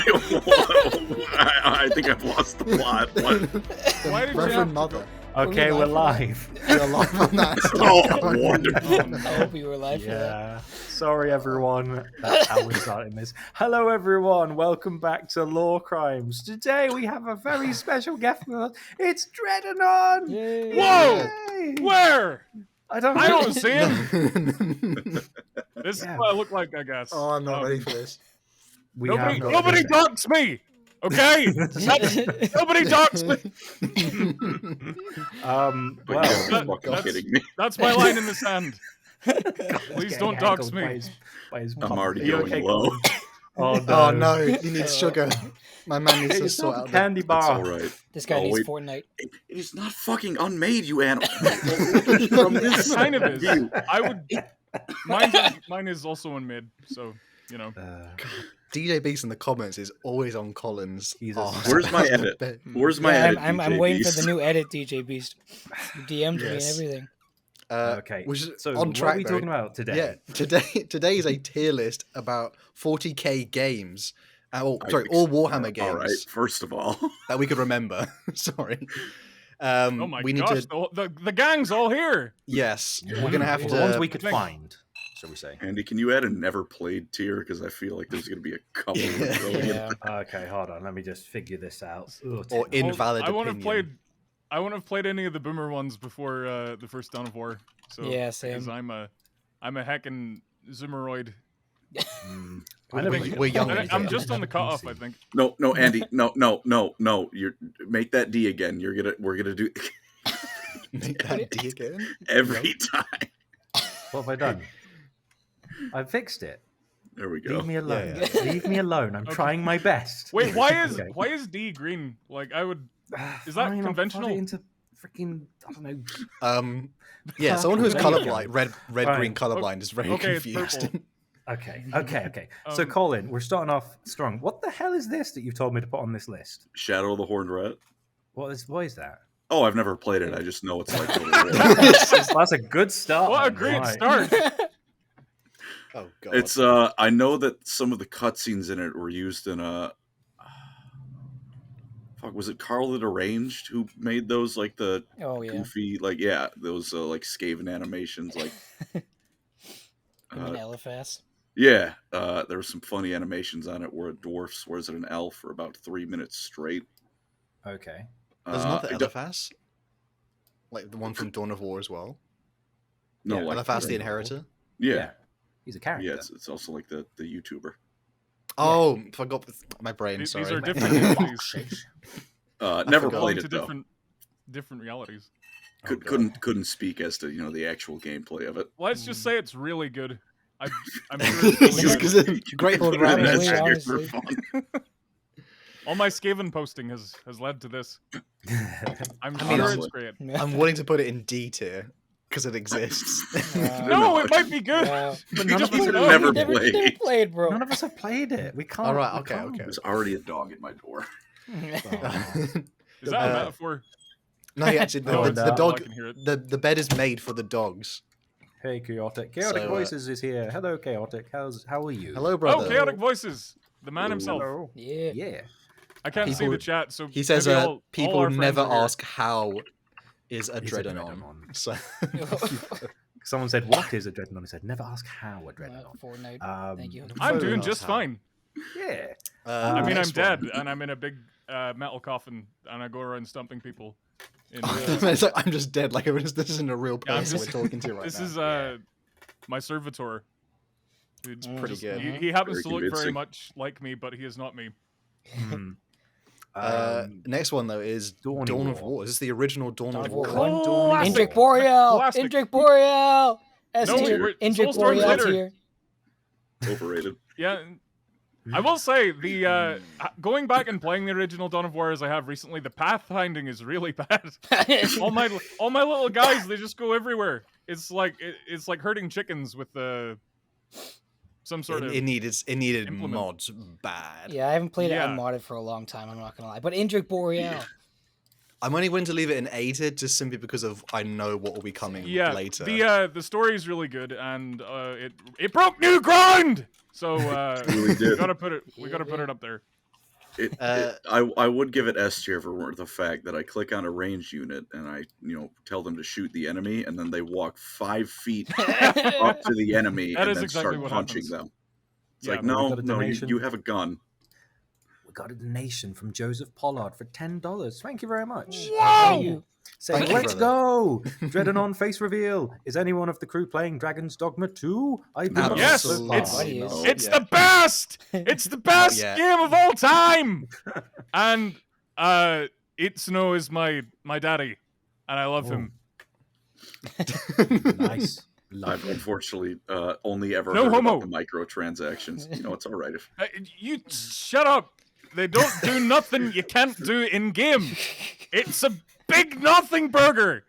I think I've lost the plot. What? Why did Reverend Mother. Okay, we're live. We're live on that. Oh, wonderful. I hope you were live for that. Yeah. Sorry, everyone. That's how we're starting this. Hello, everyone. Welcome back to Lorecrimes. Today we have a very special guest with us. It's DreadAnon. Yay. Whoa! Yay! Where? I don't I know. don't see him. This Yeah. is what I look like, I guess. Oh, I'm not ready for this. We Nobody, have nobody docks me. Okay, nobody docks me. Well, You're fucking kidding me. That's my line in the sand. Please don't dox me. I'm already Are you going okay, low. Colin? Oh no! Oh no, he needs sugar. My man needs Get to yourself sort a out the candy That's bar. all right. This guy Oh, needs wait. Fortnite. It is not fucking unmade, you animal. From this Kind of is. view. I would. Mine is also in mid, so you know. DJ Beast in the comments is always on Colin's. He's a- arse. Where's my edit? Where's my Yeah, edit? I'm DJ waiting for Beast? the new edit, DJ Beast. You DM'd me and Yes. everything. Okay. Which is So on what track. are we though. talking about today? Yeah, today is a tier list about 40k games. All All Warhammer games All right, first of all. that we could remember. Sorry. Oh my we need gosh, to. the gang's all here. Yes, we're gonna have The ones to. we could Thank- find, shall we say? Andy, can you add a never played tier? Because I feel like there's going to be a couple. Yeah. of those. Yeah. Okay, hold on. Let me just figure this out. Ugh, Or technology. invalid I wouldn't have opinion. played. I wouldn't have played any of the boomer ones before the first Dawn of War. So Yeah, because same. I'm a heckin' Zoomeroid. Mm. We're young. I'm just on the cutoff, I think. No, Andy, no. You make that D again. We're gonna do Make that D again. every time. What have I done? I fixed it. There we go. Leave me alone. Yeah, Leave me alone. I'm trying my best. Wait, Okay. why is D green? Like I would. Is that Fine, I'll conventional? plug it into freaking, I don't know. Yeah, someone who's There you go. colorblind, red, Right. green colorblind is very Okay, it's confused. purple. Okay. So, Um, Colin, we're starting off strong. What the hell is this that you've told me to put on this list? Shadow of the Horned Rat. What is that? Oh, I've never played it. I just know it's like. That's a good start. What a man. great Right. start! Oh god. It's I know that some of the cutscenes in it were used in a. Fuck, was it Carl the Deranged who made those like the Oh yeah. goofy those like Skaven animations like. You mean Eliphas? Yeah, there were some funny animations on it where a dwarf swears at an elf for about 3 minutes straight. Okay. There's not the I don't- Eliphas, like the one from Dawn of War as well. No, Yeah, like Eliphas the Dawn of Inheritor. yeah, He's a character. yeah. It's also like the YouTuber. Oh, forgot my brain. These Sorry. are different realities. Never forgot. played Belong to it though. different realities. Oh, God. Couldn't speak as to the actual gameplay of it. Let's just say it's really good. I'm sure it's really Just good. 'cause Great Horn Put it in Right, that wait, tier honestly. for fun. All my Skaven posting has led to this. I'm I mean, sure honestly. it's great. I'm willing to put it in D tier because it exists. No, it might be good. But You none just of us wouldn't have know. never You never played. played, bro. None of us have played it. We can't. All right, we okay, can't. okay. There's already a dog at my door. Oh. Is that a metaphor? No, actually, No, the no. dog, I can hear it. the bed is made for the dogs. Hey, Chaotic. Chaotic So, Voices is here. Hello, Chaotic. How are you? Hello, brother. Oh, chaotic voices. The man himself. Hello. Yeah. Yeah. I can't see People- the chat, so He says, maybe all people our friends never are here. ask how is a Is a DreadAnon. DreadAnon. So Someone said, "What is a Dreadnought?" He said, "Never ask how a Dreadnought." Fortnite. Thank you. I'm So doing nice just how. fine. Yeah. I mean, I'm next dead, one. and I'm in a big metal coffin, and I go around stumping people. In, It's like, I'm just dead. Like this isn't a real Yeah, I'm person just- we're talking to right this now. is my servitor. It's pretty good. He happens Very to look very convincing. much like me, but he is not me. Hmm. Next one though is Dawn Dawn of of War. War. Is this the original Dawn Dawn of of War? War. Classic. Indrik Boreal! Classic. Indrik Boreal! S No, tier. we're- Indrik Soulsborne's Boreal later. tier. Overrated. Yeah, I will say the going back and playing the original Dawn of War as I have recently, the pathfinding is really bad. all my little guys, they just go everywhere. It's like herding chickens with some sort of. It needed implement. mods bad. Yeah, I haven't played Yeah. it unmodded for a long time, I'm not gonna lie. But Indrik Boreal. I'm only willing to leave it in A tier just simply because of I know what will be coming Yeah, later. the story is really good, and it broke new ground. So Really we did. gotta put it Yeah. up there. I would give it S tier for the fact that I click on a ranged unit and I tell them to shoot the enemy, and then they walk 5 feet up to the enemy That and is then exactly start what punching happens. them. It's Yeah, like, we no, got a donation. you have a gun. We got a donation from Joseph Pollard for $10. Thank you very much. Whoa! Saying, Thank you, let's brother. go! DreadAnon face reveal. Is anyone of the crew playing Dragon's Dogma 2? I've been Yes, Absolutely it's not it's yet. the best. It's the best yet. game of all time. And Itsuno is my daddy, and I love him. Nice. I've unfortunately only ever No heard homo. about the microtransactions. It's all right. You shut up. They don't do nothing you can't do in game. It's a big nothing burger.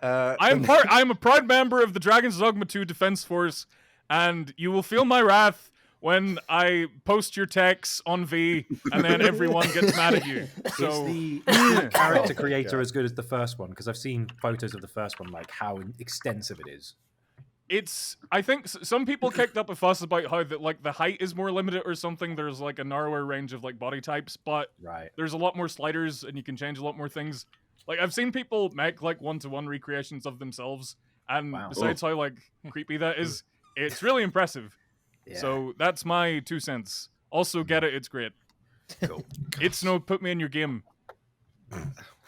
I'm a proud member of the Dragon's Dogma 2 Defense Force, and you will feel my wrath when I post your texts on V, and then everyone gets mad at you. So Is the character Oh, creator God. as good as the first one? Because I've seen photos of the first one, like how extensive it is. I think some people kicked up a fuss about how the height is more limited or something. There's like a narrower range of like body types, but Right. there's a lot more sliders and you can change a lot more things. Like I've seen people make like 1-to-1 recreations of themselves, and Wow. besides how like creepy that is, it's really impressive. Yeah. So that's my 2 cents. Also get it, it's great. Cool. Put me in your game.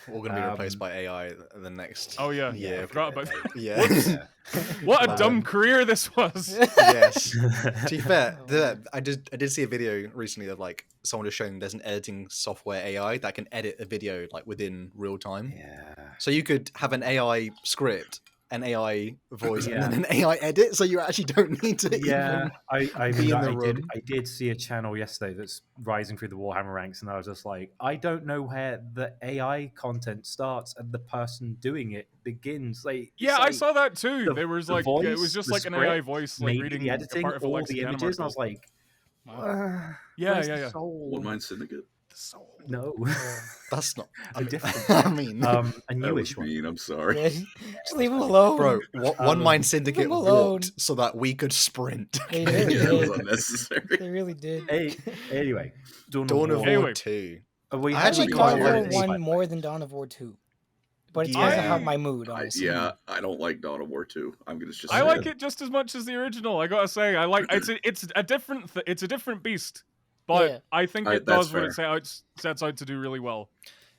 We're going to be replaced by AI the next Oh yeah, year. I forgot about Yeah. Yeah. what a dumb career this was. Yes. To be fair, I did see a video recently of like someone was showing there's an editing software AI that can edit a video like within real time. Yeah. So you could have an AI script, an AI voice, Yeah. and then an AI edit. So you actually don't need to. Yeah, even be in the room. I did see a channel yesterday that's rising through the Warhammer ranks, and I was just like, I don't know where the AI content starts and the person doing it begins. Like, Yeah, it's I like saw that too. the- There was the like it was voice, just the like an AI script, voice like maybe reading the a editing, part of a all the Lexicon images, and I was article. like, Yeah, where's yeah, the yeah. soul? One Mind Syndicate. No, That's not a different I one. mean, a That newish was one. mean. I'm sorry. Yeah, just leave him alone. bro, One Mind Syndicate Leave 'em alone. walked so that we could sprint. They really Yeah, that was did. unnecessary. They really did. Hey, anyway, Dawn Dawn of War. War Anyway. 2. We I I actually like quite Dawn of like War it. 1 more than Dawn of War 2. But it's Yeah. because I have my mood, honestly. I don't like Dawn of War 2. I'm gonna just. I say like it just as much as the original. I gotta say, I like it's a different beast, but Yeah. I think Alright, it does that's what it sets out to do really well.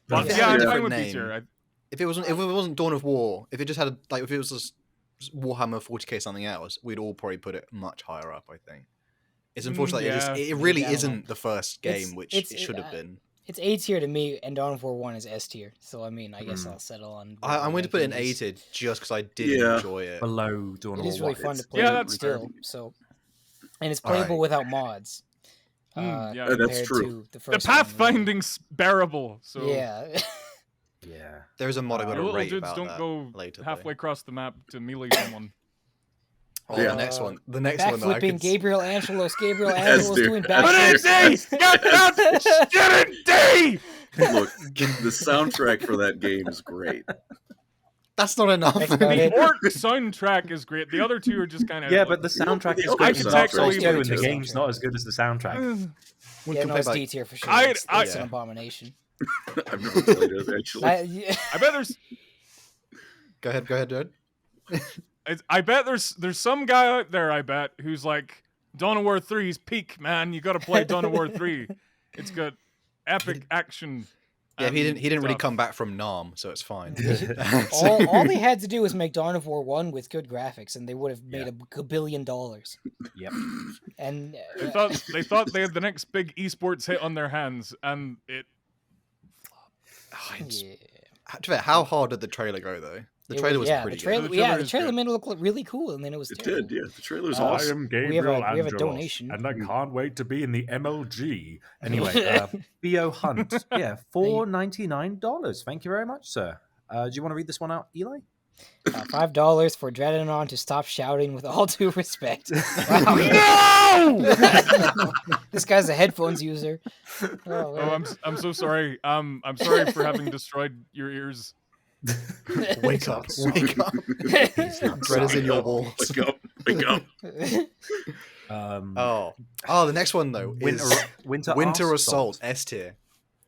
But If it yeah, had I'm a fine different with B name, tier. If it wasn't Dawn of War, if it just had if it was just Warhammer 40k something else, we'd all probably put it much higher up. I think. It's unfortunate yeah. it really Yeah, I don't isn't the first game, It's- which it's- it should have been. It's A tier to me, and Dawn of War 1 is S tier. So, I mean, I guess I'll settle on... I'm going to put it in ranking A is. tier just because I did Yeah. enjoy it. below Dawn of It is War really 1. fun to play Yeah, that's still, fair. so... And it's playable Alright. without mods. Yeah. compared That's true. to the The first one, pathfinding's bearable, so Yeah. Yeah. There is a mod I got the to little rate dudes about don't that go later. though. halfway across the map to melee someone. Oh, Yeah. the next one. The next one that I Backflipping could... Gabriel Angelos. Gabriel Yes, Angelos dude. doing Yes, Put it in backflips. D! Get that shit in D! Look, the soundtrack for that game is great. That's not enough. That's about The it. orc soundtrack is great. The other two are just kind of Yeah, but the soundtrack is the great in Dark Souls architecturally 2, and the very game's good. not as good as the soundtrack. We Yeah, can no, play it's back- D tier for sure. I- It's I- an abomination. I've never played it actually. I bet there's Go ahead, Jared. I bet there's some guy out there, I bet, who's like, Dawn of War 3's peak, man. You gotta play Dawn of War 3. It's got epic action. Yeah, he and didn't really stuff. come back from Nam, so it's fine. all they had to do was make Dawn of War 1 with good graphics, and they would have made Yeah. $1 billion. Yep. And They thought they had the next big esports hit on their hands, and it. yeah. To be fair, how hard did the trailer go though? The It trailer was yeah, pretty the trailer, good. yeah, the is trailer good. made it look really cool, and then it was It terrible. did, yeah. The trailer's I awesome. am We have a donation. and I can't wait to be in the MLG. Anyway, Theo Hunt, yeah, $4.99. Thank you very much, sir. Do you want to read this one out, Eli? $5 for DreadAnon to stop shouting with all due respect. Wow. No! This guy's a headphones user. Oh, Oh, I'm so sorry. I'm sorry for having destroyed your ears. Wake up! Wake up! Dread is in your walls. Wake up! Wake up! Oh, the next one though is Winter Assault S tier.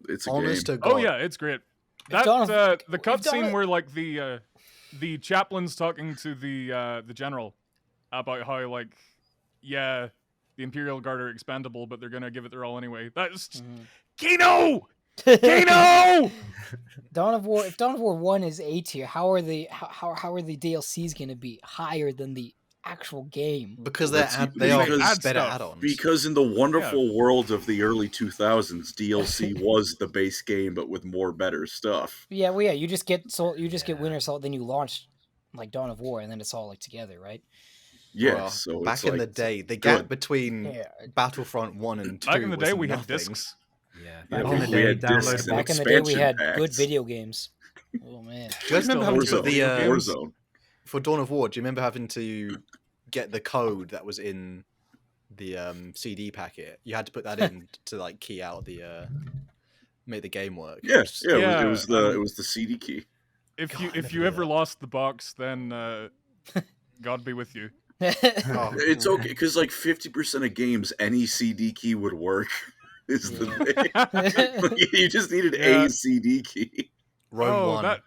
It's a Honest game. to God. Oh yeah, it's great. That the cutscene where like the chaplain's talking to the general about how like the Imperial Guard are expendable, but they're gonna give it their all anyway. That's Kino. Kino. Dawn of War. If Dawn of War 1 is A tier, how are the DLCs gonna be higher than the actual game? Because Well, they are because- better stuff. add-ons. Because in the wonderful world of the early 2000s, DLC was the base game, but with more better stuff. Yeah, well, yeah. You just get Winter Assault, then you launch like Dawn of War, and then it's all like together, right? Yeah, Well, so back it's in like, the day, the gap good. between Yeah. Battlefront 1 and 2 Back in the was day, we had nothing. discs. Yeah, Yeah, back in the we day, had discs downloadable. and Back in the day, we had expansion good packs. video games. Oh man. Do you guys remember having to Still put the Warzone. for Dawn of War? Do you remember having to get the code that was in the CD packet? You had to put that in to like key out the make the game work. It Yes, was- yeah, Yeah, it was the CD key. If God, you I if never you knew ever that. lost the box, then God be with you. Oh, It's okay because like 50% of games, any CD key would work. Is the thing. You just needed Yeah. a CD key. Rome Oh, 1. that-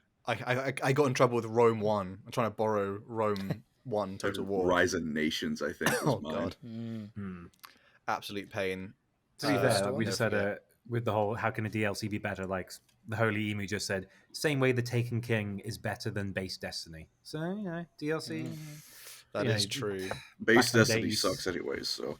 I got in trouble with Rome 1. I'm trying to borrow Rome 1 Total War. Rise of Nations, I think. Was Oh mine. god, Hmm. absolute pain. To be fair, Still we just had never with the whole how can a DLC be better? Like the Holy Emu just said, same way the Taken King is better than base Destiny. So you know, DLC. That Yeah, is you- true. Base Back in the Destiny days- sucks anyways, so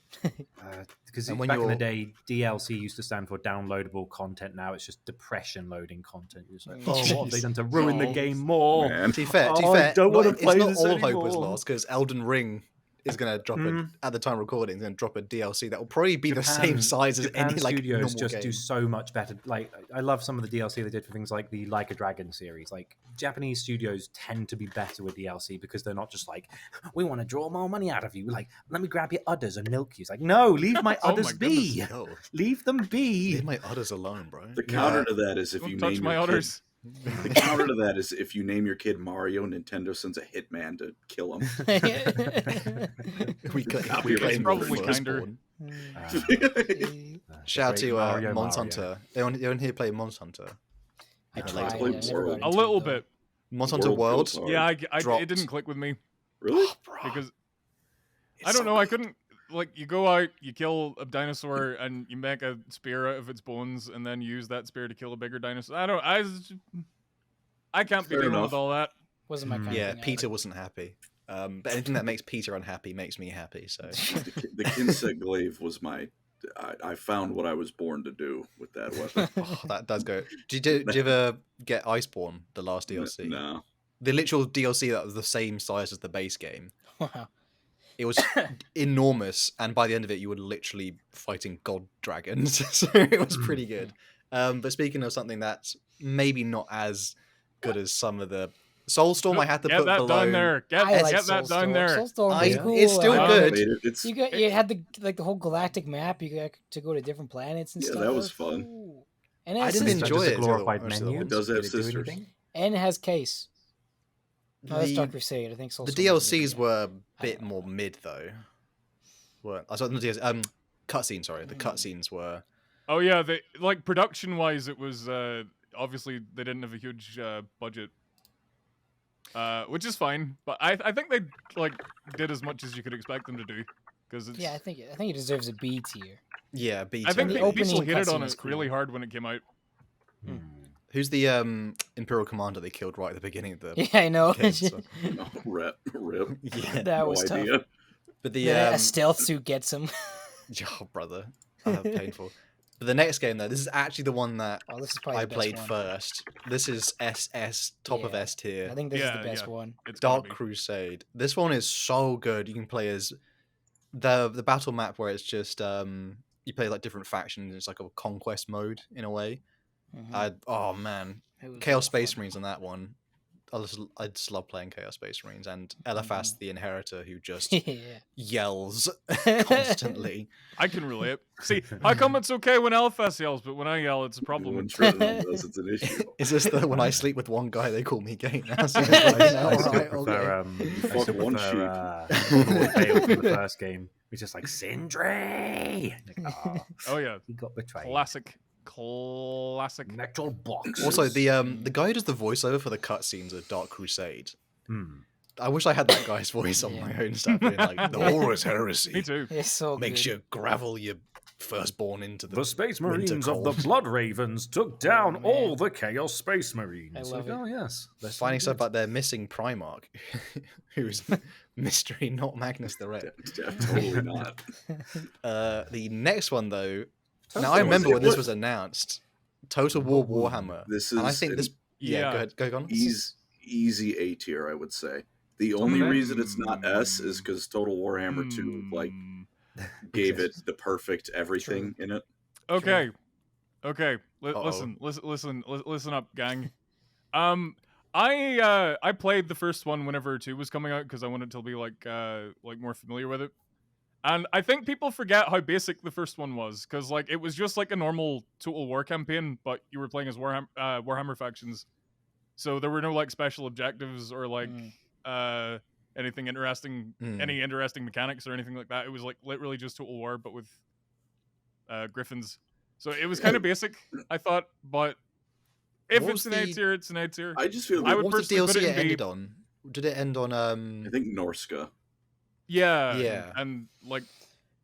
Because And when back in the you're- day, DLC used to stand for downloadable content. Now it's just depression loading content. You're just like, Oh, oh, what have they done to ruin the Oh. game more? man. To be fair, Oh, I don't wanna play it's not this all hope was anymore. lost because Elden Ring is going to drop at the time of recording, is going to drop a DLC that will probably be the same size as Japan any like studios normal just game. do so much better. Like I love some of the DLC they did for things like the Like a Dragon series. Like Japanese studios tend to be better with DLC because they're not just like, we want to draw more money out of you. Like, let me grab your udders and milk you. It's like, no, leave my Oh udders my be. Yo, Leave them be. leave my udders alone, bro. The counter to that is if Don't you touch name my your others. kid. The counter to that is if you name your kid Mario, Nintendo sends a hitman to kill him. we Copyright. claim It's probably the kinder. firstborn. Shout out to Mario, Mons Mario. Hunter. They on here play Mons Hunter. I Yeah, tried. like I World. never got A into A little it, though. bit. Mons Hunter World World. goes hard. Yeah, it Dropped. didn't click with me Really? because It's I don't so know. I good. couldn't like you go out, you kill a dinosaur, and you make a spear out of its bones, and then use that spear to kill a bigger dinosaur. I can't be Fair dealing enough. with all that. Wasn't my kind Yeah, of thing. Peter wasn't happy. But anything that makes Peter unhappy makes me happy. So The Kinset Glaive was my. I found what I was born to do with that weapon. oh, that does go. Did you ever get Iceborne, the last DLC? No. The literal DLC that was the same size as the base game. Wow. It was enormous, and by the end of it, you were literally fighting god dragons. So it was pretty good. But speaking of something that's maybe not as good as some of the Soulstorm, I had to Get put that below. done there. Get I like that done Soulstorm. there. Soulstorm was I- cool. it's still I good. liked it. It's, You had the whole galactic map. You got to go to different planets and Yeah, stuff. that was That fun. cool. And it I has didn't sisters. enjoy Just a it. till glorified most of the menu. ones. It does have Did it do sisters. anything? And it has case. No, that's The- Dark Crusade. I think The Soulstorm DLCs was were a I bit don't more mid though. Were I saw the DLC, cutscenes. Sorry, the cutscenes were. Oh yeah, they like production wise, it was obviously they didn't have a huge budget, which is fine. But I think they like did as much as you could expect them to do because it's. Yeah, I think it deserves a B tier. Yeah, B. I think the pe- opening people hit it on cutscene it is cool. really hard when it came out. Who's the Imperial Commander they killed right at the beginning of the? Yeah, I know. Okay, so- Oh, rip. Yeah, That No was tough. idea. but the Yeah, a stealth suit gets him. oh brother, painful. But the next game though, this is actually the one that Oh, this is probably I the best played one. first. This is SS top of Yeah. S tier. I think this is Yeah, the best yeah. one. It's gotta Dark be. Crusade. This one is so good. You can play as the battle map where it's just you play like different factions. It's like a conquest mode in a way. Mhm. Oh man, It was Chaos real Space fun. Marines on that one. I just love playing Chaos Space Marines, and Eliphas the Inheritor, who just yeah. yells constantly. I can relate. See, how come it's okay when Eliphas yells, but when I yell, it's a problem? When DreadAnon does, it's an issue. Is this the when I sleep with one guy, they call me gay now? So it's I like, still alright, prefer, okay. Fuck I still one prefer Bale from the first game. He's just like, Sindri! Like, oh, Oh yeah, he got betrayed. classic. Metal box. Also, the guy who does the voiceover for the cutscenes of Dark Crusade. I wish I had that guy's voice on my own stuff. Being like, the Horus Heresy Me too. It's so makes good. you gravel your firstborn into the The Space winter Marines of the cold. Blood Ravens took down man. all the Chaos Space Marines. I love it. Oh yes, that's Finding so stuff good. like they're missing Primarch, who's mystery, not Magnus the Red. Totally not. The next one though, now Total I remember War. when this was announced. Total War Warhammer. This and I is think this. Yeah, Yeah. go on. easy A tier, I would say. The only reason it's not S is because Total Warhammer 2 like gave it the perfect everything in it. Okay, okay. Uh-oh. Listen up, gang. I played the first one whenever 2 was coming out because I wanted to be like more familiar with it. And I think people forget how basic the first one was, because like it was just like a normal Total War campaign, but you were playing as Warhammer factions. So there were no like special objectives or like anything interesting, any interesting mechanics or anything like that. It was like literally just Total War, but with griffins. So it was kind of basic, I thought. But if What it's was an A the- tier, it's an A tier. I just feel I like, would What was the personally put DLC it it in B. ended on? Did it end on I think Norska. Yeah, Yeah. and like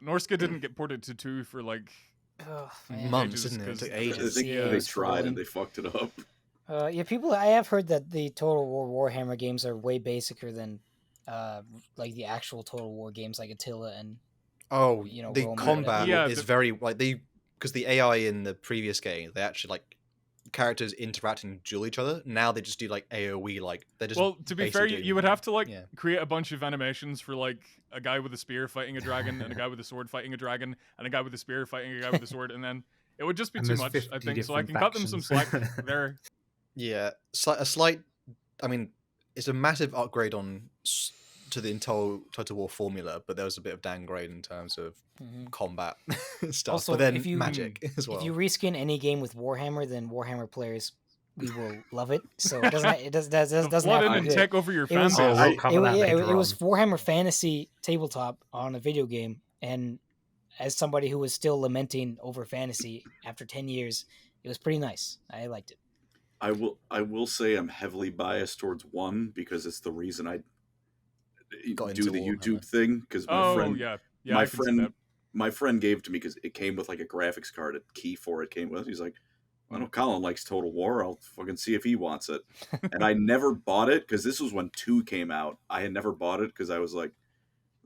Norska didn't get ported to 2 for like Oh, man. months, ages, didn't it? It 'cause took I ages. think Yeah, they it's tried rolling. and they fucked it up. Yeah, people. I have heard that the Total War Warhammer games are way basicer than, like the actual Total War games, like Attila and. Oh, You know, the Rome, combat Yeah, is very like because the AI in the previous game, they actually like characters interact and duel each other. Now they just do like AOE, like they just. Well, to be fair, basically you would have to like yeah. create a bunch of animations for like a guy with a spear fighting a dragon, and a guy with a sword fighting a dragon, and a guy with a spear fighting a guy with a sword, and then it would just be And too there's much, 50 I think. So I can different cut them some slack factions. there. Yeah, a slight. I mean, it's a massive upgrade on to the Total War formula, but there was a bit of downgrade in terms of combat stuff. Also, but then if you- magic as well. If you reskin any game with Warhammer, then Warhammer players we will love it. So it doesn't Flood in have to and be good. take over your It was- fan base. we'll cover that later It was on. Warhammer Fantasy tabletop on a video game, and as somebody who was still lamenting over fantasy after 10 years, it was pretty nice. I liked it. I will say I'm heavily biased towards 1 because it's the reason I Got do into the Warhammer. YouTube thing, because my Oh friend yeah, yeah. my I can see friend that. my friend gave it to me because it came with like a graphics card, a key for it came with. He's like, I know Colin likes Total War. I'll fucking see if he wants it. And I never bought it because this was when 2 came out. I had never bought it because I was like,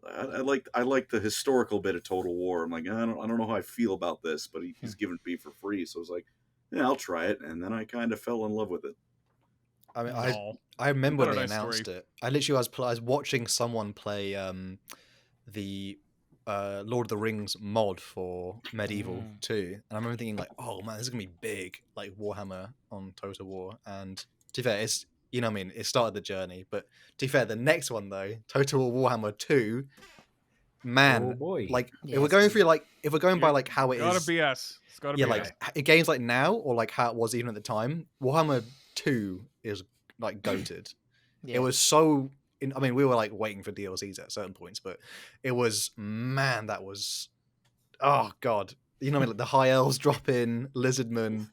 I like the historical bit of Total War. I'm like, I don't know how I feel about this, but he's giving it to me for free, so I was like, yeah, I'll try it. And then I kind of fell in love with it. I mean, Aw. I remember What when a they nice announced story. it. I literally I was watching someone play the Lord of the Rings mod for Medieval 2, and I remember thinking like, oh man, this is gonna be big, like Warhammer on Total War. And to be fair, it's what I mean, it started the journey. But to be fair, the next one though, Total War Warhammer 2, man, Oh boy. like Yeah, if we're it's going good. through like if we're going by like how it Gotta is, BS. It's gotta yeah, be like games like now or like how it was even at the time, Warhammer 2 is like goated. Yeah. It was so. I mean, we were like waiting for DLCs at certain points, but it was that was. Oh god, you know what I mean? Like the High Elves drop in, Lizardmen.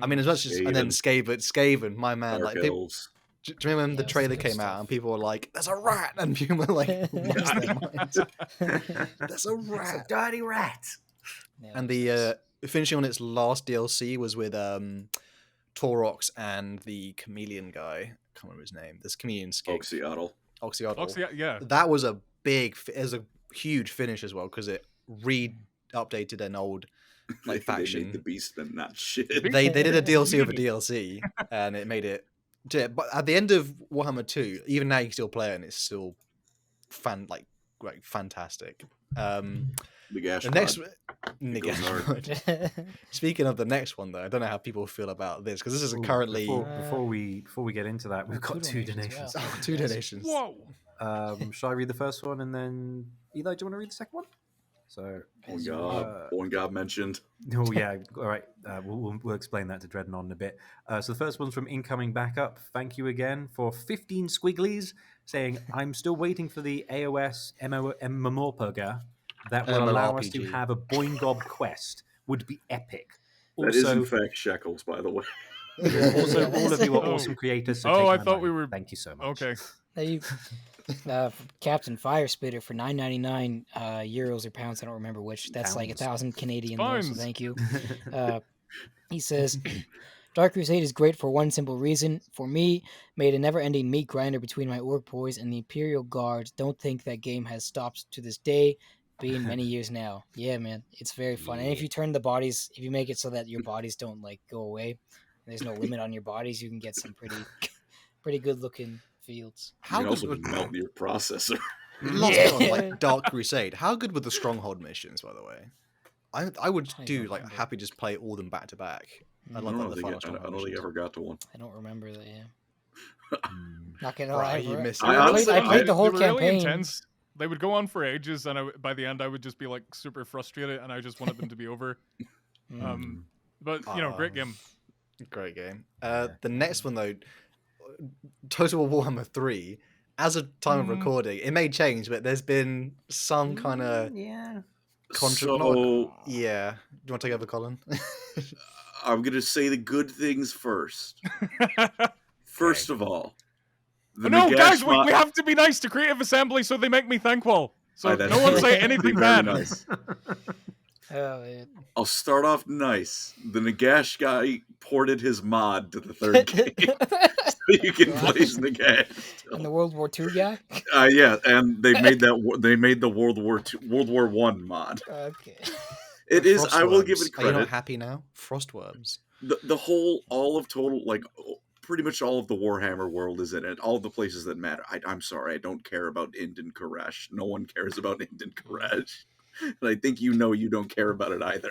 I mean, as much as and then Skaven, my man. Dark Like, people, Elves. do you remember when Yeah, the it was trailer good came stuff. out and people were like, "There's a rat," and people were like, "Lost their minds." There's a It's a rat. dirty rat. Yeah, And it was nice. the finishing on its last DLC was with Torox and the chameleon guy. I can't remember his name. This chameleon skate. Oxyotl. Oxyotl. yeah. That was a big, it was a huge finish as well because it updated an old like They faction. made the Beastmen not shit. They did a DLC of a DLC and it made it. But at the end of Warhammer 2, even now you can still play it and it's still fantastic. Nagash The next, It goes hard. speaking of the next one, though, I don't know how people feel about this because this is Ooh, currently before we get into that, we've got two donations. Well. two donations. Whoa! Shall I read the first one and then Eli, do you want to read the second one? So, One God mentioned. oh yeah, all right. We'll explain that to DreadAnon in a bit. So the first one's from Incoming Backup. Thank you again for 15 squigglies, saying I'm still waiting for the AOS MMORPG that will allow us to MMORPG. have a Boingob quest. Would be epic. That is in Also, fact shekels, by the way. also all of you are Oh. awesome creators. So Oh, take I my thought money. we were- Thank you so much. Okay. Now you, Captain Firesplitter for €9.99 euros or pounds. I don't remember which. That's like Pounds. 1,000 Canadian. Though, so Pounds. thank you. He says, Dark Crusade is great for one simple reason. For me, made a never-ending meat grinder between my orc boys and the Imperial Guard. Don't think that game has stopped to this day. Been many years now. Yeah, man, it's very fun. And if you turn the bodies, if you make it so that your bodies don't like go away, there's no limit on your bodies, you can get some pretty good looking fields. You How can good also would melt your processor. lots Yeah. of fun, like Dark Crusade? How good were the Stronghold missions, by the way? I would I do don't like remember. happy just play all them back to back. I I love don't that know the if final they, I Stronghold don't think I missions. ever got to one. I don't remember that. Yeah, Mm. not gonna Right, lie. you missed it. I honestly- I played the whole they were really campaign. intense. They would go on for ages, and by the end, I would just be like super frustrated, and I just wanted them to be over. Mm. But you know, great game. Great game. Yeah. The next one though, Total War Warhammer 3. As of time of Mm. recording, it may change, but there's been some kind of yeah. So yeah. Do you want to take over, Colin? I'm gonna say the good things first. First of all, the No, Nagash guys, we mod- have to be nice to Creative Assembly, so they make me thankful. So Aye, that's no one say pretty anything very bad. nice. Oh, man. I'll start off nice. The Nagash guy ported his mod to the third game, so you can play as Nagash. And the World War II guy. Yeah, and they made that. They made the World War One mod. Okay. It is. I will give Frostworms. it Are you not credit. happy now? Frostworms. The whole, all of total, like pretty much all of the Warhammer world is in it. All the places that matter. I'm sorry, I don't care about Ind and Koresh. No one cares about Ind and Koresh. And I think you don't care about it either.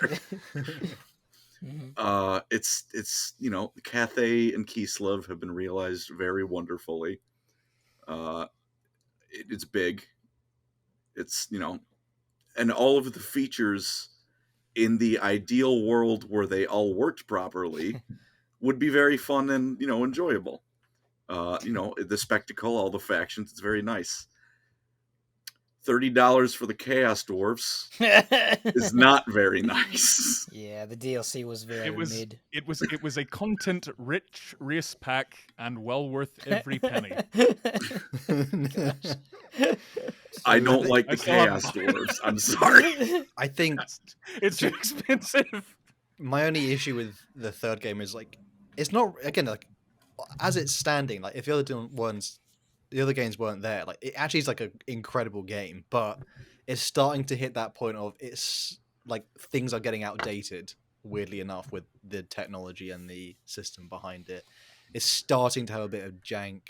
Mhm. It's Cathay and Kislev have been realized very wonderfully. It's big. It's and all of the features in the ideal world where they all worked properly would be very fun and enjoyable. The spectacle, all the factions, it's very nice. $30 for the Chaos Dwarfs is not very nice. Yeah, the DLC was very It was mid. it was a content-rich race pack and well worth every penny. I don't like I the still have- Chaos Dwarves. I'm sorry. I think It's too expensive. my only issue with the third game is like it's not again like as it's standing. Like if the other games weren't there, like it actually is like an incredible game, but it's starting to hit that point of it's like things are getting outdated. Weirdly enough, with the technology and the system behind it, it's starting to have a bit of jank.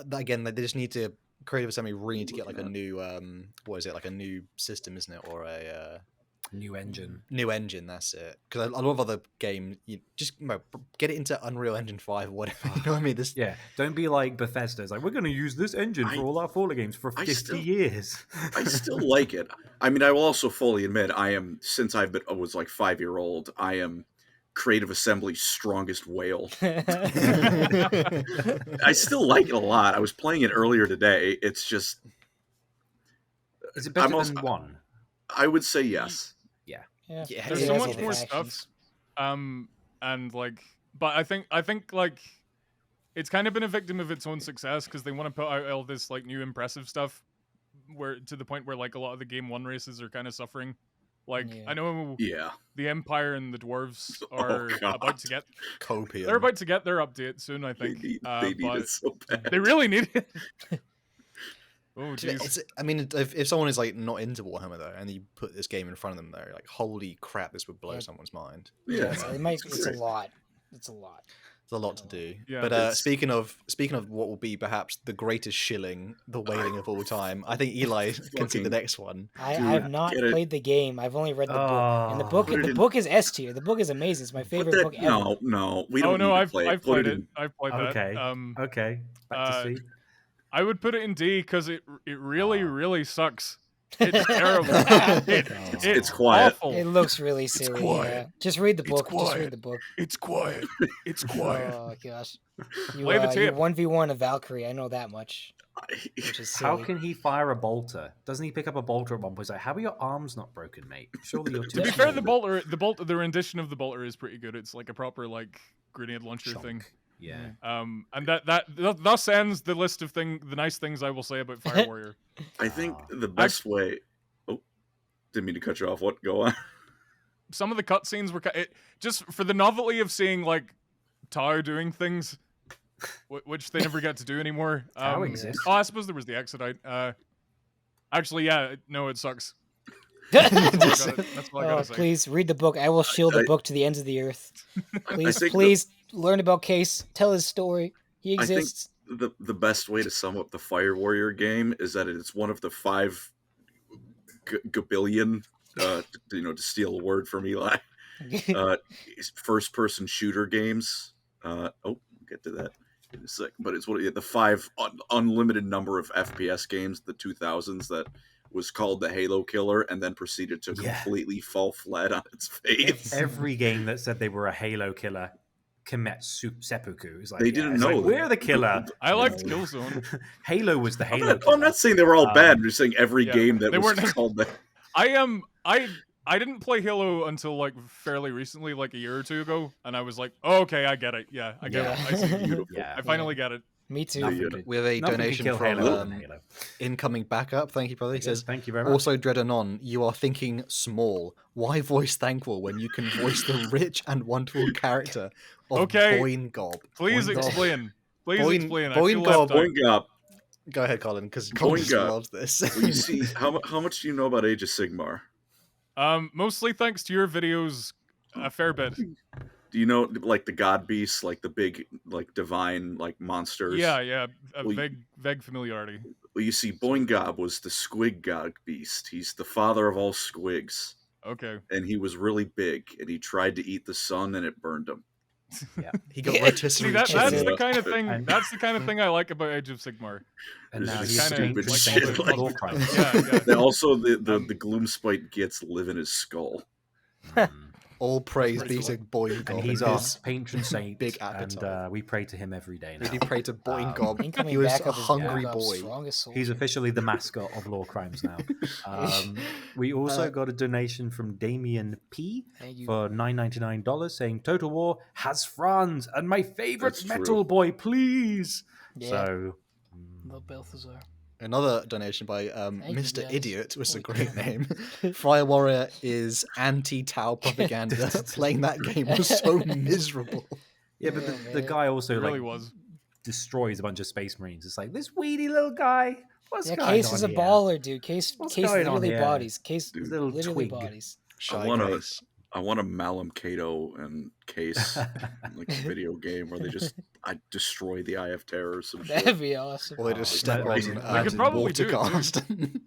Again, they just need to Creative Assembly really need to get like a new what is it, like a new system, isn't it, or a New engine. new engine? That's it. Because a lot of other games, you just get it into Unreal Engine 5 or whatever. You know what I mean? This Yeah, don't be like Bethesda. It's like, we're going to use this engine for all our Fallout games for 50 years. I still like it. I mean, I will also fully admit, since I was like 5-year-old, I am Creative Assembly's strongest whale. I still like it a lot. I was playing it earlier today. It's just, Is it better I'm also- than one? I would say yes. Yeah, Yeah, There's Yeah, so that's much all more the stuff. And like, but I think like, it's kind of been a victim of its own success because they want to put out all this like new impressive stuff, where to the point where like a lot of the game one races are kind of suffering. Like Yeah. I know Yeah. the Empire and the Dwarves Oh, are God. about to get copium. they're about to get their update soon. I think They need but it so bad. they really need it. Oh jeez. I mean, if someone is like not into Warhammer though, and you put this game in front of them, though, like holy crap, this would blow Yeah. someone's mind. Yeah. It's a lot. It's a lot. There's a lot to do. Yeah, But speaking of what will be perhaps the greatest shilling, the whaling of all time, I think Eli can see the next one. I've not played the game. I've only read the book, and the book is S tier. The book is amazing. It's my favorite book ever. No, we don't need to play it. I've played it. I've played Okay. that. Okay. Back to C. I would put it in D because it really sucks. It's terrible. It's quiet. Awful. It looks really silly. Yeah. Just read the book. Just read the book. It's quiet. It's quiet. Oh gosh. You, Play the tape. 1v1 a Valkyrie. I know that much. Which is silly. How can he fire a bolter? Doesn't he pick up a bolter at one point? He's like, how are your arms not broken, mate? Surely you're too To be fair, small." the rendition of the bolter is pretty good. It's like a proper like grenade launcher thing. Yeah. And that thus ends the list of the nice things I will say about Fire Warrior. I think the best way. Oh, didn't mean to cut you off. What? Go on. Some of the cutscenes were just for the novelty of seeing like Tau doing things, which they never get to do anymore. Tau exists. Oh, I suppose there was the Exodite. Actually, yeah, no, it sucks. That's all I gotta say. Please read the book. I will shield the book to the ends of the earth. Please learn about Case. Tell his story. He exists. I think the best way to sum up the Fire Warrior game is that it's one of the 5 gabillion, to steal a word from Eli, first-person shooter games. We'll get to that in a sec. But it's the 5 unlimited number of FPS games, the 2000s, that was called the Halo Killer and then proceeded to completely fall flat on its face. Every game that said they were a Halo killer commit seppuku. It's like, they didn't know. Like, we're the killer. I liked Killzone. Halo was the Halo killer. I'm not saying they were all bad. I'm just saying every game that was called that. I didn't play Halo until like fairly recently, like a year or two ago, and I was like, oh, okay, I get it. Yeah, I get it. I see. Beautiful. I finally get it. Me too. We have a donation from Incoming Backup. Thank you, brother. He says, thank you very much. Also, DreadAnon, you are thinking small. Why voice thankful when you can voice the rich and wonderful character of Boing Gob? Please explain. Please explain. Boing Gob. Boing Gob. Go ahead, Colin, because Colin loves this. Well, you see, how much do you know about Age of Sigmar? Mostly thanks to your videos, a fair bit. Do you know, like, the god beasts, like the big, like, divine, like, monsters? Yeah, vague familiarity. Well, you see, Boing Gob was the squig god beast. He's the father of all squigs. Okay. And he was really big, and he tried to eat the sun, and it burned him. Yeah, he got rotisserie. That's the kind of thing. That's the kind of thing I like about Age of Sigmar. And now he's stupid shit. Like, yeah. Also, the Gloomspite gets live in his skull. All praise be to Boing Gob. And he's our patron saint. Big appetite. And we pray to him every day now. We do pray to Boing Gob. He was a hungry boy. He's officially the mascot of Lorecrimes now. We also got a donation from Damien P for $9.99 saying, Total War has Franz and my favorite metal boy, please. Yeah. So, Love Balthazar. Another donation by Mr. Idiot, which is a great name. Fire Warrior is anti-Tau propaganda. Playing that game was so miserable. Yeah, but the guy also destroys a bunch of Space Marines. It's like, this weedy little guy. What's going on? Case is a baller, dude. Case literally bodies. Case little literally twig. bodies. I want a Malum Cato and Case like a video game where I destroy the Eye of Terror or some shit. That'd be awesome. Or they just step on could probably do it, Watercast.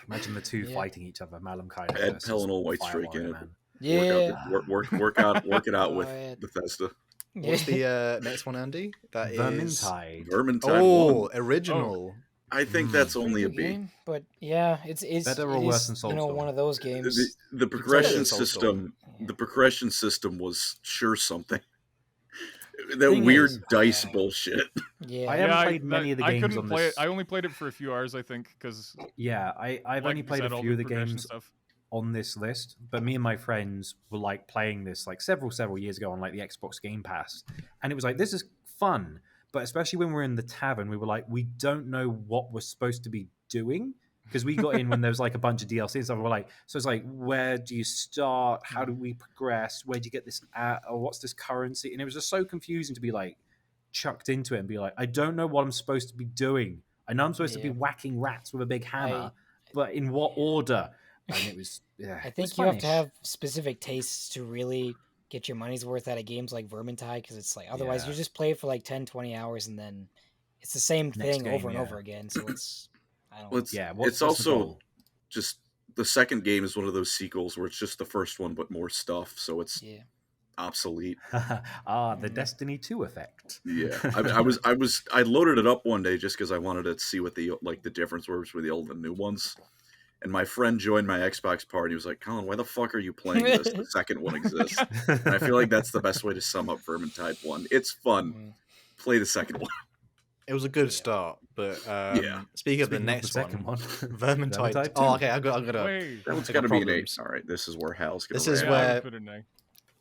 Imagine the two fighting each other, Malum Kaido. Add Pellinal White Strike in it. Yeah. Work it out with Bethesda. What's the next one, Andy? That is Vermintide. Oh, original. I think that's only a B. Game, but yeah, it's better or worse than Soulsborne? one of those games. The progression system. The progression system was sure something. That weird dice bullshit. Yeah, I haven't played many of the games. I couldn't on play this. it. I only played it for a few hours, I think, because I've only played a few of the games on this list. But me and my friends were like playing this like several years ago on like the Xbox Game Pass, and it was like, this is fun. But especially when we're in the tavern, we were like, we don't know what we're supposed to be doing. Because we got in when there was like a bunch of DLC and stuff. We're like, so it's like, where do you start? How do we progress? Where do you get this at? Or what's this currency? And it was just so confusing to be like chucked into it and be like, I don't know what I'm supposed to be doing. I know I'm supposed to be whacking rats with a big hammer, but in what order? And it was, I think you have to have specific tastes to really get your money's worth out of games like Vermintide, because it's like otherwise you Yeah. just play it for like 10, 20 hours and then it's the same Next thing game, over and yeah. over again. So it's I don't Well, know. it's, Yeah, it's what's the also goal? just the second game is one of those sequels where it's just the first one but more stuff, so it's Yeah. obsolete. The Destiny 2 effect. Yeah, I loaded it up one day just because I wanted to see what the difference was between the old and new ones. And my friend joined my Xbox party. He was like, "Colin, why the fuck are you playing this? The second one exists." And I feel like that's the best way to sum up Vermintide 1. It's fun. Mm. Play the second one. It was a good Yeah. start, but Yeah. speaking of the Speaking next second one, one. Vermintide. Vermintide Oh, 2. okay. I'm gonna. Wait. That one's I got got to be an 8. problems. All right, this is where Hal's going This to is Yeah, where- I would put it in A.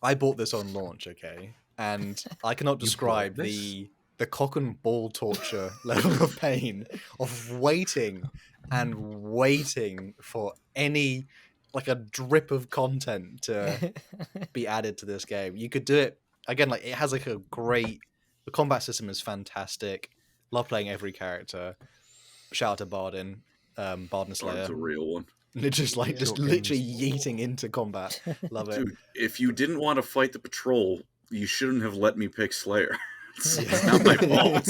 I bought this on launch, okay, and I cannot You describe bought the cock and ball torture level of pain of waiting and waiting for any like a drip of content to be added to this game. You could do it again, like it has like a great. The combat system is fantastic. Love playing every character. Shout out to Bardin, Bardin Slayer. It's a real one. Just like just Short literally games. yeeting into combat. Love it. Dude, if you didn't want to fight the patrol, you shouldn't have let me pick Slayer. It's not my fault.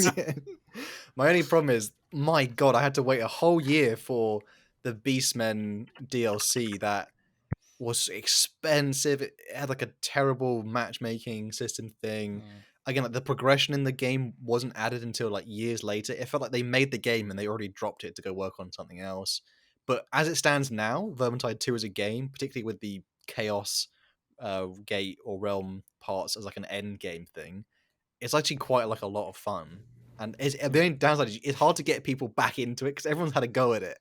My only problem is, my God, I had to wait a whole year for the Beastmen DLC that was expensive. It had like a terrible matchmaking system thing. Again, like the progression in the game wasn't added until like years later. It felt like they made the game and they already dropped it to go work on something else. But as it stands now, Vermintide 2 is a game, particularly with the Chaos Gate or Realm parts as like an end game thing. It's actually quite like a lot of fun. And the only downside is it's hard to get people back into it because everyone's had a go at it.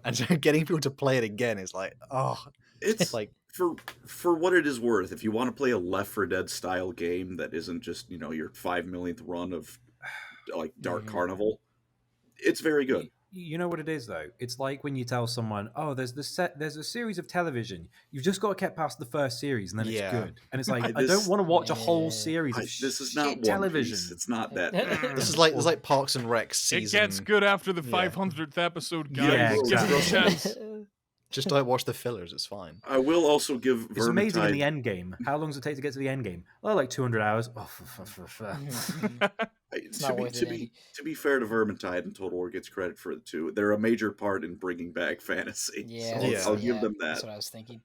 And so getting people to play it again is like, oh, It's like for what it is worth. If you want to play a Left 4 Dead style game that isn't just your 5 millionth run of like Dark Carnival, it's very good. You know what it is though? It's like when you tell someone, "Oh, there's a series of television. You've just got to get past the first series, and then Yeah. it's good." And it's like, I This- don't want to watch a whole Yeah. series of This is not shit One television. Piece. It's not that. this is like it's like Parks and Rec It season. gets good after the Yeah. 500th episode, guys. Yeah, Give it a exactly. chance. Just don't watch the fillers. It's fine. I will also give It's amazing in Vermintide. the end game. How long does it take to get to the end game? Oh, like 200 hours. Oh, not worth it, To be fair to Vermintide, and Total War gets credit for it too. They're a major part in bringing back fantasy. Yeah, so Yeah. I'll give them That's that. what I was thinking.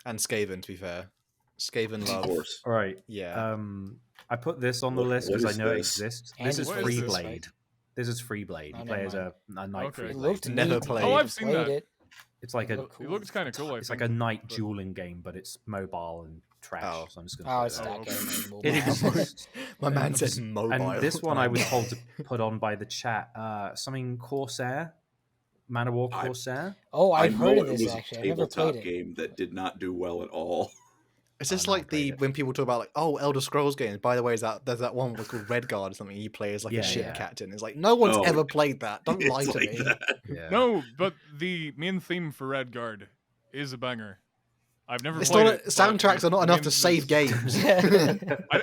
And Skaven, to be fair. Skaven Of love. course. All right. Yeah. I put this on the What- list what because I is know it this? exists. And This is what is Free this, Blade. right? This is Free Blade. Oh, You play never as a knight Okay. Free It Blade. looked Never neat. played. Oh, I I've seen played that. it. It's like It a looked It looks kind of cool. I it's like think, a night but- dueling game, but it's mobile and trash. Oh. So I'm just Oh, gonna. it's put that Oh, game. okay. mobile. It exists. My man and- said mobile. And this one I was told to put on by the chat. Something Corsair, Man of War I- Corsair. Oh, I I've know heard of it this was actually. a I've never tabletop played it. game that did not do well at all. It's just no, I like the played it. when people talk about like, oh, Elder Scrolls games. By the way, there's that one called Redguard or something. You play as like a Yeah, ship yeah. captain. It's like no one's Oh, ever played that. Don't lie It's to like me. that. Yeah. No, but the main theme for Redguard is a banger. I've never It's played not it. but soundtracks are not the enough to name's save nice. games.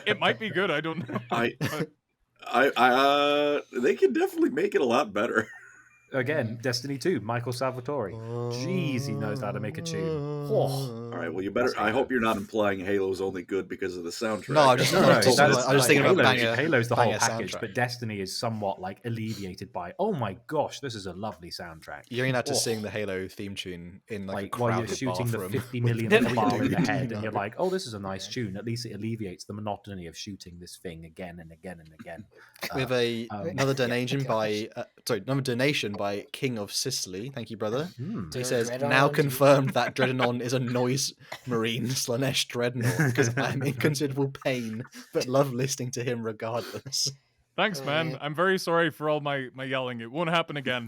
It might be good. I don't know. They can definitely make it a lot better. Again, Destiny 2, Michael Salvatore. Jeez, he knows how to make a tune. All right, well, you better. That's I hope you're not implying Halo's only good because of the soundtrack. No, I'm just- No, I no, was that's I was thinking about Halo's the whole banger package, soundtrack. but Destiny is somewhat like alleviated by, oh my gosh, this is a lovely soundtrack. You're gonna have to Oh. sing the Halo theme tune in like, Like a while you're crowded shooting bathroom. the 50 millionth With- bar in the head, No. and you're like, oh, this is a nice tune. At least it alleviates the monotony of shooting this thing again and again and again. With another donation by another donation by King of Sicily. Thank you, brother. He says, now DreadAnon. confirmed that DreadAnon is a noise marine Slanesh dreadnought because I'm in considerable pain, but love listening to him regardless. Thanks, man. I'm very sorry for all my yelling. It won't happen again.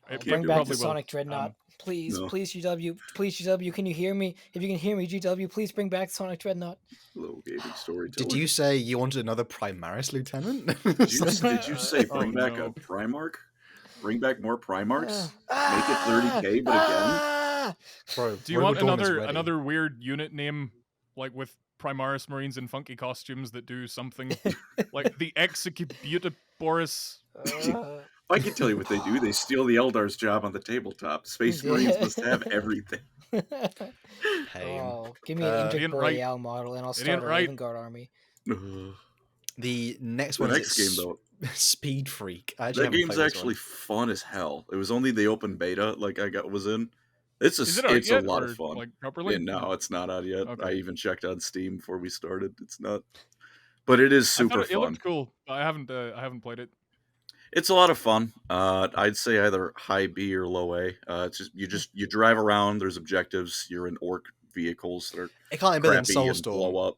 It Bring do back probably the will. Sonic Dreadnought. Please, no. please, GW. Please, GW, can you hear me? If you can hear me, GW, please bring back Sonic Dreadnought. Little gaming story. Did you say you wanted another Primaris lieutenant? Did you say Oh, bring back no. a Primarch? Bring back more Primarchs? Ah, Make it 30K, but again? ah. Bro, Do you want Robo Dawn is another ready. another weird unit name, like with Primaris Marines in funky costumes that do something like the Executiboris? Ah. I can tell you what they do. They steal the Eldar's job on the tabletop. Space Marines must have everything. Pain. Oh, give me an Uh, Inter Ian Wright. Boreal model, and I'll Ian start a Wright. Raven Guard army. The next The one next is game, though, Speed Freak. I actually that haven't game's played this actually one. fun as hell. It was only the open beta like was in. It's Is it out it's yet, a lot or, of fun. like, properly? Yeah, no, it's not out yet. Okay. I even checked on Steam before we started. It's not, but it is I thought super it fun. looked cool. I haven't played it. It's a lot of fun. I'd say either high B or low A. It's you drive around. There's objectives. You're in orc vehicles that are It can't be better than crappy and blow Soulstorm. up.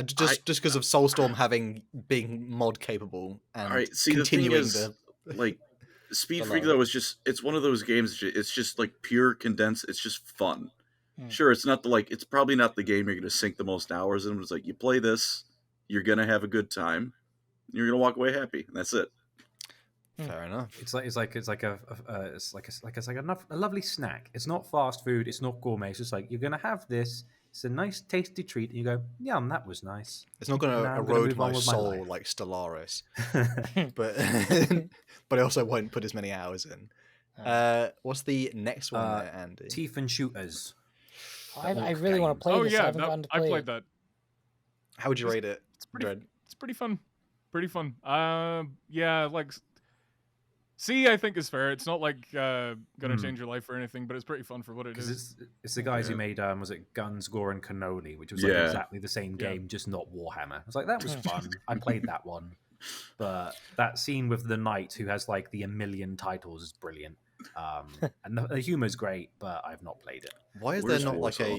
Just because of Soulstorm being mod capable and All right. See, the thing continuing is, the like, Speed the Freak lore. though is it's one of those games. It's just like pure condensed. It's just fun. Hmm. Sure, it's not it's probably not the game you're going to sink the most hours in. But it's like you play this, you're going to have a good time. You're going to walk away happy, and that's it. Fair enough. It's like a lovely snack. It's not fast food. It's not gourmet. It's just like you're gonna have this. It's a nice, tasty treat, and you go, "Yum, that was nice." It's not going to Now I'm gonna erode move on my with my soul life. like Stellaris, but but I also won't put as many hours in. What's the next one there, Andy? Teeth and shooters. I really want to play Oh this. I yeah, haven't gotten to I play played it. that. How would you rate it, It's pretty. Dread? It's pretty fun. Pretty fun. Yeah, like C, I think is fair. It's not like gonna change your life or anything, but it's pretty fun for what it Because is. it's the guys who Yeah. made was it Guns, Gore and Cannoli, which was like Yeah. exactly the same Yeah. game, just not Warhammer. I was like, that was fun. I played that one, but that scene with the knight who has like the 1,000,000 titles is brilliant. And the humor's great, but I've not played it. Why is there Where's not like Warsaw?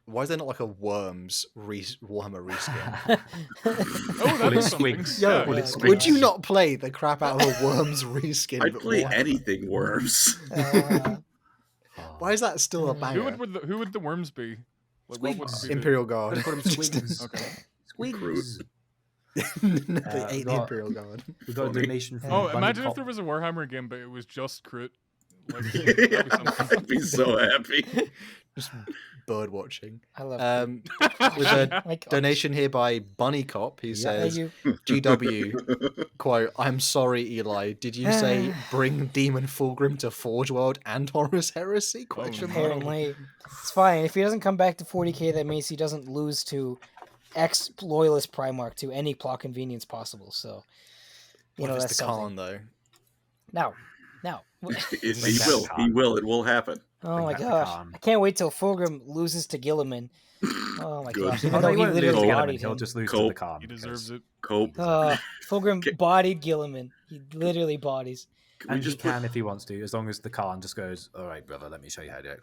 why is there not like a Worms Warhammer reskin? Oh, that Well, is it something. squigs. Yo, Well, it yeah. would you squigs. not play the crap out of a Worms reskin? I'd but play Warhammer? anything Worms. Why is that still a Who banger? Who would the worms be? Like, what would Squigs. be the- Imperial Guard. Gotta put 'em squigs. Okay. Squigs. No, they ate the got- Imperial Guard. We got a Funny. donation from Oh, Bunny imagine Cop. if there was a Warhammer game, but it was just Crit. Like, Yeah, that'd be something. I'd be so happy. Just bird watching. I love With a my God. donation here by Bunny Cop, he Yeah. says, you. GW, quote, I'm sorry, Eli, did you say bring Demon Fulgrim to Forge World and Horus Heresy? Question no. mark. Apparently, it's fine. If he doesn't come back to 40k, that means he doesn't lose to ex-loyalist Primarch to any plot convenience possible. So, you What know, if that's it's the something. Khan, though? No. He that will. Khan. He will. It will happen. Oh Bring my back the gosh. Khan. I can't wait till Fulgrim loses to Gilliman. Oh my Good. gosh. Oh, Even no, though he he won't lose literally to Gilliman, bodied he'll him. just lose to Cope. the Khan. He deserves it. Cope. Fulgrim bodied Gilliman. He literally bodies. Can we And he just put, can if he wants to, as long as the Khan just goes, all right, brother, let me show you how to do it.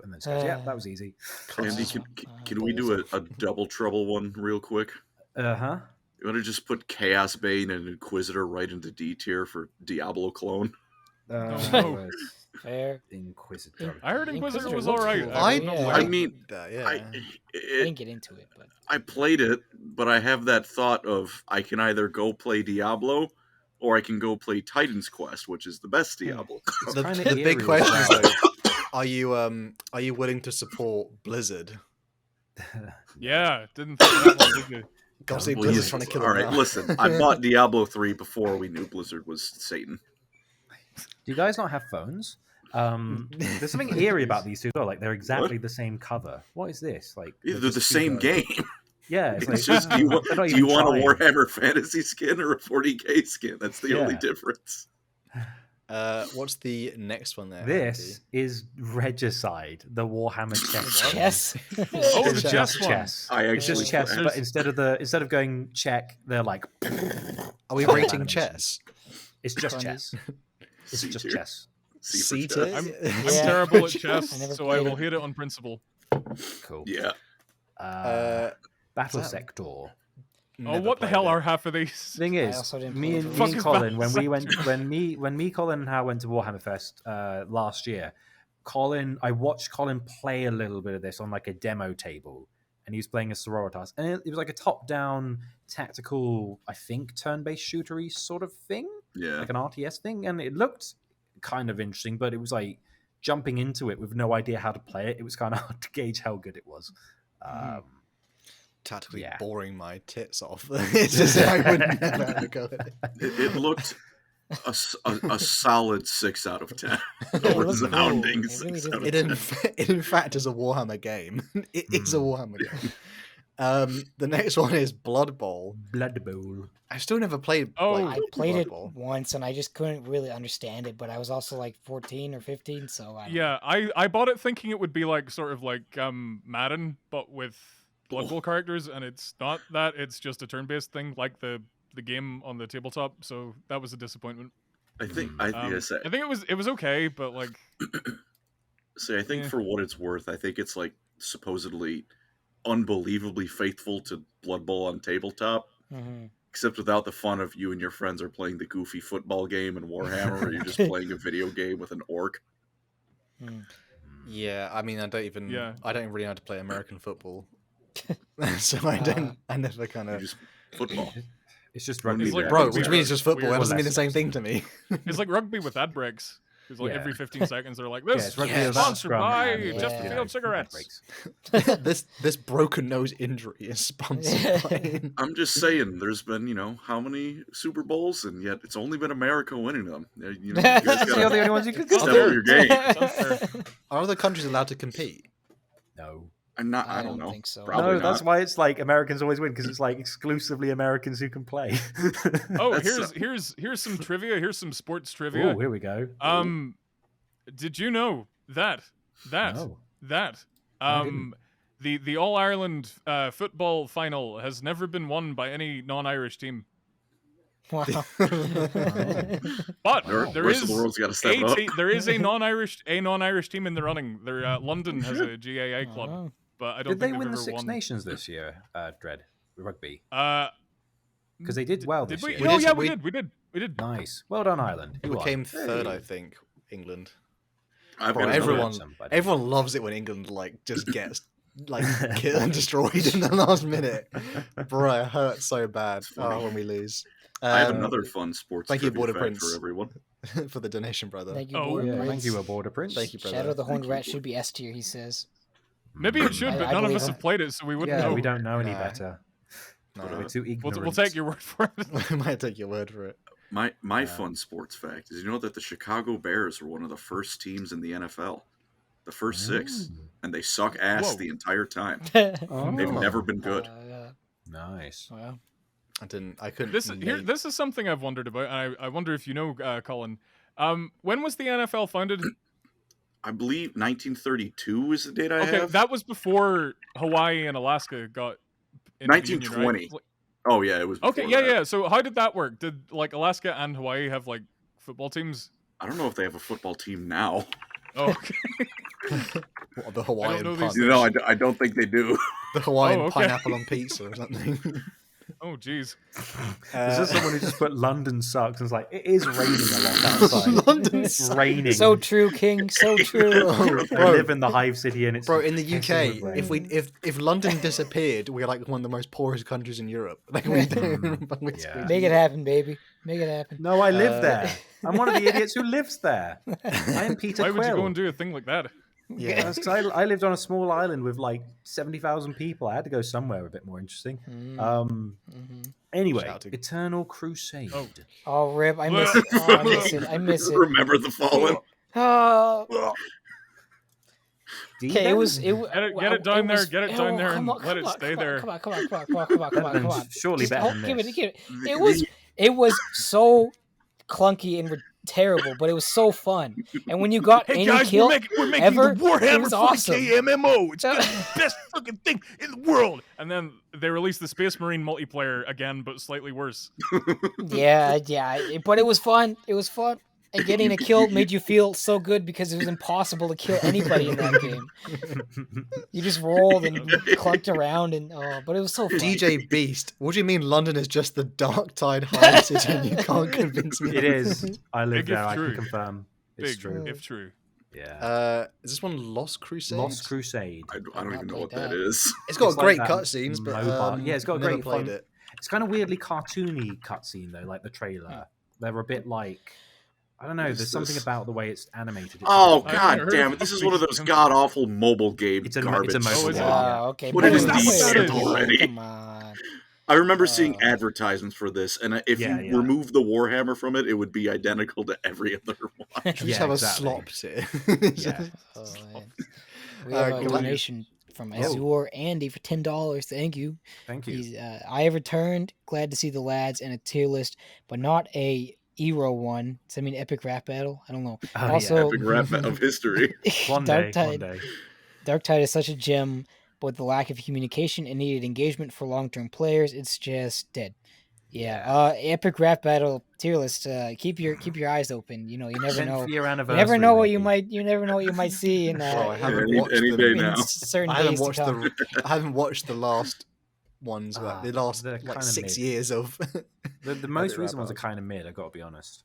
And then says, yeah, that was easy. Andy, can we do a double trouble one real quick? Uh-huh. You want to just put Chaos Bane and Inquisitor right into D tier for Diablo clone? No. Fair. Inquisitor. I heard Inquisitor Inquisitor was looks alright. cool. I I, don't know Yeah. why. I mean, yeah. I I didn't get into it, but I played it, but I have that thought of I can either go play Diablo or I can go play Titan's Quest, which is the best Diablo. the, kinda the big eerie as question is, well. though, are you willing to support Blizzard? Yeah, didn't think that one, did you? God, see, Well, Blizzard's yes. trying to kill All them right, now. listen. I bought Diablo 3 before we knew Blizzard was Satan. Do you guys not have phones? There's something eerie about these two. Though. Like they're exactly the same cover. What is this? Like They're just the two same girls. game. Yeah, it's, It's like, just, do you want, they're not do you even want a trying. Warhammer Fantasy skin or a 40k skin? That's the only Yeah. difference. What's the next one there? This is Regicide, the Warhammer chess. chess. Oh, It's the just chess one. chess. I It's actually just chess, There's- but instead of going check, they're like. Are we Full rating animation. chess? It's just Funny. chess. It's C just tier. chess. C C for tier? chess. I'm Yeah. terrible at I chess, never so I played will it. hit it on principle. Cool. Yeah. Battle is that- Sector. Oh, Never what the played hell it. are half of these? Thing I is, also didn't me play and, it. me Fuck and is Colin, when Battle we went, when me, Colin, and I went to Warhammer Fest last year, I watched Colin play a little bit of this on like a demo table, and he was playing a Sororitas, and it was like a top-down tactical, I think, turn-based shootery sort of thing, Yeah. like an RTS thing, and it looked kind of interesting, but it was like jumping into it with no idea how to play it. It was kind of hard to gauge how good it was. Tactically Yeah. boring my tits off. It's just I would never have a go at it. It looked a solid 6 out of 10. It A looks cool. resounding It really 6 does out of look 10. It in fact is a Warhammer game. It is a Warhammer game. The next one is Blood Bowl. Blood Bowl. I still never played. Oh, like, I played Blood it Bowl. once and I just couldn't really understand it, but I was also like 14 or 15, so I don't know. Yeah, I bought it thinking it would be like sort of like Madden, but with Blood Bowl characters, and it's not that. It's just a turn-based thing, like the game on the tabletop. So that was a disappointment. I think I think it was okay, but like, I think for what it's worth, I think it's like supposedly unbelievably faithful to Blood Bowl on tabletop, except without the fun of you and your friends are playing the goofy football game in Warhammer, or you're just playing a video game with an orc. Yeah, I mean, I don't really know how to play American football, so I never kind of Just football. It's just It's rugby. like bro, rugby. which means it's just football. Weird. That doesn't mean the Less same thing to me. it's like rugby with ad breaks. Because like Yeah. every 15 seconds they're like, "This it's rugby is without sponsored scrum by and, Chesterfield cigarettes." breaks. this broken nose injury is sponsored by. I'm just saying, there's been, how many Super Bowls, and yet it's only been America winning them. You guys You're the gotta only ones who could step up your game. Are other countries allowed to compete? No. I don't know. think so. Probably No, that's not. why it's like Americans always win, because it's like exclusively Americans who can play. Oh, That's here's some trivia. Here's some sports trivia. Oh, here we go. Did you know that No. I didn't. the All Ireland football final has never been won by any non-Irish team? Wow. But The there rest is of the world's got to step a up. there is a non-Irish team in the running. There, London has a GAA club, Oh. but I don't Did they think win they've the ever Six won. Nations this year, Dread, rugby? Because they did well Did this we? year. We Oh did- yeah, we- we did. Nice. Well done, Ireland. You We won. came third, I Hey. think. England. I've Bro, got everyone, somebody. everyone loves it when England just gets killed and destroyed in the last minute. Bro, it hurts so bad when we lose. I have another fun sports thank you, trivia Border fact Prince. for everyone. for the donation, brother. Thank you, Oh, Border Yeah, Prince. thank you, Border Prince. Thank you, brother. Shadow the Horned Thank Rat you. should be S tier, he says. Maybe it should, but I none of believe us him. have played it, so we wouldn't Yeah, know. we don't know any Nah. better. No, We're too ignorant. We'll take your word for it. I might take your word for it. My fun sports fact is, that the Chicago Bears were one of the first teams in the NFL, the first 6, and they suck ass Whoa. the entire time. Oh. They've never been good. Nice. Well, I couldn't. This name- this is something I've wondered about, and I wonder if you know, Colin. When was the NFL founded? I believe 1932 is the date I Okay, have. that was before Hawaii and Alaska got into the union, right? 1920. Oh yeah, it was. Okay, before that. yeah. So how did that work? Did like Alaska and Hawaii have like football teams? I don't know if they have a football team now. Oh, okay. What, the Hawaiian know pun- these I don't think they do. the Hawaiian Oh, okay. pineapple on pizza or something. Oh, jeez. Is this someone who just put London sucks and is like, it is raining a lot outside. London It's sucks. raining. so true, King. So true. Oh, I live in the Hive City and it's Bro, in the pissing UK, with rain. if London disappeared, we're like one of the most poorest countries in Europe. Like we don't. Yeah. Make it happen, baby. Make it happen. No, I live Uh, there. I'm one of the idiots who lives there. I am Peter Why Quill. would you go and do a thing like that? Yeah. That's 'cause I lived on a small island with like 70,000 people. I had to go somewhere a bit more interesting. Anyway, Shout out to- Eternal Crusade. Oh. Oh, rip. I miss it. Oh, I miss it. I miss it. Remember the Fallen. Oh. D Okay, then? it was. Get it down there, get it down there, and let it stay there. Come on, come on, come on, come on, come on, come on. Surely Just- better oh, than give this. it, give it. It was so clunky and terrible, but it was so fun. And when you got any kill we're making ever, the Warhammer it was awesome. 40K MMO. It's gonna be the best fucking thing in the world. And then they released the Space Marine multiplayer again, but slightly worse. Yeah, but it was fun. It was fun. And getting a kill made you feel so good because it was impossible to kill anybody in that game. You just rolled and clunked around, but it was so fun. DJ Beast, what do you mean London is just the Darktide Hive City and you can't convince me? It is. I live Big if there. I true. can confirm. It's Big, true. if true. Yeah. Is this one Lost Crusade? Lost Crusade. I don't even know played what that that. is. It's got It's like great that cutscenes, but mobile- yeah, it's got a never great played fun- it. It's kind of weirdly cartoony cutscene though, like the trailer. They're a bit like I don't know. What is There's something this? about the way it's animated. It's Oh a bit- I god haven't damn heard it! This of is one of those these. god awful mobile game It's a garbage. mobile Oh, is it? game. Oh, okay. What but is it that was one so that is? good. Already? Come on. I remember seeing advertisements for this, and if Yeah, you yeah. remove the Warhammer from it, it would be identical to every other one. Should we just Yeah, have exactly. a slop tier? Yeah. Oh, man. We have a Glad- donation from Azure Andy for $10. Thank you. Thank you. He's I have returned. Glad to see the lads in a tier list, but not a Eero one. Does that mean epic rap battle? I don't know. Oh, yeah. Also, Epic rap of history. One day. Darktide is such a gem, but with the lack of communication and needed engagement for long-term players, it's just dead. Yeah. Epic rap battle tier list. Keep your eyes open. You know, you never know. You never know what you might see in Well, I haven't Any- watched any them. day in now. certain I haven't days to watched come. I haven't watched the last ones. Ah, the last they're like kinda 6 mid. years of. The most Epic recent rap ones are battles. kind of mid. I got to be honest.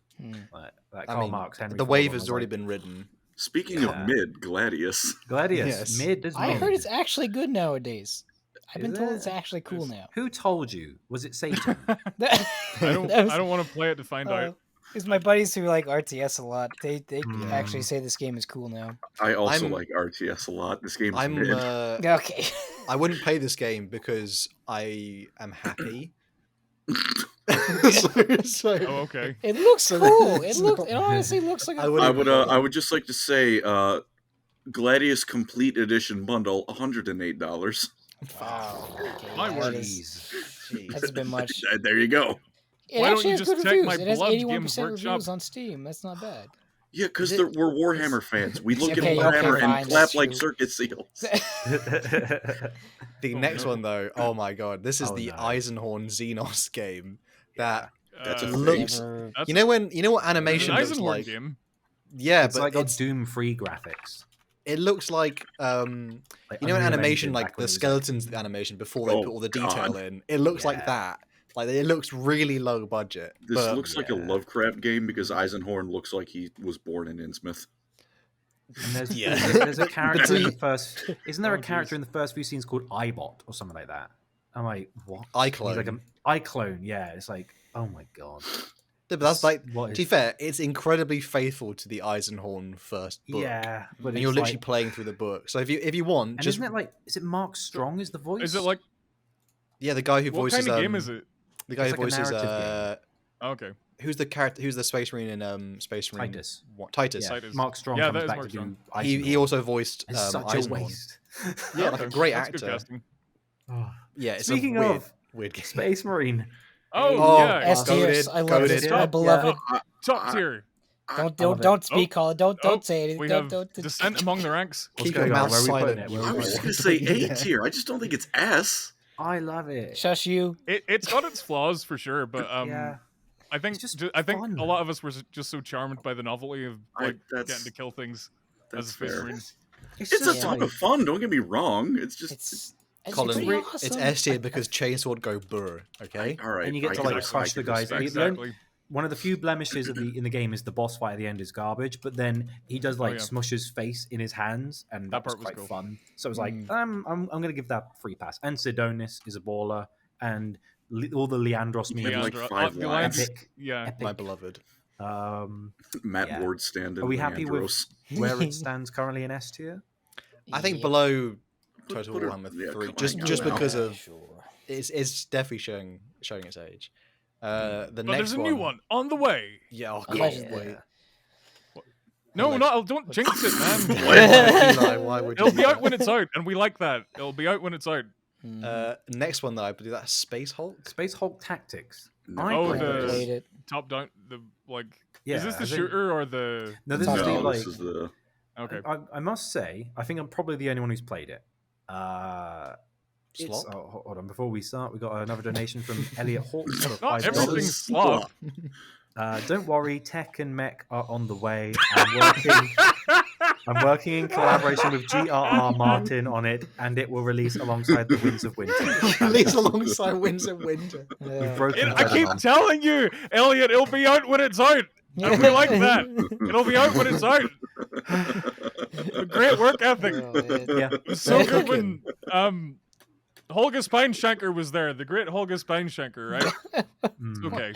Like I Karl mean, Marx, Henry the Ford wave one, I has was already like, been written. Speaking Yeah. of mid, Gladius. Gladius, Yes. mid is I mid. heard it's actually good nowadays. I've been Is told it? it's actually cool now. Who told you? Was it Satan? I don't That was- I don't want to play it to find out. It's my buddies who like RTS a lot. They actually Mm. say this game is cool now. I also I'm- like RTS a lot. This game is I'm. mid. Okay. I wouldn't play this game because I am happy. so, Oh, okay. It looks So cool. it's It honestly looks like a I would- I would just like to say, Gladius Complete Edition bundle, $108. Wow. Okay, My that word. is- Jeez. That's a bit much. There you go. It Why don't actually you has just good check reviews. my It has beloved 81% Games reviews Workshop? on Steam. That's not bad. Yeah, because Is it- we're Warhammer fans. We look Okay, at okay, Warhammer fine, and clap that's like true. circus seals. The Oh, next no. one though, oh my god, this is Oh, the no. Eisenhorn Xenos game. That That's a looks- Never- that's- you know what it's an animation looks Eisenhorn like. game. Yeah, It's but like got it's, Doom-free graphics. it looks like Like you know, an Unreal animation Engine like back when the it was skeletons animation before they Oh, put all the God. detail in. It looks like Yeah. that. Like it looks really low budget. This but looks like a yeah. Lovecraft game because Eisenhorn looks like he was born in Innsmouth. And there's, Yeah. there's a character in the see- first. Isn't there Oh, a character jeez. in the first few scenes called iBot or something like that? I'm like, what? iClone. He's like an iClone. Yeah, it's like, oh my god. Yeah, but that's like, What to be is- fair, it's incredibly faithful to the Eisenhorn first book. Yeah, but And it's you're literally like, playing through the book. So if you want, and just isn't it like, is it Mark Strong is the voice? Is it like yeah, the guy who what voices kind of game is it? the guy It's who like a voices narrative Okay. who's the character who's the Space Marine in Space Marine Titus? Titus. Yeah, Titus. Mark Strong Yeah, comes that is back Mark to do. He Eisenhorn. also voiced It's such a Eisenhorn. waste. Yeah, like a Okay, great that's good actor. casting. Oh. Yeah, it's Speaking a weird, of weird game. Space Marine, Oh, Oh, yeah. S tier. goated, I love this. goated. My beloved. Top tier. Don't speak, Colin. Don't Oh, say anything. We Don't have descent among the ranks. What's Keep your going on? mouth Where are we putting silent. it? you Where I are we was whore. just gonna say Yeah. A tier. I just don't think it's S. I love it. Shush you. It's got its flaws for sure, but Yeah. I think It's just I think fun. a lot of us were just so charmed by the novelty of like that's- getting to kill things That's as a Space fair. Marine. It's a just ton of fun. Don't get me wrong. It's just It's Colin, pretty it's awesome. S tier because Chainsaw go burr. Okay. all right. And you get I to, can like, respect- crush I can the guys. respect You that. learn- Exactly. One of the few blemishes in the game is the boss fight at the end is garbage, but then he does like yeah. smush his face in his hands, and That that, was part was quite cool. fun. So it was like, Mm. I'm gonna give that free pass. And Sidonis is a baller, and all the Leandros He had, memes. like, Leandro- 5 the lines. lines- Epic. Yeah. Epic. My beloved. Matt Yeah. Ward stand in Are we happy with Leandros. where it stands currently in S tier? I think Yeah, below Total Put it- Warhammer yeah, 3, come on, just come on. because of sure. it's definitely showing its age. The But next there's a new one on the way. Yeah, oh god, Allegedly. wait. No, Alleg- no, don't jinx it, man. Eli, why would you It'll do be that? out when it's out, and we like that. It'll be out when it's out. Next one though, I believe that's Space Hulk. Space Hulk Tactics. No. I Oh, played the- this. Played it. Top down, the like. Yeah, is this the I think- shooter or the? No, this No, is the, No, like. this is the. Okay. I must say, I think I'm probably the only one who's played it. Slop? Hold on, before we start, we got another donation from Elliot Hawks for Not $5. everything's slop. Don't worry, Tech and Mech are on the way. I'm working in collaboration with G.R.R. Martin on it, and it will release alongside the Winds of Winter. Release alongside Winds of Winter. We've broken I keep DreadAnon. telling you, Elliot, it'll be out when it's out. And we like that. It'll be out when it's out. A great work ethic. Oh, man. Yeah, It was so They're good when Holga Spineshanker was there, the great Holga Spineshanker, right? Mm. Okay.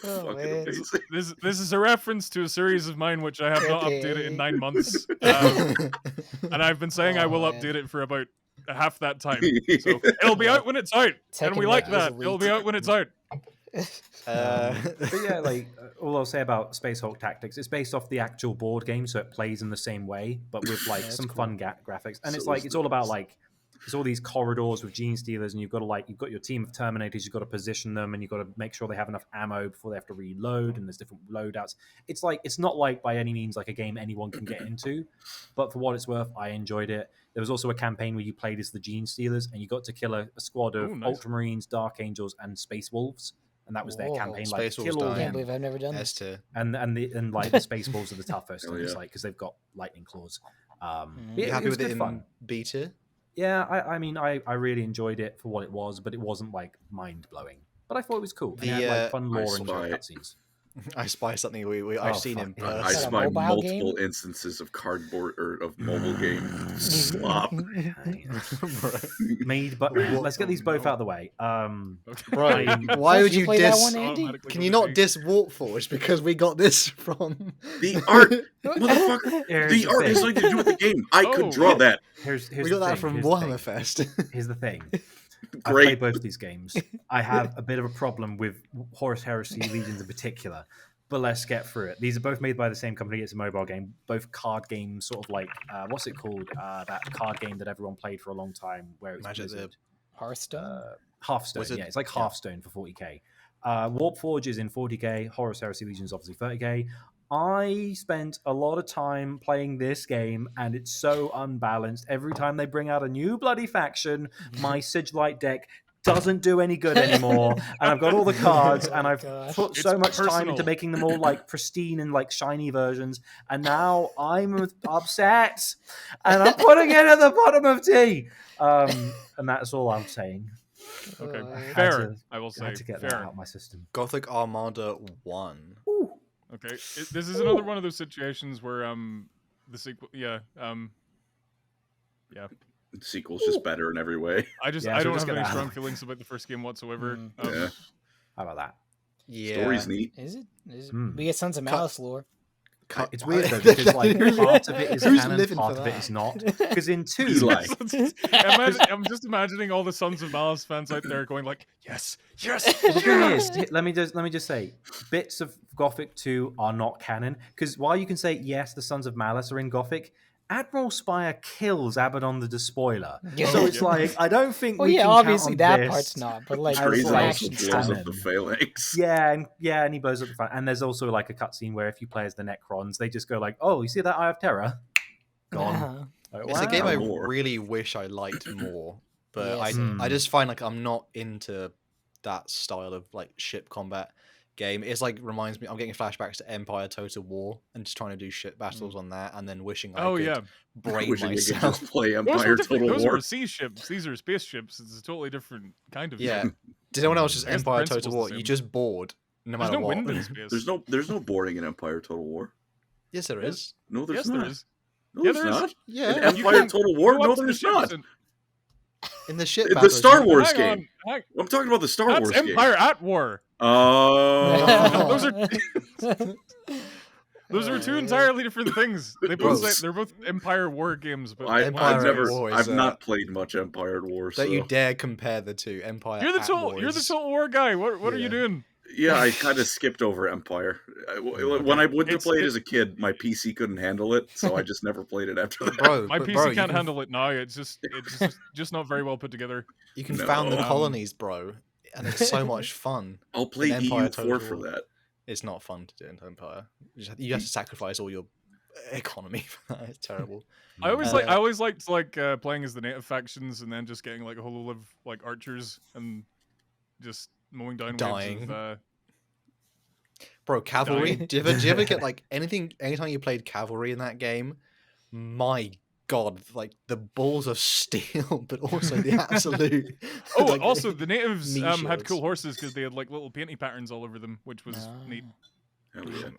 Oh, Fucking man. amazing. This is a reference to a series of mine which I have not updated Okay. in 9 months. And I've been saying I will Oh, man. update it for about half that time. So it'll be out when it's out, and we Tekken like Mega is that. elite. It'll be out when it's out. But yeah, like all I'll say about Space Hulk Tactics, it's based off the actual board game, so it plays in the same way, but with like some fun graphics. And it's like it's all about like it's all these corridors with gene stealers, and you've got your team of Terminators, you've got to position them, and you've got to make sure they have enough ammo before they have to reload, and there's different loadouts. It's like it's not like by any means like a game anyone can get into, but for what it's worth, I enjoyed it. There was also a campaign where you played as the gene stealers, and you got to kill a squad of Ultramarines, Dark Angels, and Space Wolves. And that was their campaign. Like, kill all I can't them. believe I've never done this. And like the Space Wolves are the toughest. And it's like because they've got lightning claws. You happy with it in fun. beta? Yeah, I mean, I really enjoyed it for what it was, but it wasn't like mind blowing. But I thought it was cool. It had like fun lore and cutscenes. I spy something I've seen in person. I spy mobile multiple game? instances of cardboard or of mobile game slop. Let's get these both out of the way. Bro, why would you play that diss? one, Andy? Can you not diss Warforged because we got this from The art, motherfucker. The art has nothing to do with the game. I could draw that. Here's we got that from Warhammer Fest. Here's the thing. I Great. played both of these games. I have a bit of a problem with Horus Heresy Legions in particular, but let's get through it. These are both made by the same company. It's a mobile game, both card games, sort of like what's it called? That card game that everyone played for a long time, where it was Blizzard. Hearthstone. Hearthstone. Wizard? Yeah, it's like Hearthstone for 40k. Warpforge is in 40k. Horus Heresy Legion is obviously 30k. I spent a lot of time playing this game, and it's so unbalanced. Every time they bring out a new bloody faction, my Sigilite deck doesn't do any good anymore. And I've got all the cards, and I've put so much time into making them all like pristine and like shiny versions. And now I'm upset, and I'm putting it at the bottom of T. And that's all I'm saying. Okay, fair. I will say I had to get fair. that out of my system. Gothic Armada 1. Okay, this is another one of those situations where the sequel, yeah. The sequel's just better in every way. I don't have any strong feelings about the first game whatsoever. Yeah. How about that? Yeah. Story's neat. Is it? We get Sons of Malice lore. It's weird though, because like part of it is canon, part of it is not. Because in 2, I'm just imagining all the Sons of Malice fans out there going like, yes. The thing is, let me just say, bits of Gothic 2 are not canon. Because while you can say yes, the Sons of Malice are in Gothic, Admiral Spire kills Abaddon the Despoiler. So it's like I don't think. Well, we yeah, can obviously count on that this. part's not, but like Treason the also action blows stuff. up the phalanx. Yeah, and he blows up the front. And there's also like a cutscene where if you play as the Necrons, they just go like, "Oh, you see that Eye of Terror? Gone." Like, It's a game I More. really wish I liked more, but Yes. I just find like I'm not into that style of like ship combat game. It's like reminds me I'm getting flashbacks to Empire Total War and just trying to do ship battles on that and then wishing I could brain Wishing you could myself. just play Those Empire Total those War. are sea ships. These are spaceships. It's a totally different kind of Yeah. ship. Did anyone else just I guess the Empire principle's Total the War? same. You just bored no There's matter no what. wind in space. There's no boarding in Empire Total War. Yes, there is. No, there's Yes, not. there is. No, Yeah, there's there is. not. Yeah, In Empire Total War, Go no, up to the there's ships not. and- in the ship The battles. Star Wars Hang game. on, I'm talking about the Star that's Wars game. Empire at War. Oh. Those are two entirely different things. They both they're both Empire War games, but Empire at War is, I've not played much Empire at War. So Don't you dare compare the two. Empire. you're the at total War you're the is- Total War guy. What are you doing? yeah, I kind of skipped over Empire. When I went to play it as a kid, my PC couldn't handle it, so I just never played it after that. Bro, My but PC bro, you can't can- handle it now. It's just not very well put together. You can No. found the Um, colonies, bro, and it's so much fun. I'll play in Empire EU4 Total for War. that. It's not fun to do in Empire. You have to sacrifice all your economy for that. It's terrible. I always liked playing as the native factions and then just getting like a whole load of like archers and just mowing down Dying. waves of, Bro, cavalry. Dying. Do you ever get like anytime you played cavalry in that game? My God, like the balls of steel, but also the absolute. Oh, like, also the natives meat had shields. cool horses because they had like little painty patterns all over them, which was neat. Hell yeah.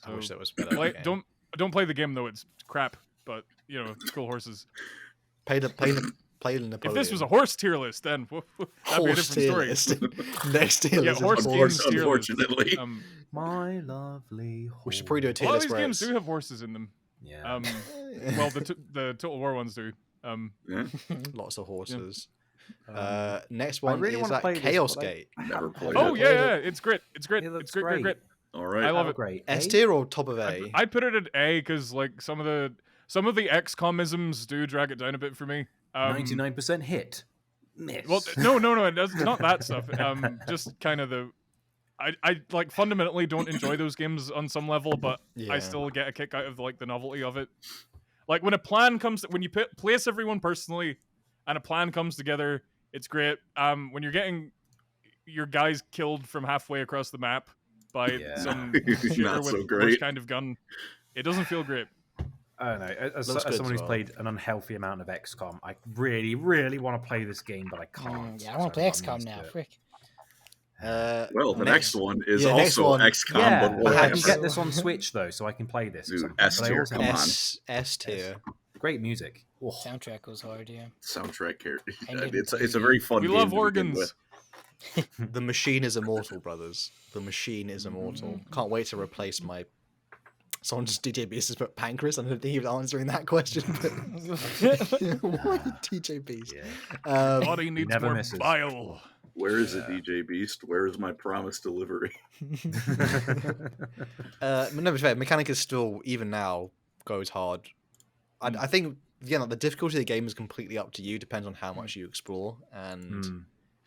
I wish So, that was better. Play, don't play the game though; it's crap. But you know, cool horses. Play the Napoleon. If this was a horse tier list, then that'd be a horse different story. tier list. Next tier Yeah, list. horse is games horse. tier list. Unfortunately. My lovely. We should probably do a A tier lot of list these where games it's- do have horses in them. Yeah. Well, the Total War ones do. Yeah, Lots of horses. Um, Next I one really is wanna that play this, Chaos but I- Gate. I Never haven't played played Oh it. yeah, it's great. It's great. It It's looks great. great. All right. I love Oh, it. great. S Eh? tier or top of A? I'd put it at A because like some of the XCOM-isms do drag it down a bit for me. 99% hit. Miss. Well, no, it does not that stuff. Just kind of the. I like fundamentally don't enjoy those games on some level, but I Yeah. still get a kick out of like the novelty of it. Like when a plan comes, when you place everyone personally, and a plan comes together, it's great. When you're getting your guys killed from halfway across the map by Yeah. some Not shooter so with great. worst kind of gun, it doesn't feel great. I don't know. As Looks good someone as who's well. played an unhealthy amount of XCOM, I really, really want to play this game, but I can't. Yeah, I want to so play I'm XCOM used now. to it. Frick. Well, the next one is Yeah, next also one- XCOM, Yeah, but but I can Warhammer. get this on Switch though, so I can play this. or Dude, something. But I S-tier, also come have on. S tier. Great music. Oh, Soundtrack goes hard, yeah. soundtrack character. And getting It's to a the very game. fun We game love to begin organs. with. The machine is immortal, brothers. The machine is immortal. Can't wait to replace my. Someone just DJ Beast has put pancreas. I don't think he was answering that question. But... Why DJ Beast? yeah. Body needs never more misses. bile. Where is it, DJ Beast? Where is my promised delivery? No, to be fair, mechanic is still even now goes hard. I think like, the difficulty of the game is completely up to you. Depends on how much you explore and. Hmm.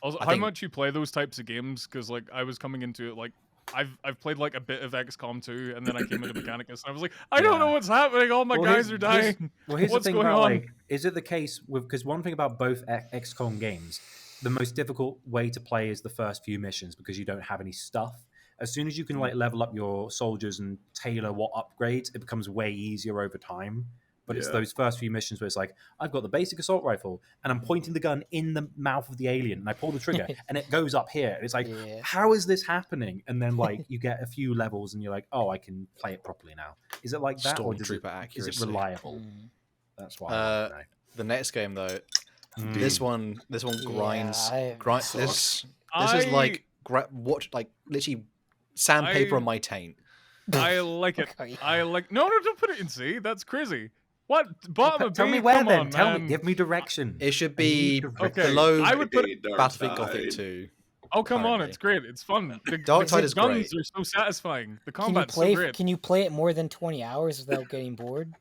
Also, I how think- much you play those types of games? Because like I was coming into it like I've played like a bit of XCOM 2, and then I came into Mechanicus, and I was like, I don't know what's happening. All my Well, guys are dying. Here's What's the thing going about on? like, is it the case with because one thing about both XCOM games, the most difficult way to play is the first few missions because you don't have any stuff. As soon as you can like level up your soldiers and tailor what upgrades, it becomes way easier over time. But it's Yeah. those first few missions where it's like, I've got the basic assault rifle and I'm pointing the gun in the mouth of the alien and I pull the trigger and it goes up here. And it's like, Yeah. how is this happening? And then like you get a few levels and you're like, oh, I can play it properly now. Is it like that or is Stormtrooper it accuracy. reliable? Mm. That's why I don't know. The next game though, Mm. this one grinds. Yeah, This I- is like watch like literally sandpaper I- on my taint. I like it. Okay. I like. No, don't put it in C. That's crazy. What bottom of Tell B? me where Come then. on, Tell man. me. Give me direction. It should I need be direction. Okay, below I would put it. Battlefield Gothic 2. Oh come on, currently. it's great. It's fun. The Darktide is guns great. are so satisfying. The Can you combat's play? so great. Can you play it more than 20 hours without getting bored?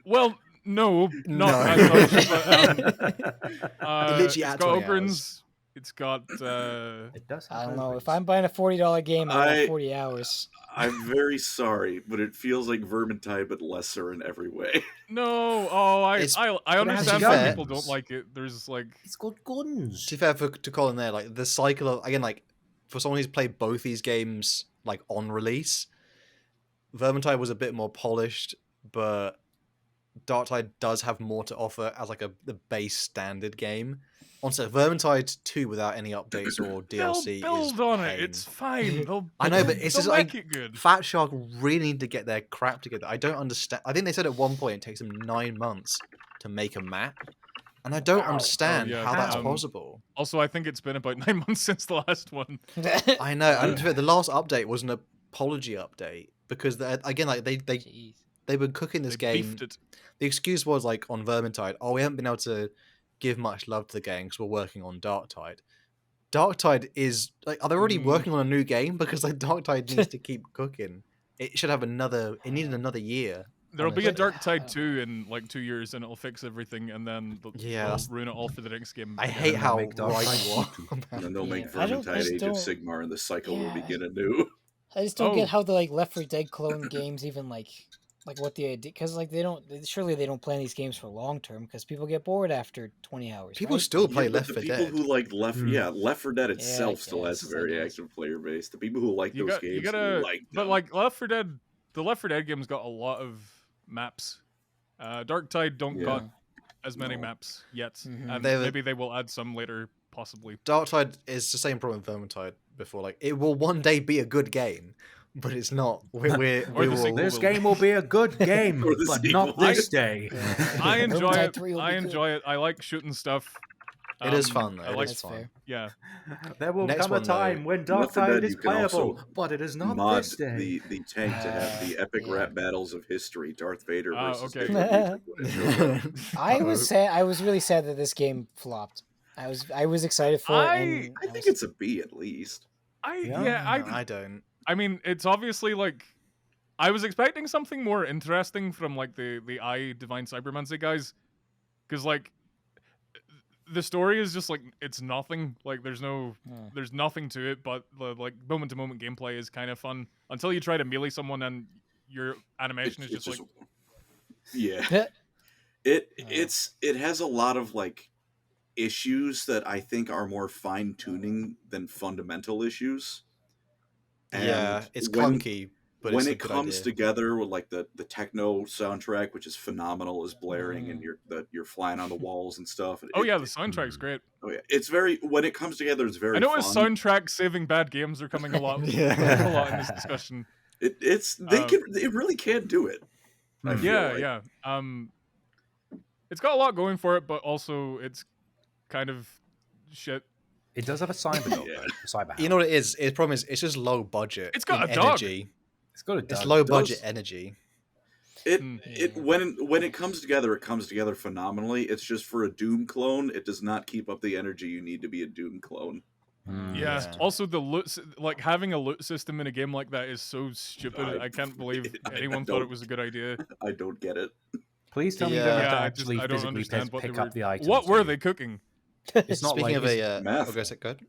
Well, no, No. not as much. But, literally it's adds got 20 Ogrins. It's got. It does. I have don't know. those If I'm buying a $40 game, I I- want 40 hours. I'm very sorry, but it feels like Vermintide, but lesser in every way. No, oh, I It's- I it has understand why guns. people don't like it. There's like, It's got guns. To be fair to Colin there, like the cycle of again, like for someone who's played both these games like on release, Vermintide was a bit more polished, but Darktide does have more to offer as like the base standard game. Honestly, Vermintide 2 without any updates or DLC they'll is build on it. pain. It's fine. They'll, I know, but it's they'll just make like it good. Fat Shark really need to get their crap together. I don't understand. I think they said at one point it takes them 9 months to make a map, and I don't Wow. understand Oh, yeah, how that's um, possible. Also, I think it's been about 9 months since the last one. I know, and to be fair, the last update was an apology update because again, like Jeez. they've been cooking this They game. beefed it. The excuse was like on Vermintide, oh, we haven't been able to give much love to the game because we're working on Darktide. Darktide is like, are they already working on a new game? Because like Darktide needs to keep cooking. It should have it needed another year. There'll be a honestly. Darktide 2 in like 2 years, and it'll fix everything, and then Yeah, they'll that's- ruin it all for the next game. I again. hate then how make right Darktide you are. 2. And then they'll make Yeah. I Vermintide just Age don't- of Sigmar, and the cycle will Yeah. begin anew. I just don't Oh. get how the like Left 4 Dead clone games even like what the idea, because like surely they don't plan these games for long term because people get bored after 20 hours. People right? still play Yeah, but Left the 4 people Dead. who like Left 4 Dead itself still has a guess, I very guess. active player base. The people who like You those got, games you gotta, like but them. like Left 4 Dead, the Left 4 Dead game's got a lot of maps. Darktide don't Yeah. got as many No. maps yet, Mhm. and They were- maybe they will add some later, possibly. Darktide is the same problem with Vermintide before. Like it will one day be a good game, but it's not. Or We the will. sequel. This game will be a good game, Or the but sequel. not this day. I enjoy Vermintide it. 3 will I be good. enjoy it. I like shooting stuff. It is fun though. I It like- is That's fun. fair. Yeah. There will Next come a one, though. time when Left 4 Darktide Dead, is you can also playable, but it is not mod this day. the tank to have the epic Yeah. rap battles of history, Darth Vader versus okay. David Music. I was sad. I was really sad that this game flopped. I was excited for it. And I think it's a B at least. I don't. I mean, it's obviously like I was expecting something more interesting from like the I Divine Cybermancy guys, because like the story is just like it's nothing. Like there's nothing to it, but the like moment to moment gameplay is kind of fun until you try to melee someone and your animation is just like yeah. It has a lot of like issues that I think are more fine tuning than fundamental issues. Yeah, And it's when- clunky, but when it's a it good comes idea. together with like the techno soundtrack, which is phenomenal, is blaring and you're flying on the walls and stuff. oh yeah, the soundtrack's great. Oh yeah, it's very when it comes together, it's very. I know as fun. soundtrack saving bad games are coming a lot, Yeah. a lot in this discussion. They really can do it. I feel Yeah, like. yeah. It's got a lot going for it, but also it's kind of shit. It does have a cyber dog, Yeah. though, a cyber. You know what it is? The problem is it's just low budget. It's got in a dog. energy. it's got a It's dog. low It does. budget energy. It when it comes together, it comes together phenomenally. It's just for a Doom clone, it does not keep up the energy you need to be a Doom clone. Yeah. Yeah. Also, the loot, like having a loot system in a game like that is so stupid. I can't believe anyone thought it don't- was a good idea. I don't get it. Please tell me you Yeah. don't have to Yeah, actually I don't physically understand what they pick were. up the items. What were do they you? cooking? It's not Speaking like of a, math. go ahead.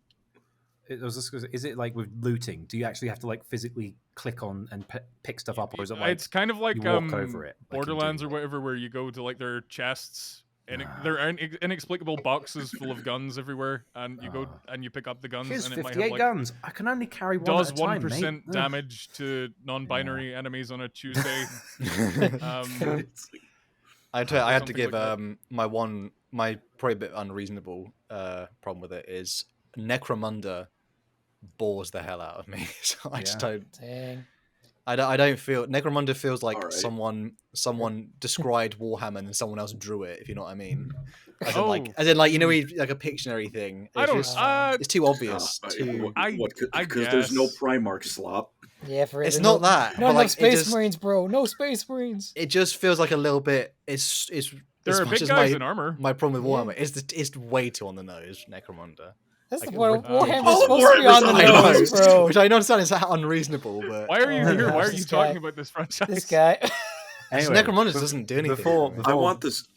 is it like with looting? Do you actually have to like physically click on and pick stuff up, or is it like It's kind of like you walk over it, like in Borderlands Doom? or whatever, where you go to like their chests. And there are inexplicable boxes full of guns everywhere, and you go and you pick up the guns, Here's and it might 58 have like guns. I can only carry one does at a time, 1% mate. Ugh. damage to non-binary enemies on a Tuesday. I tell you, I had to Something give like my probably a bit unreasonable problem with it is Necromunda bores the hell out of me. So I just Yeah. don't. Dang. I don't feel Necromunda feels like Alright. someone described Warhammer and someone else drew it. If you know what I mean. As Oh. in like you know like a Pictionary thing. I It's don't. just- it's too obvious. Too. I Because there's no guess. Primarch slop. Yeah, for It's real. not that. No but enough like, Space Marines, bro. No Space Marines. it just feels like a little bit. It's There as are much big as guys my, in armor. my problem with Yeah. Warhammer it's way too on the nose. Necromunda. That's Like, the point. Warhammer's Oh, supposed to be on the Warhammer's on nose, the bro. Which I know sounds unreasonable, but Why are you Oh, here? Why gosh, are you this talking guy. about this franchise? This guy. Anyway, Necromunda doesn't do anything. before- for me. I want this.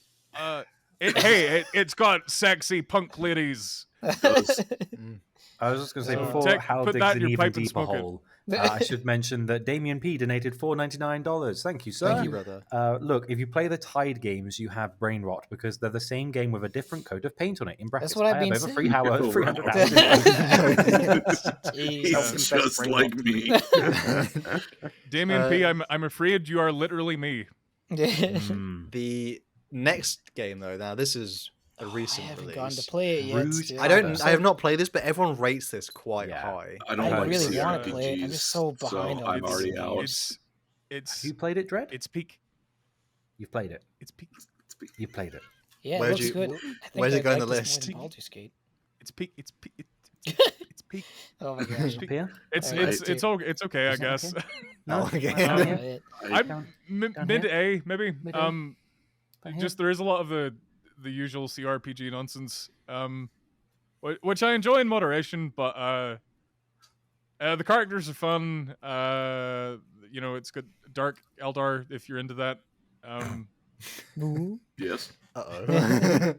It's got sexy punk ladies. I was just going to say So before Tech, Hal put digs that an in your even pipe and deeper smoke it. hole, I should mention that Damien P donated $4.99. Thank you, sir. Thank you, brother. Look, if you play the Tide games, you have brain rot because they're the same game with a different coat of paint on it. In brackets, what I've I been have over saying. 300 Wow. hours. He's Jesus. just like me. Damien P, I'm afraid you are literally me. The next game though, now this is a I recent haven't release. gone to play it yet. Rude. still. I have not played this, but everyone rates this quite Yeah. high. I don't I like really want wanna play it. I'm just so behind on I'm this. already out. It's Have you played it, Dread? it's peak. You've played it. It's peak. You've played it. Yeah, it Where'd looks you- good. I think where's it I go on the like this list? more than Baldur's Gate. It's peak. It's peak. It's peak. Oh my gosh. Peak. Here? It's Alright. it's okay, I Is that guess. okay? Oh, okay. Yeah, Um, it- I'm Down mid here? A maybe. Mid A? Down here? Just there is a lot of the usual CRPG nonsense, which I enjoy in moderation, but the characters are fun. It's good. Dark Eldar, if you're into that. Ooh. Yes. Uh-oh.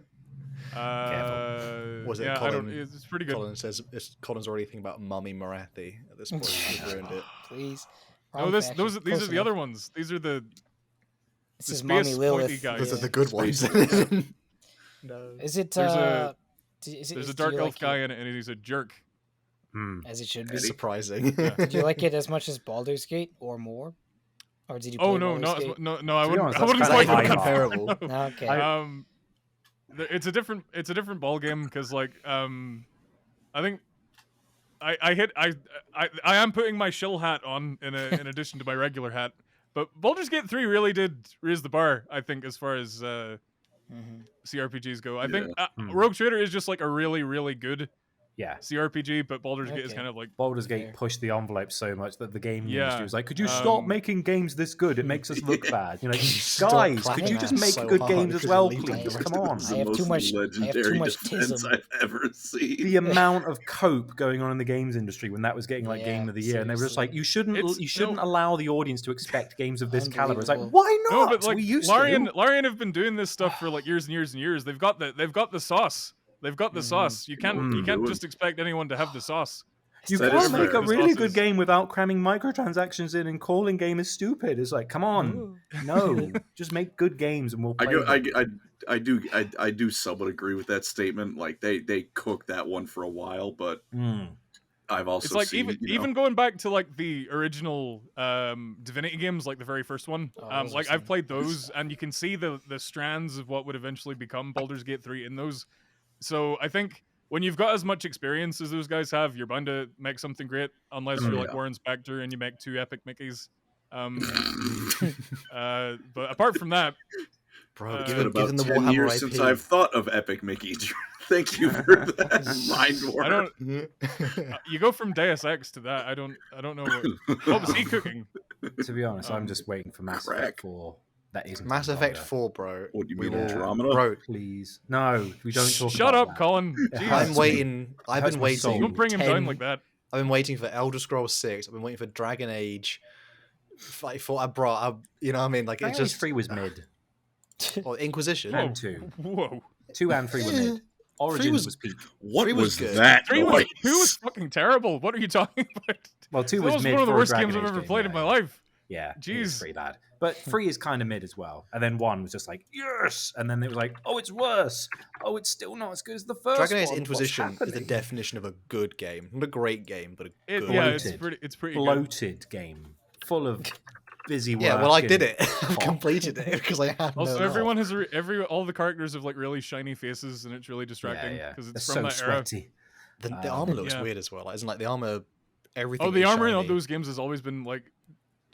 Was it yeah, I don't. Colin? It's pretty good. Colin says Colin's already thinking about Mummy Marathi at this point. He's ruined it. Please. No, Wrong these faction. are the Close other enough. ones. These are the This the is space Mommy pointy Lilith. guys. Those are Yeah. the good ones. No. Is it? There's a- Is There's a do you dark elf like guy it in it, and he's a jerk. as it should be. Surprising. Did you like it as much as Baldur's Gate or more? Or did you? Play Oh no, Baldur's not Gate? no! I To be wouldn't. honest, I that's wouldn't kinda quite high go bar. comparable. No, okay. It's a different ball game because like I think I am putting my shill hat on in addition to my regular hat, but Baldur's Gate 3 really did raise the bar, I think, as far as CRPGs go. I think Rogue Trader is just like a really, really good Yeah. CRPG, but Baldur's Gate is Okay. kind of like Baldur's Gate pushed the envelope so much that the gaming Yeah, industry was like, could you stop making games this good? It makes us look bad. You're like, guys, could you just clapping make so good hard games as because well, it leads please? to Come on. It's I the have too most much- I have legendary too much defense tism. I've ever seen. The amount of cope going on in the games industry when that was getting like Yeah, Game of the Year, and they were just like, you shouldn't No. allow the audience to expect games of this caliber. It's like, Unbelievable. why no, not? but like We used Larian to. have been doing this stuff for like years and years and years. They've got the sauce. They've got the sauce. You can't just expect anyone to have the sauce. You That can't is make fair. a really Sauces. good game without cramming microtransactions in and calling game is stupid. It's like, come on, no, just make good games and we'll play them. I do somewhat agree with that statement. Like they cooked that one for a while, but I've also It's like seen, even going back to like the original Divinity games, like the very first one. those are Like I've some- played those, and you can see the strands of what would eventually become Baldur's Gate 3 in those. So I think when you've got as much experience as those guys have, you're bound to make something great, unless you're like Yeah. Warren Spector and you make 2 epic Mickeys. But apart from that, Bro, It's given, been about given the 10 Warhammer years IP, since I've thought of Epic Mickey. Thank you for that mind I warp. don't. You go from Deus Ex to that. I don't know what was he cooking. To be honest, I'm just waiting for Mass Crack. Effect 4. That isn't Mass Effect Andromeda. 4, bro. What do you we mean, will- Andromeda? Bro, Please, no, we don't talk. Shut about up, that. Colin. It Jeez. hurts I'm me. waiting. I've hurts been my soul. waiting. Don't bring him 10 down like that. I've been waiting for Elder Scrolls 6. I've been waiting for Dragon Age. Like, you know what I mean? Like, Dragon it's Age just 3 was mid. or Inquisition. And 2. Whoa. 2 and 3 were mid. Origins was peak. What 3 was was good. that 3 was, noise? 2 was fucking terrible. What are you talking about? Well, 2 That was was mid one of the for a worst Dragon games I've Age ever game, played in yeah, my yeah. life. Yeah, it Jeez. was pretty bad. But 3 is kind of mid as well. And then 1 was just like, yes! And then it was like, oh, it's worse. Oh, it's still not as good as the first Dragon Age one. Inquisition What's is the happening? definition of a good game. Not a great game, but a good Yeah, it's Bloated. pretty good. Bloated game. Full of busy work. Yeah, well, I and did it. I've cock. completed it because I had Also, no everyone has all the characters have like really shiny faces, and it's really distracting because They're it's so from that era. sweaty. The armor looks Yeah. weird as well. Like, isn't like the armor, everything. Oh, the is armor in all shiny. those games has always been like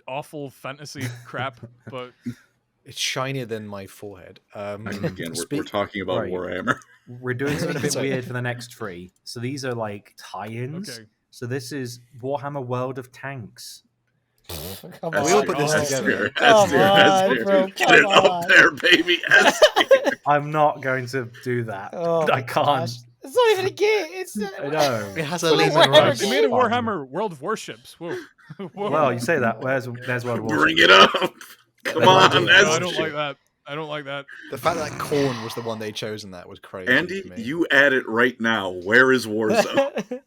awful fantasy crap, but It's shinier than my forehead. Again, we're speak- talking about Right. Warhammer. We're doing something a bit Sorry. weird for the next 3. So these are like tie-ins. okay. So this is Warhammer World of Tanks. Come S We all on. put this S together. tier, Come S tier, on, S tier. bro, Get come it on. up there, baby. S tier. I'm not going to do that. Oh I my can't. gosh. It's not even a game. It's I know. It has a Well, Lehman Warhammer Rush. They made a game. Warhammer World of Warships. Whoa. Whoa. Well, you say that. There's World War. Bring it up. Come No, on, no, No, S I don't tier. like that. I don't like that. The fact that Korn was the one they chose in that was crazy. Andy, to me. you add it right now. Where is Warzone?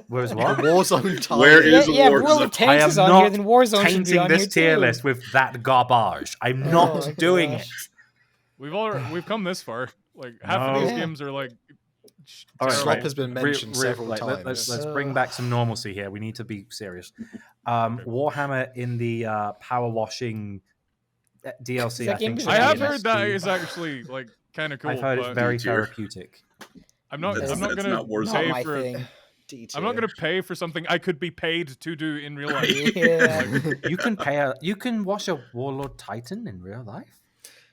Where's The what? Warzone tie. Where yeah, is yeah, Warzone? World of I Tanks am is on here, not then Warzone should be Painting on this here tier too. list with that garbage. I'm Oh not my doing gosh. it. We've come this far. Like half of these Yeah. games are like. All right, Slop right. has been mentioned several like, times. Let's bring back some normalcy here. We need to be serious. Warhammer in the power washing DLC. that I think game should I be have an heard that SP. is actually like kind of cool. I've heard it's but very D-tier. therapeutic. I'm not. That's- I'm not that's gonna not Warzone. Not pay my for. thing. I'm not gonna pay for something I could be paid to do in real life. Yeah. You can you can wash a Warlord Titan in real life.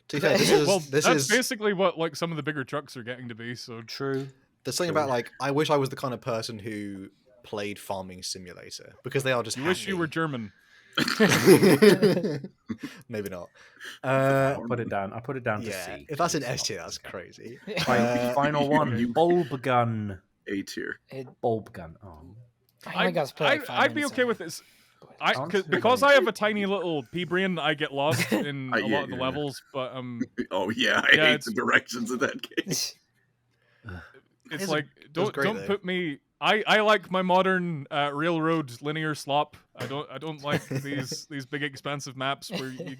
To be fair, Well, this that's is basically what like some of the bigger trucks are getting to be. So True. there's something about like I wish I was the kind of person who played Farming Simulator because they are just. you wish you were happy. German. Maybe not. Put it down. I put it down to Yeah, C. if that's an S tier, that's crazy. Final one. Bulb gun. A tier. Bulb gun. Oh. I only got to play like 5 I'd be minutes okay of with it. this. Honestly, Because I have a tiny little pea brain, I get lost in a Yeah, lot of the yeah. levels. But Oh yeah, I Yeah, hate it's- the directions of that game. it's It's- like was great, don't though. put me. I like my modern railroad linear slop. I don't like these big expansive maps where you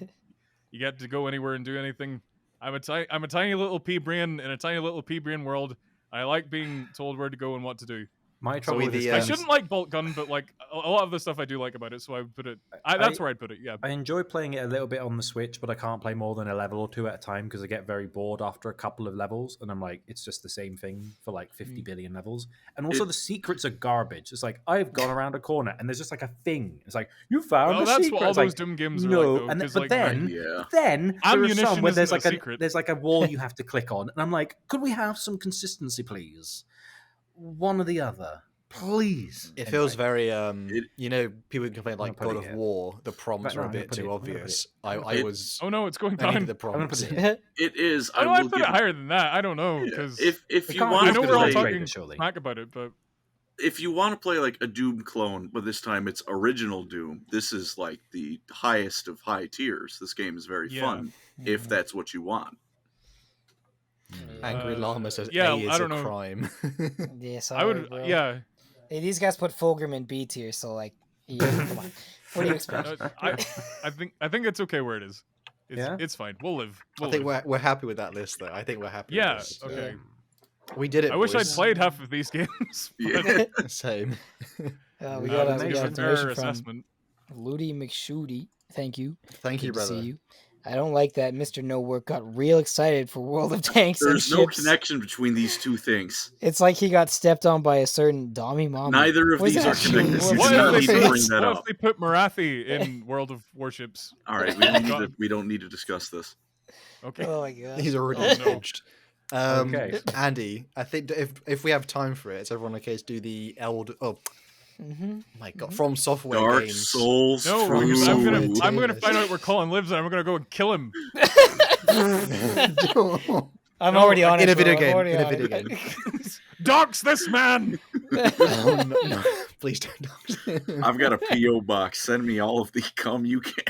get to go anywhere and do anything. I'm a tiny little pea brain in a tiny little pea brain world. I like being told where to go and what to do. My So trouble with the, I this game shouldn't like Bolt Gun, but like a lot of the stuff I do like about it, so I would put it. That's where I'd put it. Yeah. I enjoy playing it a little bit on the Switch, but I can't play more than a level or two at a time because I get very bored after a couple of levels, and I'm like, it's just the same thing for like 50 billion levels. And also, the secrets are garbage. It's like I've gone around a corner, and there's just like a thing. It's like you found Well, a that's secret. what all It's like, those Doom games are no, like, though, and 'cause, but like, then Yeah. there are Ammunition some where there's isn't like a a secret. there's like a wall you have to click on, and I'm like, could we have some consistency, please? One or the other, please. It feels very, It- you know, people can complain gonna like put God it of here. War. The prompts Right, no, are a I'm gonna bit put too it- I'm gonna put obvious. it. I was. Oh no, it's going I needed down. the I'm gonna prompts. put it. It is. Why I do I will put give it higher than that? I don't know yeah, because if It you can't want I be to know as we're all good as play, talking Raider, surely. smack about it, but if you want to play like a Doom clone, but this time it's original Doom, this is like the highest of high tiers. This game is very Yeah. fun if that's what you want. Angry Llama says yeah, A is I a don't know. crime. Yeah, I sorry, would. bro. Yeah, Hey, these guys put Fulgrim in B tier, so like, yeah, come on. What do you expect? I think it's okay where it is. Yeah? It's fine. We'll live. I We'll think live. we're happy with that list, though. I think we're happy. Yeah. With this. Okay. We did it. I wish I'd boys. played half of these games. Yeah. Same. We got a Donation donation from assessment. Ludi McShooty. Thank you. Thank you, Good to see brother. you. I don't like that Mr. No Work got real excited for World of Tanks There's and no ships. connection between these two things. It's like he got stepped on by a certain Dommy Mommy. Neither of What is these that are shit? connected. What You What do was not if, need they to put, bring that what up. if they put Marathi in World of Warships? All right, we don't need to discuss this. Okay. Oh my god. He's already Oh, no. pitched. Okay. Andy, I think if we have time for it, so everyone okay to do the Elden. Oh Mm-hmm. my god, from software Dark games. Souls. No, From because software I'm gonna tiers. find out where Colin lives and I'm gonna go and kill him. I'm No, already on in it. a video bro. I'm game, already in a on video it. game. Dox this man. Oh, no, no. Please don't. I've got a PO box. Send me all of the cum you can.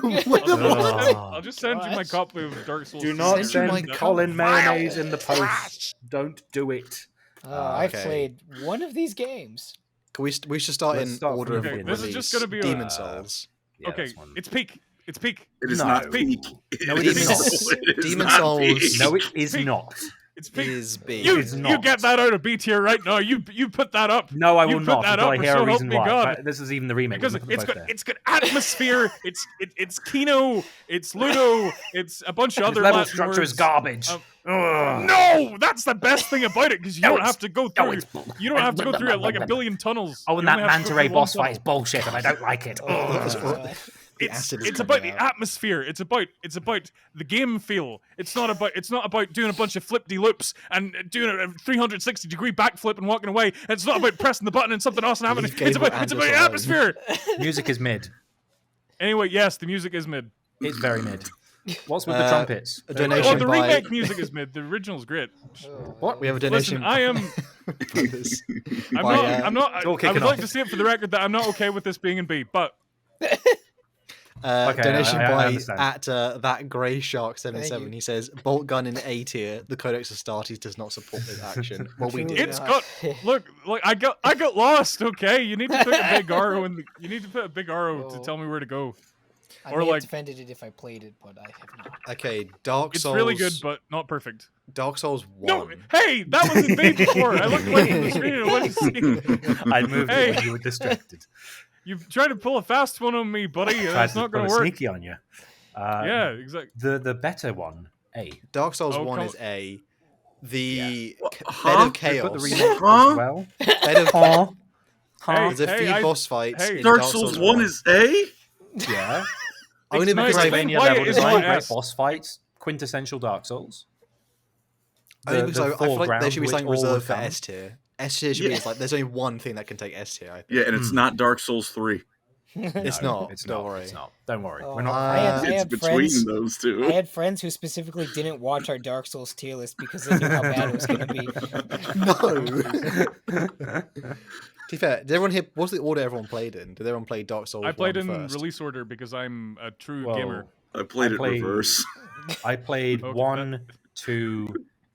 I'll just send you my Gosh. copy of Dark Souls. Do 2 not Send here. you send my Colin file. mayonnaise in the post. Don't do it. I Okay. played one of these games. Can we should start Let's in start from order the of beginning. release. This is just gonna be a- Demon Souls. Yeah, Okay, this one. it's peak. It's peak. It is No. not peak. No, it It is is not. not. It is Demon not Souls. peak. No, it is Peak. not. It's peak. Is big. You, It's you not. get that out of B tier right now. You put that up. No, I You will put not that until up I or hear so a help reason me why. God. But this is even the remake. Because We'll put it's both got there. it's got atmosphere. It's Kino. It's Ludo. It's a bunch of Its other level Latin structure is words. garbage. Um, Ugh. No, that's the best thing about it because you No, don't it's- have to go no, through. it's- You don't have to go through it like a billion tunnels. Oh, You and that only have to manta go ray through one boss fight is tunnel. bullshit, and I don't like it. Oh, Ugh. God. The It's acid is it's coming about the out. atmosphere. It's about the game feel. It's not about doing a bunch of flip de loops and doing a 360-degree backflip and walking away. It's not about pressing the button and something awesome happening. Leave It's Gable about Anders the alone. atmosphere. Music is mid. Anyway, yes, the music is mid. It's very mid. What's with the trumpets? a Well, donation the by- remake music is mid. The original's great. What? We have a donation. Listen, I am. for this. I'm By, not. I'm not. it's all I kicking would like off. to say it for the record that I'm not okay with this being in B. But Okay, donation I by understand. at that grey shark Thank 77. you. He says bolt gun in A tier. The Codex Astartes does not support this action. Well, we Truly did. it's not. got. Look. I got lost. Okay, you need to put a big arrow in. You need to put a big arrow to Oh. tell me where to go. I Or may like- have defended it if I played it, but I have not. Okay, Dark It's Souls. really good, but not perfect. Dark Souls 1. No, hey, that was in B before. I looked away from the screen and went to see. I moved Hey. it when you were distracted. You tried to pull a fast one on me, buddy. And Tried it's to not pull going a to work. sneaky on you. Yeah, exactly. The better one, A. Dark Souls Oh, 1 come- is A. The What? bed Huh? of They put the chaos. remake Huh? as well. Bed of, Huh? Hey, there's a few I- boss fights. hey. in Dark Souls 1 is A? Yeah. only nice. because I Explain Castlevania why level it is design, not great S. boss fights, quintessential Dark Souls. only because I feel like there foreground, should be which something all would reserved for come. S tier. S tier should be Yeah. it's like there's only one thing that can take S tier. I think. Yeah, and it's not Dark Souls 3. It's No, not. It's Don't not. worry. It's not. Don't worry. Oh, We're not. I had It's between friends. those I two. had friends who specifically didn't watch our Dark Souls tier list because they knew how bad it was going to be. No. To be fair, did everyone hear? What's the order everyone played in? Did everyone play Dark Souls? I played 1 in first? release order because I'm a true Well, gamer. I played I it played- reverse. I played Okay. 1, 2,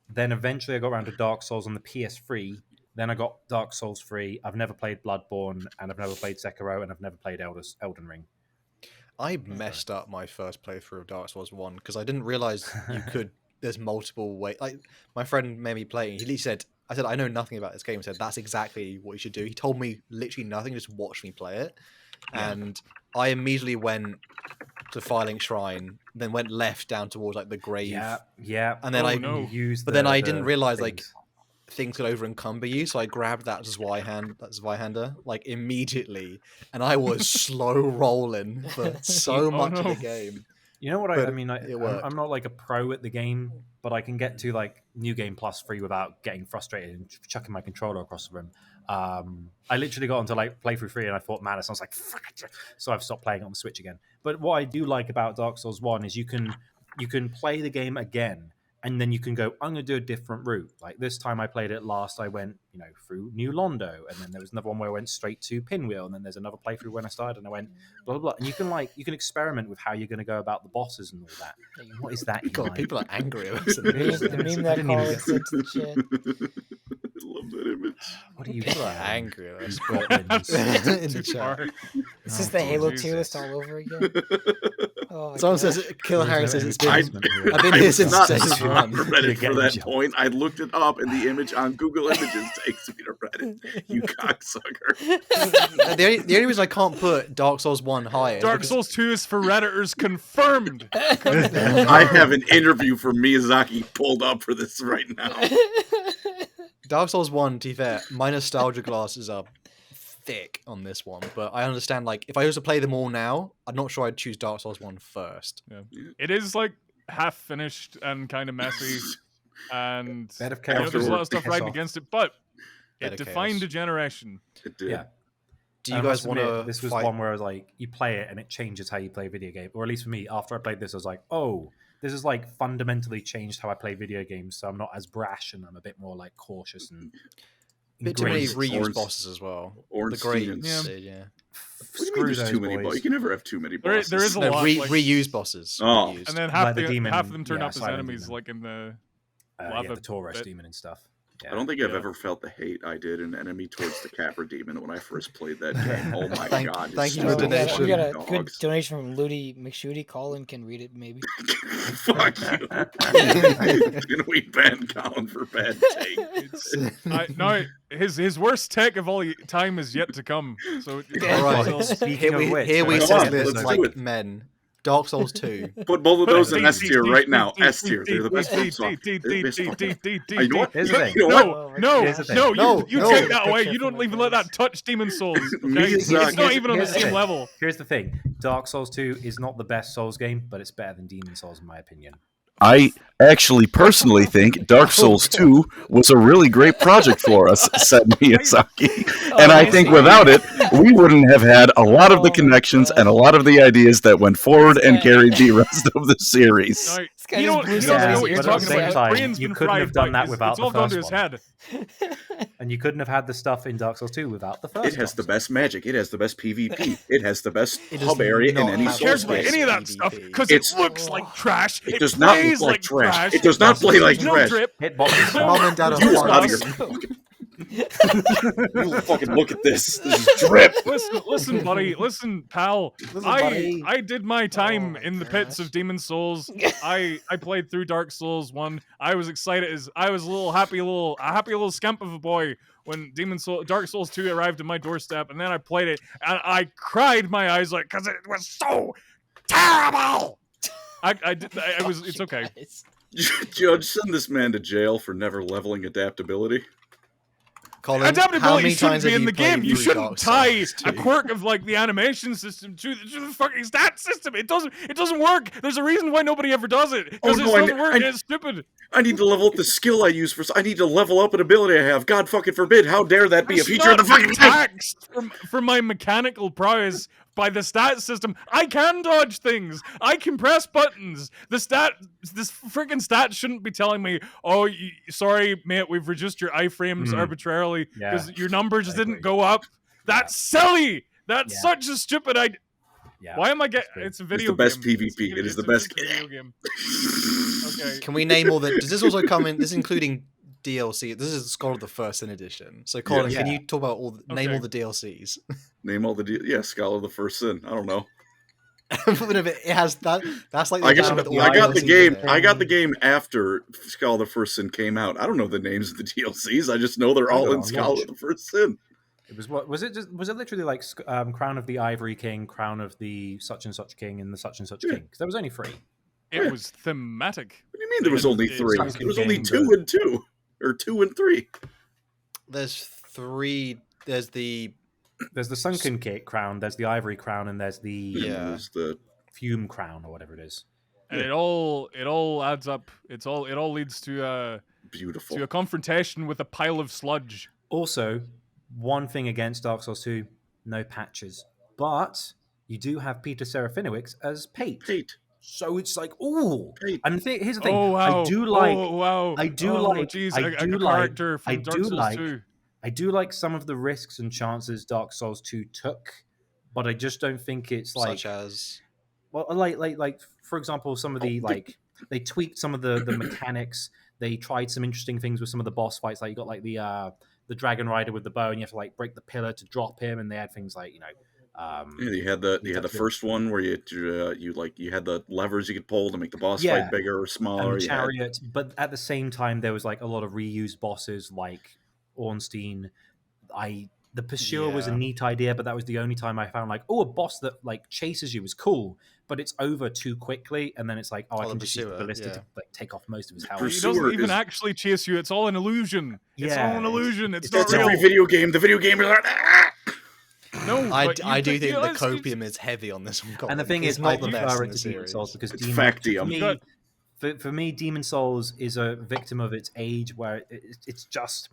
then eventually I got around to Dark Souls on the PS3. Then I got Dark Souls 3. I've never played Bloodborne, and I've never played Sekiro, and I've never played Elden Ring. I messed up my first playthrough of Dark Souls 1 because I didn't realize you could. There's multiple ways. Like my friend made me play. He said, I said, I know nothing about this game. He said, that's exactly what you should do. He told me literally nothing, just watch me play it. And I immediately went to Firelink Shrine, then went left down towards like the grave. Yeah. And then but then I didn't realize like things could over encumber you, so I grabbed that Zweihander like immediately, and I was slow rolling for so much of the game. You know what I mean? I'm not like a pro at the game, but I can get to like New Game Plus free without getting frustrated and chucking my controller across the room. I literally got onto like playthrough 3 and I thought madness. I was like, fuck it. So I've stopped playing it on the Switch again. But what I do like about Dark Souls 1 is you can play the game again, and then you can go, I'm going to do a different route. Like this time I played it last, I went, through New Londo, and then there was another one where I went straight to Pinwheel, and then there's another playthrough when I started, and I went blah, blah, blah. And you can experiment with how you're going to go about the bosses and all that. What is that? God, people are angry at us. The meme that Colin sent to the chat. I love that image. What are you People are angry at us. In the chat. Is this the Halo tier list all over again? Oh my Someone God. says, Kill Harry says it's been. I've I've been here since Not session on 1. Reddit You're for that getting point. I looked it up, and the image on Google Images takes me to Reddit. You cocksucker. The only reason I can't put Dark Souls 1 higher is Dark because Souls 2 is for Redditors confirmed. I have an interview for Miyazaki pulled up for this right now. Dark Souls 1, to be fair, my nostalgia glasses are thick on this one, but I understand, like, if I was to play them all now, I'm not sure I'd choose Dark Souls 1 first. Yeah. It is like half finished and kind of messy, and Bed of Chaos there's a lot of will stuff piss riding off. against it, but Bed it of defined Chaos. a generation. It did. Yeah. Do you I guys must want admit, to this was fight? one where I was like, you play it and it changes how you play a video game. Or at least for me, after I played this, I was like, oh, this has like fundamentally changed how I play video games. So I'm not as brash and I'm a bit more like cautious and Bit too many ingrained. reuse Orange- bosses as well. Orange The great, Stevens. yeah. What do you mean there's those too many boys. bosses? You can never have too many There bosses. is a No, lot. like- reuse bosses. Oh. Reused. and then half Like the demon- half of them turn yeah, up as Silent enemies, Demon. like in the Yeah, lava the Taurus bit. demon and stuff. I don't think I've Yeah. ever felt the hate I did in Enemy towards the Capra Demon when I first played that game. Oh my Thank- god. thank you it's for so the donation. We got a dogs. good donation from Ludi McShooty. Colin can read it, maybe. Fuck you. Can we ban Colin for bad take? His worst take of all time is yet to come. So All right. so- Speaking Here of we, which, here we Come sit on, this let's like do it. men. Dark Souls 2. Put both of those in But- S tier right now. S tier. They're the best fucking song. They're the best fucking- You know what? Here's the thing. You know what? No, Here's the thing. no, No, you no. take that away. Picture You don't from even my let that friends. touch Demon Souls. Okay? Miyazaki- It's not even on the Here's the same thing. level. Here's the thing. Dark Souls 2 is not the best Souls game, but it's better than Demon Souls in my opinion. I actually personally think Dark Souls 2 was a really great project for us, said Miyazaki. And I think without it, we wouldn't have had a lot of the connections and a lot of the ideas that went forward and carried the rest of the series. No, This guy you just don't, blew you somebody's don't know what ears you're but at off. the talking same about. time, Brain's you been couldn't have fried, done that but without it's the all gone to first his one. head. And you couldn't have had the stuff in Dark Souls 2 without the first It has the Dark Souls. best magic. It has the best PvP. It has the best It does hub area in not any have Who cares Souls about Souls game. any of that PvP. stuff? Because it It's- looks like trash. It does not plays look like trash. It does not play like There's no trash. drip. Hitboxes No. Mom and Dad are You Look, out of farmers. here. You fucking look at this. This is drip. Listen, buddy. Listen, pal. buddy. I did my time my in the pits gosh. of Demon Souls. I played through Dark Souls 1. I was excited as I was a happy little scamp of a boy when Dark Souls 2 arrived at my doorstep, and then I played it and I cried my eyes like because it was so terrible. It's okay. Judge, send this man to jail for never leveling adaptability. Colin, how Adaptability many shouldn't times be have in you the game. played You through shouldn't Dark tie Souls a 2? quirk of like the animation system to the fucking stat system. It doesn't work. There's a reason why nobody ever does it because Oh, it no, doesn't work. And it's stupid. I need to level up the skill I use for. I need to level up an ability I have. God fucking forbid! How dare that be a It's feature of the not fucking game? taxed for my mechanical prowess by the stat system. I can dodge things. I can press buttons. This freaking stat shouldn't be telling me, "Oh, sorry, mate, we've reduced your iframes arbitrarily because your numbers didn't go up." That's silly. That's such a stupid idea. Yeah. Why am I getting? It's a video. the best game. PvP. It is It's the a best. video game. Okay. Can we name all the? Does this also come in? This is including DLC. This is the Scholar of the First Sin edition. So, Colin, Yeah. can you talk about name Okay. all the DLCs? Name all the Scholar of the First Sin. I don't know. It has that. That's like I got with all I got the DLCs in game. there. I got the game after Skull of the First Sin came out. I don't know the names of the DLCs. I just know they're I all got it in on Skull launch. of the First Sin. It was what was it? Was it literally like Crown of the Ivory King, Crown of the such and such king, and the such and such king? Because there was only 3. It was thematic. What do you mean there was only It's 3? Sunken There was only King, 2 and 2, or 2 and 3. There's 3. There's the There's the Sunken Crown, there's the Ivory Crown, and there's the Yeah. There's the Fume Crown or whatever it is. And it all adds up. It all leads to a beautiful. confrontation with a pile of sludge. Also, one thing against Dark Souls 2, no patches. But you do have Peter Serafinowicz as Pate. Pate. So it's like, ooh. Pate. And here's the thing. Oh wow! I do like Oh wow! I do oh, like Geez, I a do like character from I Dark do Souls like 2. I do like some of the risks and chances Dark Souls 2 took, but I just don't think it's like such as well, like for example, some of the like they tweaked some of the mechanics. They tried some interesting things with some of the boss fights. Like you got like the Dragon Rider with the bow, and you have to like break the pillar to drop him. And they had things like Yeah, you had the first one where you had the levers you could pull to make the boss fight bigger or smaller. and chariot. But at the same time, there was like a lot of reused bosses like Ornstein. The Pursuer was a neat idea, but that was the only time I found like, a boss that like chases you is cool, but it's over too quickly, and then it's like, I can just use the ballista to like take off most of his health. He doesn't even actually chase you. It's all an illusion. It's all an illusion. It's not That's real. every video game. The video game is like, No, I do think the copium is heavy on this one. Colin. And the thing is, It's not I the prefer best in it the to Demon series. Souls because It's Demon, factium. for me, Demon Souls is a victim of its age, where it's just.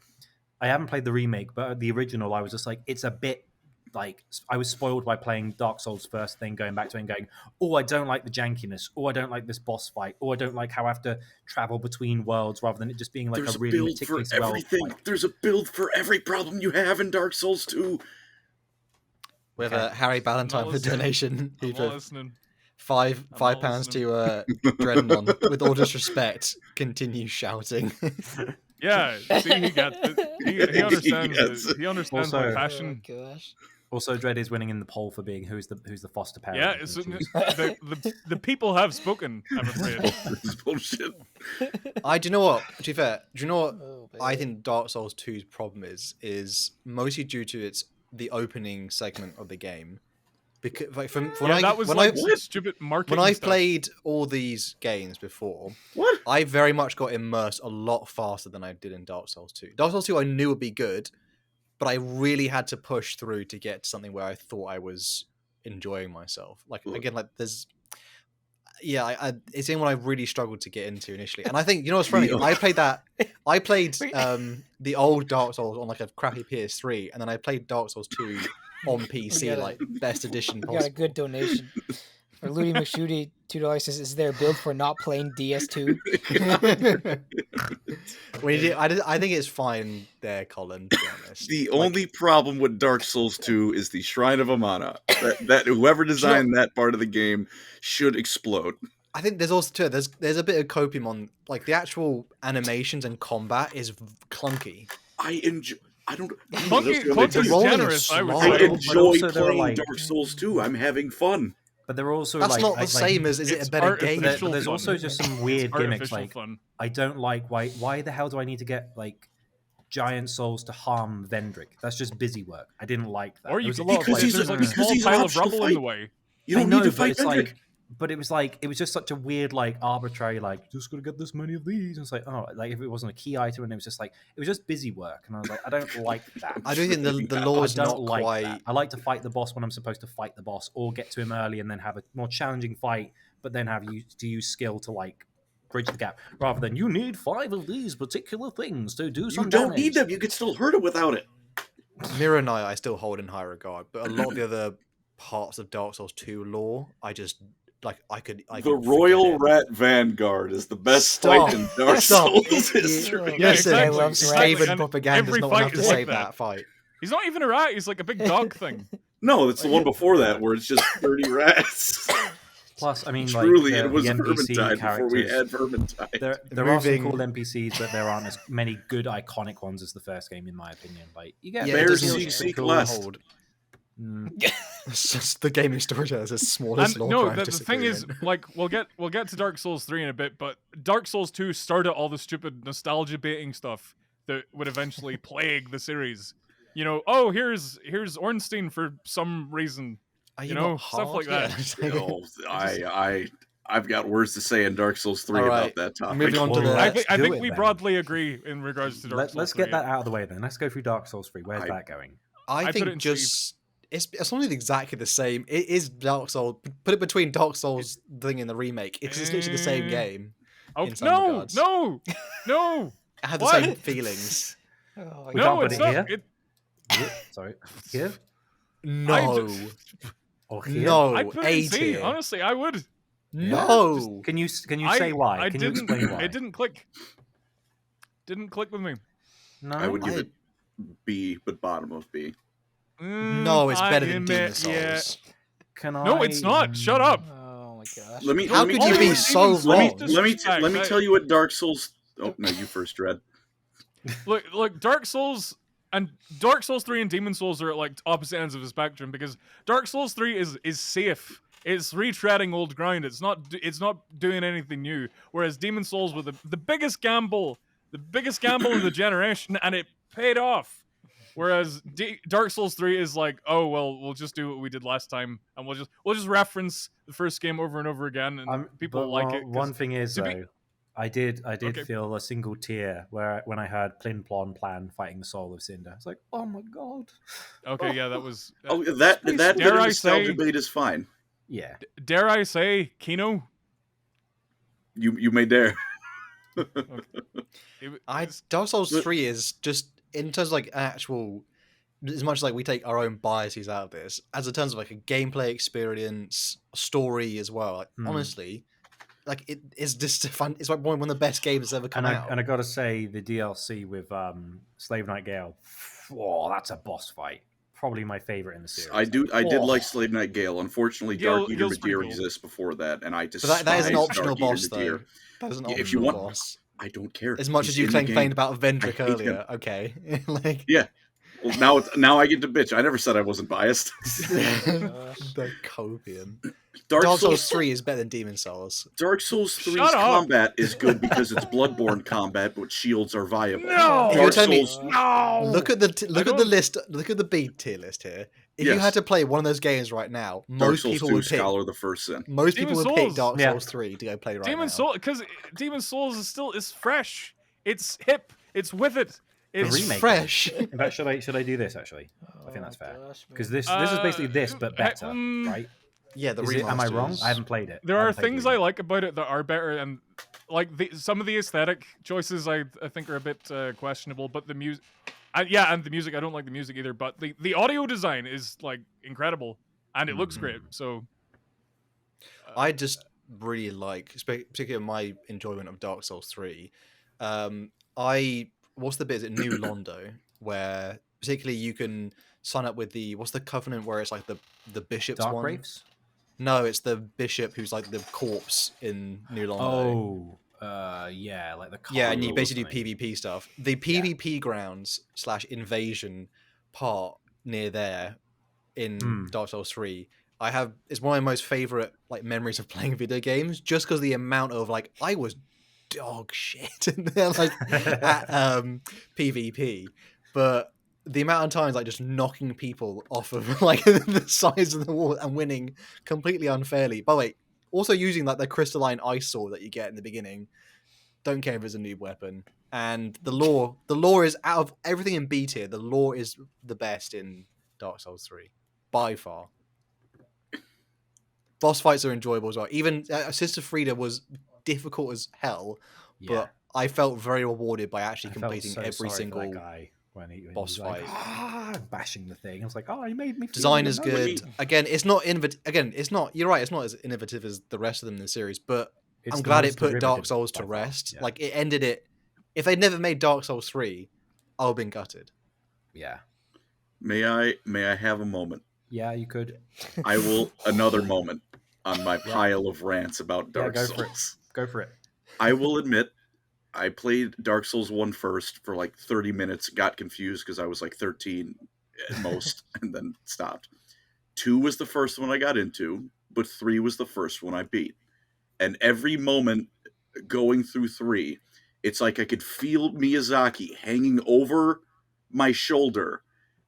I haven't played the remake, but the original, I was just like, it's a bit like I was spoiled by playing Dark Souls first, then going back to it and going, I don't like the jankiness, I don't like this boss fight, I don't like how I have to travel between worlds rather than it just being like there's a really build for meticulous everything. There's a build for every problem you have in Dark Souls 2. We have Harry Ballantyne for donation. I'm Who not put listening. £5 not pounds listening. to DreadAnon. With all disrespect, continue shouting. Yeah, see, he gets it. He understands. Yes. He understands my Also- passion. Oh, gosh. Also, Dread is winning in the poll for being who's the foster parent. Yeah, of it's, the two. the people have spoken. I'm afraid. This is bullshit. Do you know what? To be fair, do you know what Oh, I baby. think Dark Souls 2's problem is mostly due to the opening segment of the game. Because like when That was when like I stupid marketing. when I've stuff. played all these games before, What? I very much got immersed a lot faster than I did in Dark Souls 2. Dark Souls 2 I knew would be good, but I really had to push through to get to something where I thought I was enjoying myself. Like again, like there's it's in what I really struggled to get into initially. And I think what's funny? I played the old Dark Souls on like a crappy PS3, and then I played Dark Souls 2 on PC, got like best edition We got a possible. good donation. For Ludi McShooty, $2 says, "Is there a build for not playing DS2?" I think it's fine there, Colin, to be honest. The only problem with Dark Souls 2 is the Shrine of Amana. That whoever designed that part of the game should explode. I think there's also there's a bit of copium on like the actual animations and combat is clunky. I enjoy. I don't. Clunky is rolling generous. is I would slow. I say. enjoy also there are, playing like- Dark Souls 2. I'm having fun. But they're also That's like not the like- same as is it it's a better game? artificial. There's fun. also just some weird gimmicks. Artificial Like fun. I don't like why the hell do I need to get like giant souls to harm Vendrick? That's just busy work. I didn't like that. Or There you was could, a lot of, because like, he's there's a- like a because small he's an pile of optional rubble in fight. the way. You don't I know, need to but fight it's Vendrick. but it was just such a weird like arbitrary like just gonna get this many of these. And it's like like if it wasn't a key item and it was just like it was just busy work and I was like I don't like that. I do think the I law is don't not like quite. that. I like to fight the boss when I'm supposed to fight the boss, or get to him early and then have a more challenging fight, but then have you to use skill to like bridge the gap, rather than you need 5 of these particular things to do some You don't damage. need them. You can still hurt it without it. Mirror Knight I still hold in high regard, but a lot of the other parts of Dark Souls 2 lore, I just like I could The forget Royal it. Rat Vanguard is the best Stop. fight in Dark Stop. Souls history. Yeah, Listen, exactly, I love exactly. Skaven And propaganda is every not fight enough to is like save that. that fight. He's not even a rat. He's like a big dog thing. No, it's the one before that where it's just 30 rats. Plus, I mean, Truly, like, it was the NPC Vermintide before we characters, had Vermintide. there are some Moving- cool NPCs, but there aren't as many good iconic ones as the first game, in my opinion. Like you get Yeah, Bears it doesn't seek seem less. hold. Mm. It's just the gaming storyteller is the smallest And lore no, crime the thing is, disagreement. like, we'll get to Dark Souls 3 in a bit, but Dark Souls 2 started all the stupid nostalgia baiting stuff that would eventually plague the series. You know, oh, here's Ornstein for some reason. Are you not know, stuff hard? like that. Yeah. I've got words to say in Dark Souls 3 All right, about that topic. moving on to Well, the. I let's think do it we then. broadly agree in regards to Dark Souls Let's 3. get that out of the way then. Let's go through Dark Souls 3. Where's I- that going? I put it in think just it's not exactly the same. It is Dark Souls. Put it between Dark Souls thing and the remake. It's just literally the same game. Oh, in some no, regards. no, no, I have the What? same feelings. Oh my We no! can't put It's it not. here. Sorry. Here No, or here? no, I'd put it A in C. tier. Honestly, I would. No, Can you say why? I Can you didn't. explain why? It didn't click. Didn't click with me. No. I would give I- it B, but bottom of B. no, it's I better than Demon admit, yeah. Souls. Can I? No, it's not. Shut up. Oh my gosh. Let me. How let me could tell you be what- so let wrong? me Disrespect. let me tell you what Dark Souls. Oh no, you first, Dread. Look, Dark Souls and Dark Souls 3 and Demon Souls are at like opposite ends of the spectrum because Dark Souls 3 is safe. It's retreading old ground. It's not doing anything new. Whereas Demon Souls was the biggest gamble of the generation, and it paid off. Whereas Dark Souls 3 is like, oh well, we'll just do what we did last time, and we'll just reference the first game over and over again, and people but like it. 'cause One thing is to be- though, I did Okay. feel a single tear when I heard Plin Plon Plan fighting the soul of Cinder. It's like, oh my god. Okay, yeah, that was. Oh, that bit of dare I nostalgia say- bait is fine. Yeah. Dare I say, Kino? You may dare. Dark Souls But- 3 is just in terms of like actual, as much as like we take our own biases out of this, as in terms of like a gameplay experience, story as well. Like, honestly, like it is just fun. It's like one of the best games that's ever come out. And I gotta say, the DLC with Slave Knight Gale, whoa, that's a boss fight. Probably my favorite in the series. I did Oh. like Slave Knight Gale. Unfortunately, Gale- Dark Eater Gale's pretty Madeir cool. exists before that, and I But despise that is an optional Dark Eater boss, though. Madeir. That is an Yeah, optional if you want- boss. I don't care. As much He's as you in the complained game. about Vendrick I hate him. earlier, okay? Like Yeah. Well, now I get to bitch. I never said I wasn't biased. the copium. Dark Dark Souls Souls 3 is better than Demon Souls. Dark Souls 3's Shut up. combat is good because it's Bloodborne combat, but shields are viable. No! If you're Dark telling me- Souls, No. Look at the look at the don't- list. Look at the B tier list here. If you Yes. had to play one of those games right now, Dark most Souls people 2, would pick. Scholar of the First Sin. Most Demon people would pick Souls. Dark Yeah. Souls 3 to go play right now. Demon Souls is still fresh. It's hip. It's with it. It's It's remake. fresh. In fact, should I do this actually? I think that's fair. Because this is basically this but Uh, better, mm, right? Yeah, the Am I wrong? remasters. I haven't played it. There I are haven't played things the I remake. like about it that are better, and like some of the aesthetic choices I think are a bit questionable. But the music, and the music, I don't like the music either. But the audio design is like incredible, and it looks great. So I just really like, particularly my enjoyment of Dark Souls 3. What's the bit? Is it New Londo, where particularly you can sign up with what's the Covenant, where it's like the bishop's Dark one? Graves? No, it's the bishop who's like the corpse in New Londo. Yeah, like the Yeah, and you Carl or basically something. do PvP stuff. The PvP grounds / invasion part near there in Dark Souls 3, it's one of my most favorite like memories of playing video games, just because the amount of like I was dog shit in there like at PvP, but the amount of times like just knocking people off of like the sides of the wall and winning completely unfairly. By the way, also using like the crystalline ice sword that you get in the beginning. Don't care if it's a noob weapon. And the lore is, out of everything in B tier, the lore is the best in Dark Souls 3 by far. Boss fights are enjoyable as well. Even Sister Frida was difficult as hell, but I felt very rewarded by actually I felt completing so every sorry for single that guy when he boss was like, fight. bashing the thing. I was like, oh, he made me feel Design is remembered. good. Again, it's not innovative. Again, it's not. You're right. It's not as innovative as the rest of them in the series, but It's I'm the glad it most put Dark derivative Souls by to far, rest. yeah. Like it ended it. If they'd never made Dark Souls 3, I would have been gutted. Yeah. May I have a moment? Yeah, you could. I will another moment on my pile of rants about Dark go for it. Souls. Go for it. I will admit, I played Dark Souls 1 first for like 30 minutes, got confused because I was like 13 at most, and then stopped. 2 was the first one I got into, but 3 was the first one I beat. And every moment going through 3, it's like I could feel Miyazaki hanging over my shoulder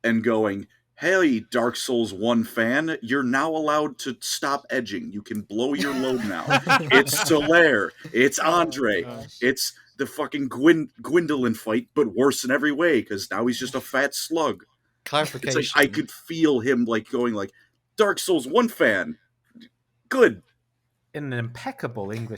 and going, "Hey, Dark Souls 1 fan, you're now allowed to stop edging. You can blow your load now. It's Solaire. It's Andre. It's the fucking Gwendolyn fight, but worse in every way, because now he's just a fat slug." Clarification. It's like I could feel him like going like, "Dark Souls 1 fan, good." In an impeccable American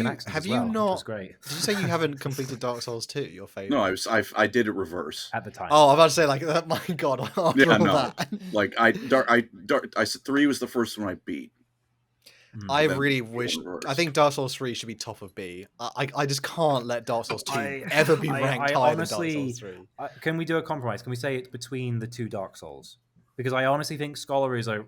accent have as you well, not- which was great Did you say you haven't completed Dark Souls 2, your favorite? No, I did it reverse. at the time. Oh, I'm about to say, like, my God. After Yeah, all no. that. Like I said 3 was the first one I beat. I Then really go wish. reverse. I think Dark Souls 3 should be top of B. I just can't let Dark Souls 2 I- ever be I ranked higher honestly- than Dark Souls 3. Can we do a compromise? Can we say it's between the 2 Dark Souls? Because I honestly think Scholar is a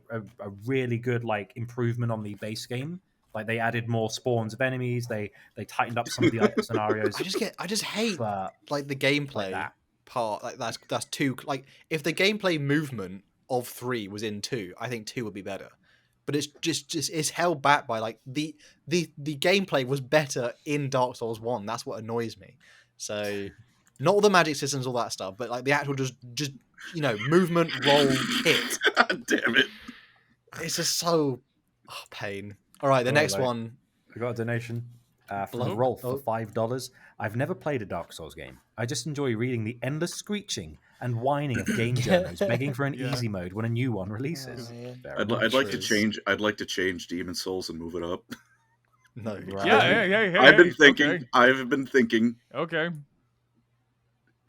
really good like improvement on the base game. Like they added more spawns of enemies. They tightened up some of the scenarios. I just hate But like the gameplay like that. part. Like that's too like if the gameplay movement of 3 was in 2, I think 2 would be better. But it's just it's held back by like the gameplay was better in Dark Souls 1. That's what annoys me. So not all the magic systems, all that stuff, but like the actual just movement, roll, hit. God damn it. It's just so pain. All right, the next like- one. We got a donation from Blood- Rolf oh. for $5. I've never played a Dark Souls game. I just enjoy reading the endless screeching and whining of game journals begging for an easy mode when a new one releases. Fair I'd enough. like to change. I'd like to change Demon Souls and move it up. No, Right. Yeah. I've been thinking. Okay. I've been thinking. Okay.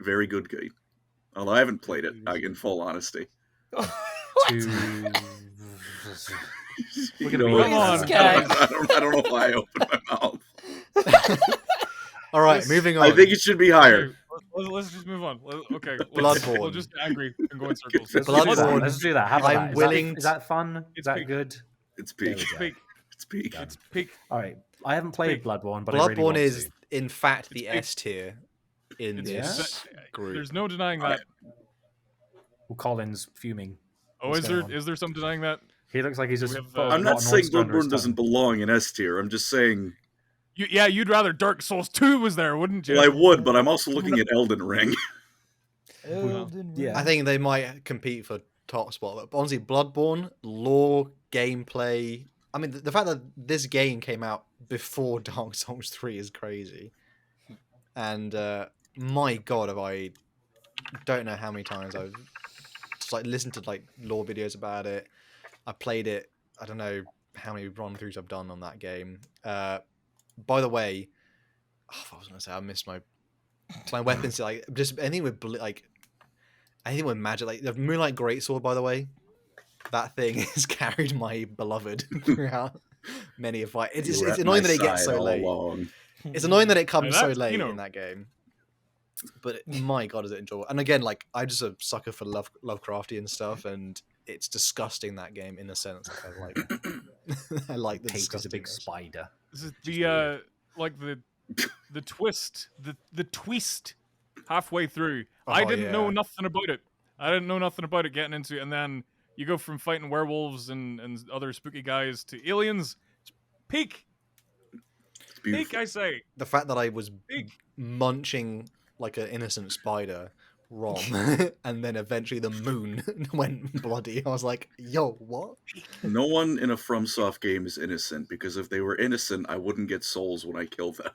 Very good game. Although I haven't played it, in full honesty. To- You gonna know be what? on. I don't know why I opened my mouth. All right, Let's- moving on. I think it should be higher. Okay, let's just move on. Okay. Bloodborne. We'll just agree and go in circles. Let's Bloodborne. do that. Let's do that. How about I'm that? Is willing- That, is that fun? It's Is that peak. good? It's There peak. we go. Peak. It's peak. It's peak. All right. I haven't played Bloodborne, but I really Bloodborne want is, to. in fact, the It's big. S tier in It's, this group. There's no denying that. Well, Colin's fuming. Oh, What's is there going on? is there some denying that? He looks like he's just. We have, put a I'm not rotten saying oyster under his Bloodborne doesn't tongue. belong in S tier. I'm just saying. You'd rather Dark Souls 2 was there, wouldn't you? Well, I would, but I'm also looking at Elden Ring. Yeah. I think they might compete for top spot. But honestly, Bloodborne, lore, gameplay. I mean, the fact that this game came out before Dark Souls 3 is crazy. And my God, I don't know how many times I've just like listened to like lore videos about it. I played it. I don't know how many run-throughs I've done on that game. By the way, I was gonna say I missed my weapons. Like just anything with anything with magic. Like the Moonlight Greatsword, by the way, that thing has carried my beloved throughout many of my. It's annoying that it gets so late. It's annoying that it comes so late in that game. But my God, is it enjoyable? And again, like I'm just a sucker for Lovecraftian stuff, and it's disgusting that game in a sense. I like it. I like the Kate is a big disgustingness. spider. This is the like the twist, the twist halfway through. I didn't know nothing about it. I didn't know nothing about it getting into it, and then you go from fighting werewolves and other spooky guys to aliens. It's peak. It's Peak, beautiful. I say. The fact that I was Peak. munching like an innocent spider ROM, and then eventually the moon went bloody. I was like, "Yo, what?" No one in a FromSoft game is innocent, because if they were innocent, I wouldn't get souls when I kill them.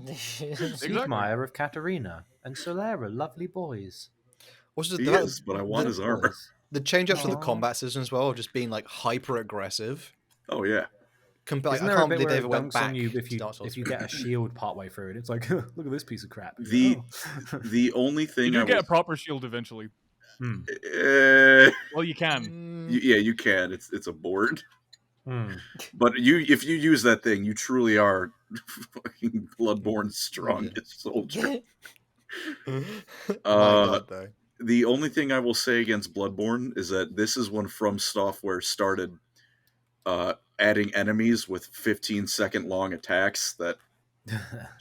Siegmeyer of Katarina and Solera, lovely boys. What's He is, but I want his armor. the change ups to the Aw. combat system as well, just being like hyper aggressive. Oh yeah. Isn't I there a can't bit believe where they it ever went dunks back on you to if you Dark Souls if you 3? get a shield partway through it? It's like, look at this piece of crap. You're The- like, oh. The only You thing do I get a was, proper shield eventually. uh, Well, you can. yeah, you can. It's a board, Hmm. but if you use that thing, you truly are fucking Bloodborne strongest soldier. My Uh, God, though. The only thing I will say against Bloodborne is that this is when From Software started adding enemies with 15-second long attacks that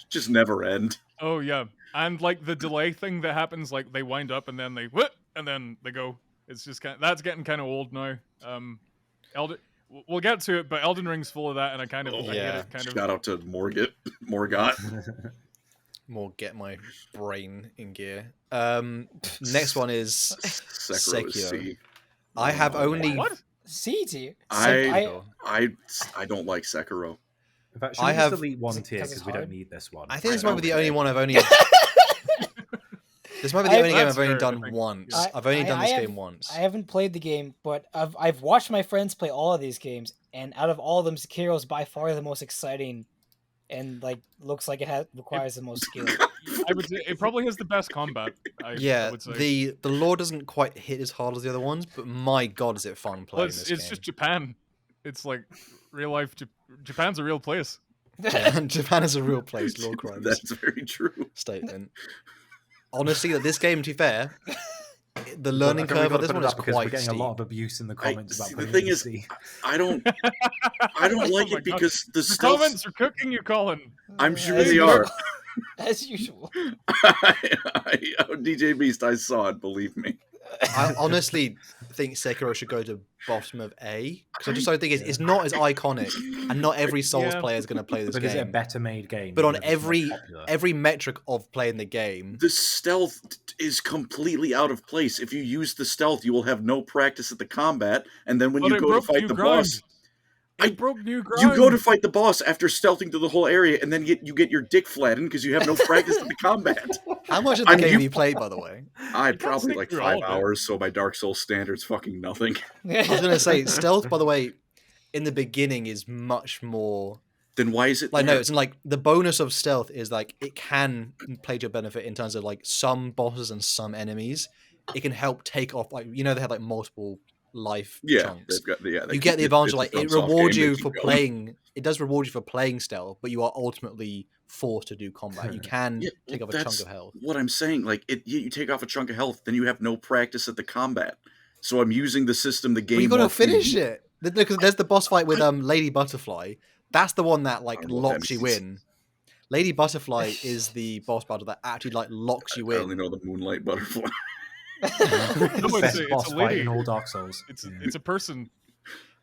just never end. Oh yeah, and like the delay thing that happens, like they wind up and then they whip and then they go. It's just that's getting kind of old now. Elden, we'll get to it, but Elden Ring's full of that, and I kind of I hate it. Kind of. Shout out to Morgot. More get my brain in gear. Next one is Sekiro. Sekiro. I have only What? C tier. I don't like Sekiro. In fact, should I we just have- delete one tier because because it's we don't hard? need this one? I think this I might be the don't only care. one I've only. This might be the I- only game That's I've only fair, I done think. once. I- I've only done I this have- game once. I haven't played the game, but I've watched my friends play all of these games, and out of all of them, Sekiro is by far the most exciting, and like looks like it requires the most skill. I would say it probably has the best combat. I Yeah, would say. the lore doesn't quite hit as hard as the other ones, but my god, is it fun Well, playing it's this game. just Japan. It's like real life. Japan's a real place. Yeah, Japan is a real place. Lorecrimes That's very true. statement. Honestly, that this game, to be fair, the Well, I learning think we've curve got of to this put one it is up because quite we're getting steep. a lot of abuse in the comments see, about the putting thing it in is, C. I don't like Oh it my God. because the The stealth. comments are cooking you, Colin. I'm sure As they usual. are. As usual. DJ Beast, I saw it. Believe me. I honestly think Sekiro should go to bottom of A because I just don't think it's not as iconic, and not every Souls Yeah. player is going to play this But is it a game. better made game? But on even if it's not popular? every metric of playing the game, The stealth is completely out of place. If you use the stealth, you will have no practice at the combat, and then when But you it go to broke fight new the ground. boss, It broke new ground. you go to fight the boss after stealthing through the whole area, and then you get your dick flattened because you have no practice at the combat. how much of the I mean, game you- have you played, by the way? I can't probably stick like through 5 all of it. hours, so by Dark Souls standards, fucking nothing. I was going to say stealth, by the way, in the beginning is much more Then why is it like no, there? it's like the bonus of stealth is like it can play to your benefit in terms of like some bosses and some enemies. It can help take off like they have like multiple life Yeah, chunks. they've got they You get the advantage like it rewards you for playing. playing. It does reward you for playing stealth, but you are ultimately forced to do combat. You can Yeah, take well, off a chunk that's of health. what I'm saying. Like you take off a chunk of health, then you have no practice at the combat. So I'm using the system the game. But you got to wants me finish use. it because there's the boss fight with Lady Butterfly. That's the one that like I don't know what locks that you means. in. Lady Butterfly is the boss battle that actually like locks you I only in. know the Moonlight Butterfly. No, it's Best a boss fight lady. in all Dark Souls. It's a person.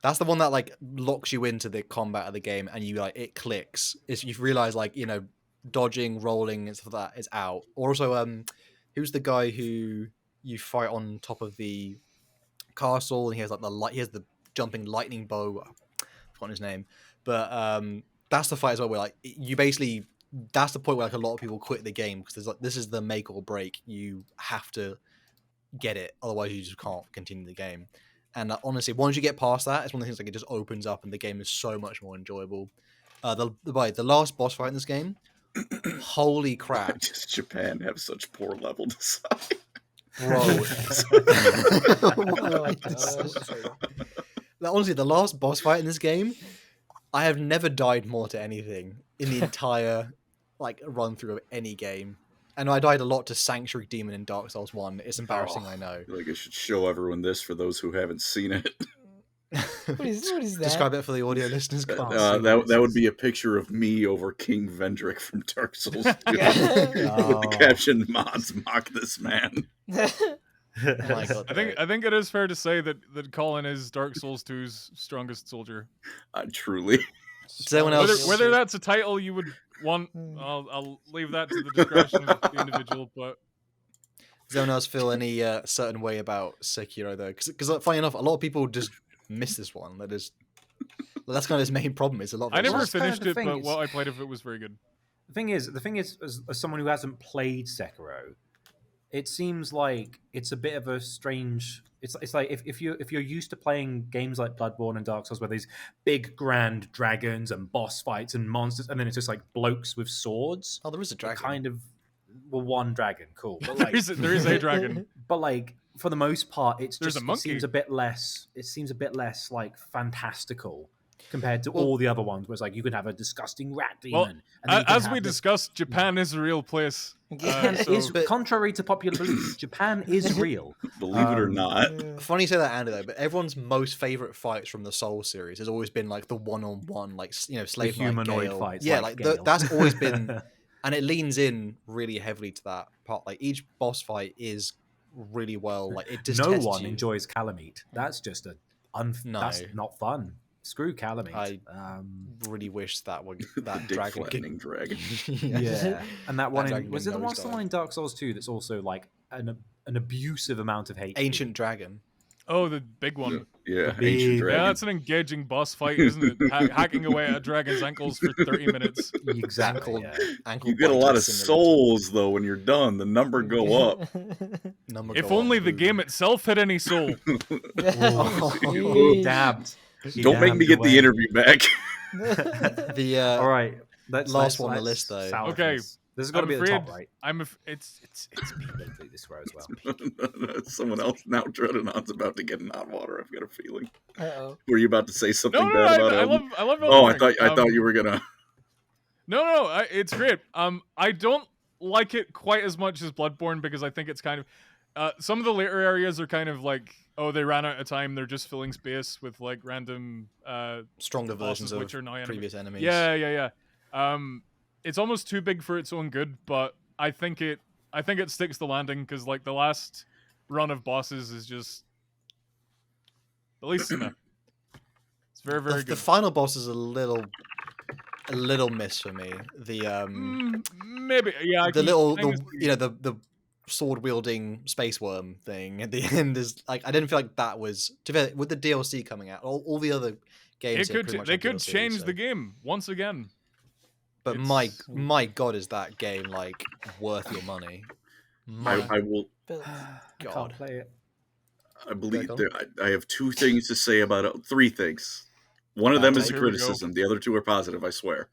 That's the one that like locks you into the combat of the game, and you like it clicks. Is you realize like dodging, rolling, and stuff like that is out. Or also, who's the guy who you fight on top of the castle, and he has like he has the jumping lightning bow. I've forgotten his name, but that's the fight as well. Where like you basically that's the point where like a lot of people quit the game because there's like this is the make or break. You have to get it, otherwise you just can't continue the game. And honestly, once you get past that, it's one of the things like it just opens up and the game is so much more enjoyable. The last boss fight in this game, holy crap, Just Japan have such poor level design. bro! Oh my gosh. Like, honestly, the last boss fight in this game, I have never died more to anything in the entire like run through of any game. And I died a lot to Sanctuary Demon in Dark Souls 1. It's embarrassing, I know. I feel like I should show everyone this for those who haven't seen it. What is that? Describe it for the audio listeners. Can't see That this. would be a picture of me over King Vendrick from Dark Souls 2. Oh. With the caption, mods mock this man. Oh my god. I think it is fair to say that Colin is Dark Souls 2's strongest soldier. Truly. Does anyone else? Whether that's a title you would want, I'll leave that to the discretion of the individual. But Does anyone else feel any certain way about Sekiro though? Because funny enough, a lot of people just miss this one. That's kind of his main problem. Is a lot of I it never is- that's kind of finished the it, thing, but is- what I played of it was very good. The thing is, as someone who hasn't played Sekiro, it seems like it's a bit of a strange. It's like if you're used to playing games like Bloodborne and Dark Souls, where there's big grand dragons and boss fights and monsters, and then it's just like blokes with swords. Oh, there is a It dragon. kind of one dragon, cool. But like, There is a dragon. but like for the most part, it's There's just a monkey. It seems a bit less like fantastical compared to all the other ones, where it's like you can have a disgusting rat demon. Well, and then you can As have we this- discussed, Japan is a real place. Japan So- is, contrary to popular belief, Japan is real. Believe it or not. Funny you say that, Andy, though, but everyone's most favorite fights from the Soul series has always been like the one-on-one, like Slave Knight humanoid Gale. fights, Yeah, like like Gale. that's always been, and it leans in really heavily to that part. Like each boss fight is really well. Like it just No tests one you. enjoys Calamite. That's just that's not fun. Screw Calamite. I really wish that were The that dick dragon. flattening dragon. Yeah, and that one dragon was it the can one, the one in Dark Souls 2 that's also like an abusive amount of hate. Ancient dragon. Oh, the big one. Yeah, The ancient big- dragon. Yeah, that's an engaging boss fight, isn't it? Hacking away at a dragon's ankles for 30 minutes. Exactly. Ankle You get a lot of biters in the souls though when you're done. The number go up. Number If go only up. the game itself had any soul. He dabbed. He Don't make me dabbed get the away. interview back. The All right, last one on the list, though. sour Okay, this. This has got to I'm be at the top, afraid- right? It's This row as well. Someone else now. DreadAnon's about to get in hot water. I've got a feeling. Uh-oh. Were you about to say something no, bad about I Elden? love Elden Oh, I Ring. thought you were gonna. No, it's great. I don't like it quite as much as Bloodborne because I think it's kind of some of the later areas are kind of like, oh, they ran out of time. They're just filling space with like random stronger versions bosses, of which are now enemy. previous enemies. Yeah. It's almost too big for its own good, but I think it sticks the landing because like the last run of bosses is just at least it's very The good. final boss is a little miss for me. The Maybe yeah. the sword wielding space worm thing at the end is like I didn't feel like that was with the DLC coming out. All the other games They could change the game once again. But It's- my god, is that game like worth your money? I will. But I God. can't play it. I believe Go. I have two things to say about it. Three things. One of them is a Here we go. criticism. The other two are positive. I swear.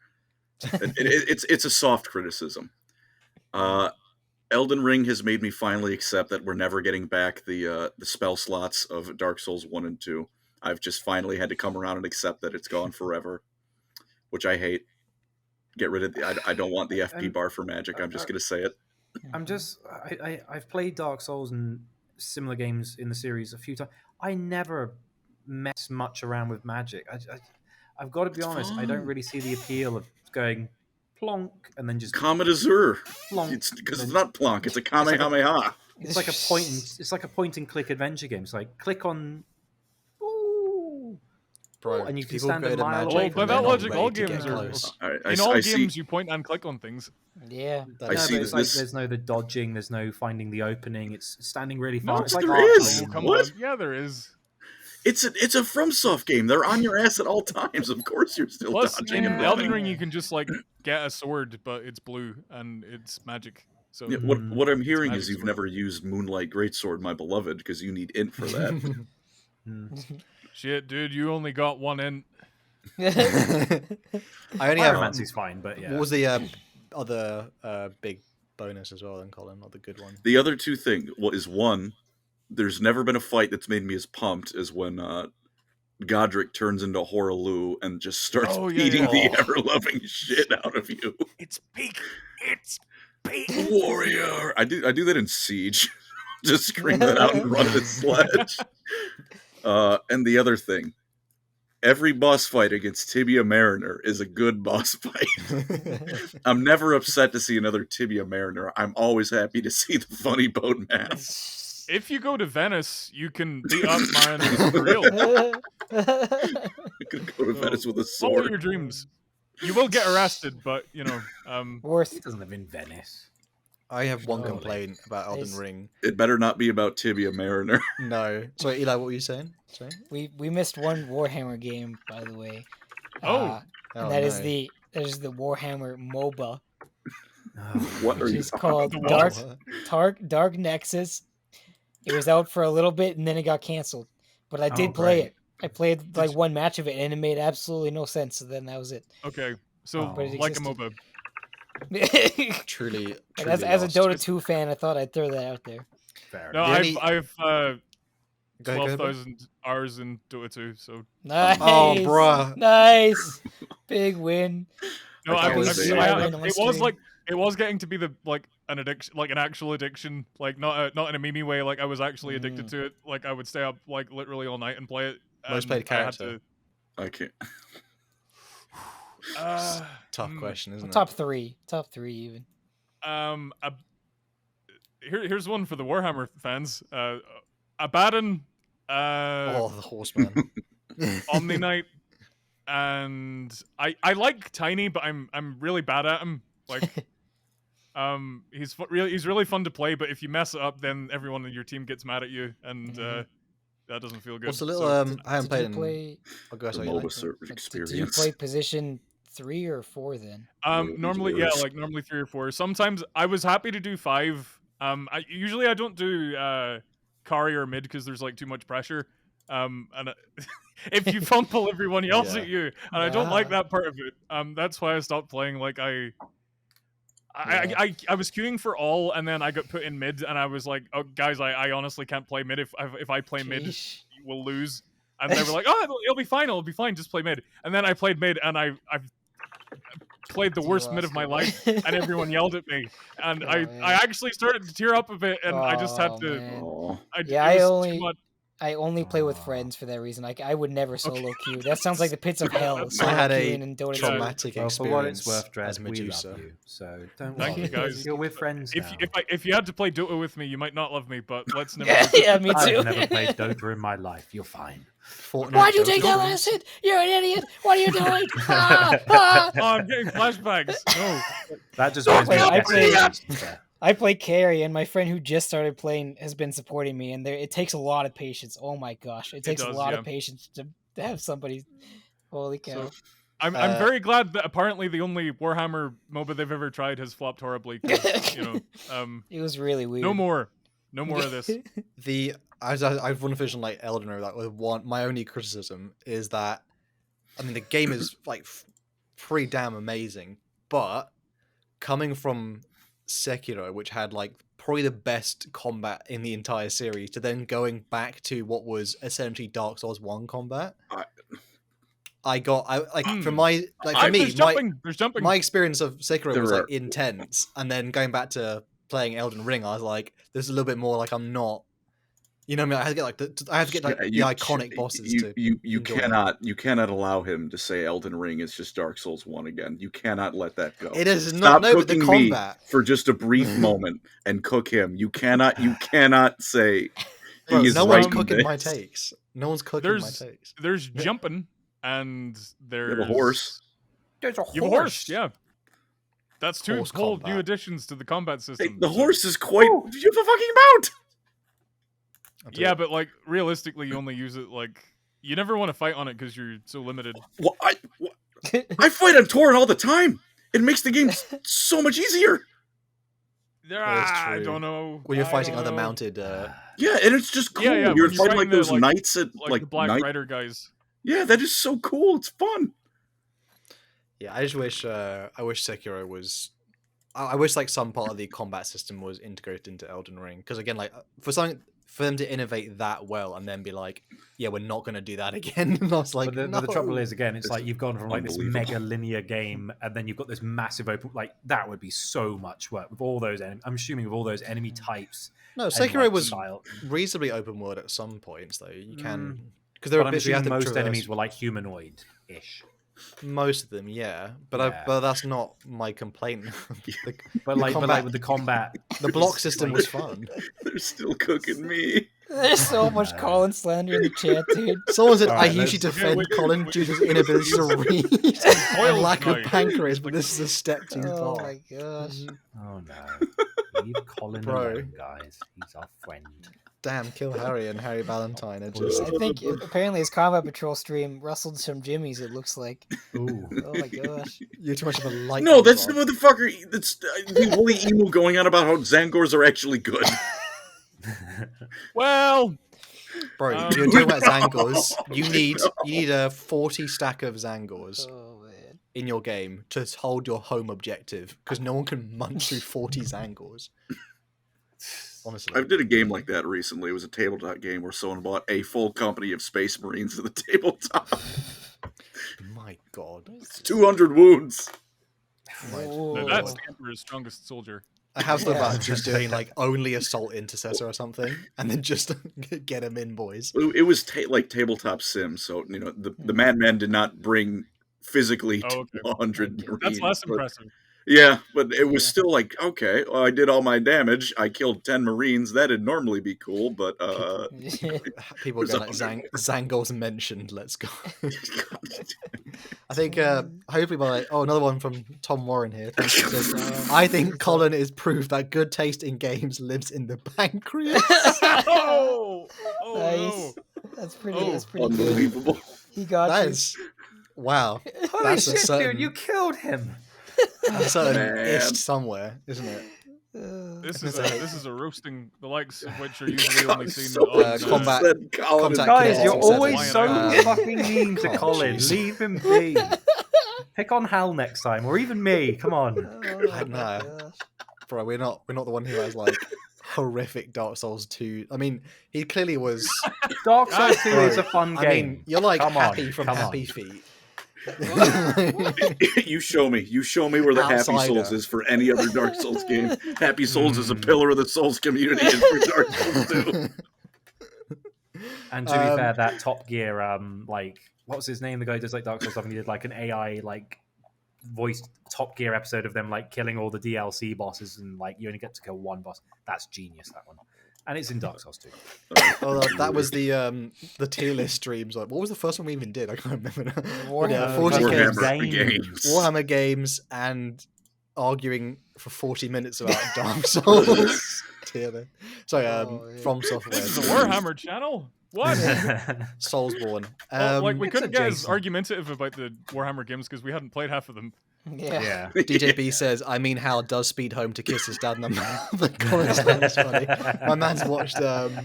It's a soft criticism. Elden Ring has made me finally accept that we're never getting back the spell slots of Dark Souls 1 and 2. I've just finally had to come around and accept that it's gone forever, which I hate. Get rid of I don't want the FP bar for magic. I'm just going to say it. I've played Dark Souls and similar games in the series a few times. I never mess much around with magic. I've got to be honest. I don't fun. really see the appeal of going plonk and then just Comet Azure. plonk. It's because and it's then- not Plonk. It's a like a- Kamehameha. It's like a point and click adventure game. It's like click on, ooh, Bro, and you can people stand a go to mile magic away and by they're that not logic, ready all to get games are- close. In all games, you point and click on things. yeah. That I is- see but it's this- like there's no the dodging, there's no finding the opening. It's standing really No, far. It's like there archery. is. Oh, come What? on. Yeah, there is. It's a FromSoft game. They're on your ass at all times. Of course, you're still Plus, dodging in and Elden running. Ring, you can just like get a sword, but it's blue and it's magic. So Yeah, what I'm hearing magic is you've sword. never used Moonlight Greatsword, my beloved, because you need int for that. shit, dude, you only got one in. I only have. Pyromancy's fine, but yeah. What was the other big bonus as well? Then Colin, not the good one. The other two things is one, there's never been a fight that's made me as pumped as when Godric turns into Horaloo and just starts Oh, yeah, beating yeah. the ever-loving shit out of you. It's peak. It's peak. Warrior! I do that in Siege. Just scream that out and run the sledge. And the other thing, every boss fight against Tibia Mariner is a good boss fight. I'm never upset to see another Tibia Mariner. I'm always happy to see the funny boat man. If you go to Venice, you can beat up Mariners for real. You could go to Venice with a Follow sword. your dreams. You will get arrested, but you know, He Worth. doesn't live in Venice. I have one Oh, complaint about Elden nice. Ring. It better not be about Tibia Mariner. No. Sorry, Eli, what were you saying? Sorry? We missed one Warhammer game, by the way. Oh. And Oh, that is no. the Warhammer MOBA. What are Which you is talking called What? Dark Nexus. It was out for a little bit and then it got canceled. But I did play great. it. I played like one match of it and it made absolutely no sense. So then that was it. okay. So Oh. But it like a existed. MOBA. Truly, And as a lost. Dota 2 fan, I thought I'd throw that out there. Fair No, The only- I've Go ahead, go ahead, bro. 12,000 hours in Dota 2, so Nice. Oh, bruh. Nice. Big win. no, I can't say I win on my it was stream. like it was getting to be the like an addiction, like an actual addiction, like not in a meme way. Like I was actually addicted to it. Like I would stay up like literally all night and play it. Most and played I had character? I can't. Tough mm, question, isn't it? Top three even. A here's one for the Warhammer fans. Abaddon, Oh, the horseman. Omni Knight, and I like Tiny, but I'm really bad at him. Like, he's really fun to play, but if you mess it up, then everyone in your team gets mad at you, and that doesn't feel good. What's a little? So, I haven't played. Play, I'll go The sorry, MOBA like- experience. did you play position 3 or 4 then? normally, yeah, like normally 3 or 4. Sometimes I was happy to do 5. Usually I don't do carry or mid because there's like too much pressure. And if you fumble, everyone yells Yeah. at you, and I don't like that part of it. That's why I stopped playing. Like I was queuing for all, and then I got put in mid, and I was like, "Oh, guys, I honestly can't play mid. If I play mid, Sheesh. we'll lose." And they were like, "Oh, it'll be fine. It'll be fine. Just play mid." And then I played mid, and I've played the worst mid of my life, and everyone yelled at me, and I actually started to tear up a bit, and I just had to. Man. Oh, I only play with friends for that reason. Like I would never solo queue. That sounds like the pits of hell. I Solo had a queuing in Dota 2. traumatic Well, for what it's experience worth, Dread, as we Medusa. love you. So don't Thank worry. you, guys. You're with friends now. If you had to play Dota with me, you might not love me, but let's never. Yeah, me too. I've never played Dota in my life. You're fine. Fortnite Why'd you Dota take that games. last hit? You're an idiot. What are you doing? Ah! Oh, I'm getting flashbacks. No. That just reminds me Wait, of I Destiny. played- I play carry, and my friend who just started playing has been supporting me, and it takes a lot of patience. Oh my gosh, it takes does, a lot yeah. of patience to have somebody. Holy cow! I'm very glad that apparently the only Warhammer MOBA they've ever tried has flopped horribly. 'Cause, It was really weird. no more of this. I've want to finish on like Elden Ring. Like with one, my only criticism is that, I mean, the game is like pretty damn amazing, but coming from Sekiro, which had like probably the best combat in the entire series, to then going back to what was essentially Dark Souls 1 combat, for me, There's jumping. my experience of Sekiro was There like intense, and then going back to playing Elden Ring, I was like, there's a little bit more like I'm not. You know what I mean? I have to get the iconic bosses. You cannot allow him to say Elden Ring is just Dark Souls 1 again. You cannot let that go. It is Stop not. No, but the cooking me combat. for just a brief moment and cook him. You cannot say Bro, he is no right one's in cooking this. my takes. No one's cooking my takes. There's jumping, and there's You have a horse. There's a You have a horse, yeah. That's two Horse cool new combat. additions to the combat Hey, system. the so- horse is quite. You have a fucking mount. Yeah, but like realistically, you only use it like you never want to fight on it because you're so limited. Well, I fight on Torrent all the time. It makes the game so much easier. I true. don't know. when you're I fighting don't other know. mounted. Yeah, and it's just cool. Yeah, yeah, You're when you're fighting like fighting those the, like- knights at Like the Black night. Rider guys. Yeah, that is so cool. It's fun. Yeah, I just wish. I wish Sekiro was. I wish like some part of the combat system was integrated into Elden Ring, because again, like for them to innovate that well and then be like, yeah, we're not going to do that again. And I was like, But the trouble is, again, it's It's like you've gone from like this unbelievable. mega linear game, and then you've got this massive open. Like that would be so much work with all those. I'm assuming with all those enemy types. no, and, Sekiro like, was style. reasonably open world at some points though. You can because But there I'm are bits you have assuming to most traverse. enemies were like humanoid-ish. Most of them, yeah, but Yeah. but that's not my complaint. the, But The like, combat- with the combat, the block it's system like- was fun. They're still cooking me. There's so much Colin slander in the chat, dude. Someone said, Alright, I usually let's- defend wait, Colin wait. due to his inability to read and Boiled lack of knife. pancreas, but this is a step too Oh far. my gosh. Oh no! Leave Colin Bro. alone, guys. He's our friend. Damn, Kill Harry and Harry Valentine are just... I think apparently his Combat Patrol stream rustled some jimmies. It looks like. Ooh. Oh my gosh. You're too much of a light. No, that's the motherfucker. That's the holy emo going on about how Zangors are actually good. Well, Bro, Um, you're talking about Zangors. You need a 40 stack of Zangors Oh man. in your game to hold your home objective, because no one can munch through 40 Zangors. Honestly. I did a game like that recently. It was a tabletop game where someone bought a full company of Space Marines to the tabletop. My god. It's 200 wounds. Whoa. that's the Emperor's strongest soldier. I have thought Yeah. about just doing like only Assault Intercessor or something, and then just get him in, boys. It was like tabletop sim, so the Madman did not bring physically Oh, okay. 200 Marines. That's less but impressive. Yeah, but it was still like, okay, well, I did all my damage. I killed 10 Marines. That'd normally be cool, but People There's going like Zangol's mentioned. Let's go. God. I think hopefully by another one from Tom Warren here. Thank you. Says, I think Colin is proof that good taste in games lives in the pancreas. Oh, Nice. no. That's pretty. Oh, That's pretty good. Unbelievable. He got That you. is wow. Holy That's a shit, certain- dude! You killed him. That's a certain Man. ist somewhere, isn't it? This It's is a roasting, the likes of which are usually God, only seen so on combat- said Colin is contact Guys, Kinetic you're says always Lion so Eye. fucking mean to Oh, Colin. jeez. Leave him be. Pick on Hal next time, or even me. Come on. I know. Bro, we're not the one who has like horrific Dark Souls 2. I mean, he clearly was. Dark Souls 2 Bro, is a fun I game. mean, you're like Come on, happy from come on. Happy Feet. You show me where the Happy Outsider. Souls is for any other Dark Souls game. Happy Souls is a pillar of the Souls community and for Dark Souls too. And to be fair, that Top Gear, like, what was his name? The guy who does like Dark Souls stuff, and he did like an AI like voiced Top Gear episode of them like killing all the DLC bosses, and like you only get to kill one boss. That's genius, that one. And it's in Dark Souls 2. Oh, that was the tier list streams. Like, what was the first one we even did? I can't remember now. Warhammer. Yeah, 40 Warhammer games. games. Warhammer games and arguing for 40 minutes about Dark Souls tier list. Sorry, Oh, yeah. From Software. This is a Warhammer channel. What? Soulsborne. Well, like we It's couldn't get as adjacent. argumentative about the Warhammer games because we hadn't played half of them. Yeah. Yeah. DJB says, I mean, Hal does speed home to kiss his dad in the mouth. The comments there is funny. My man's watched the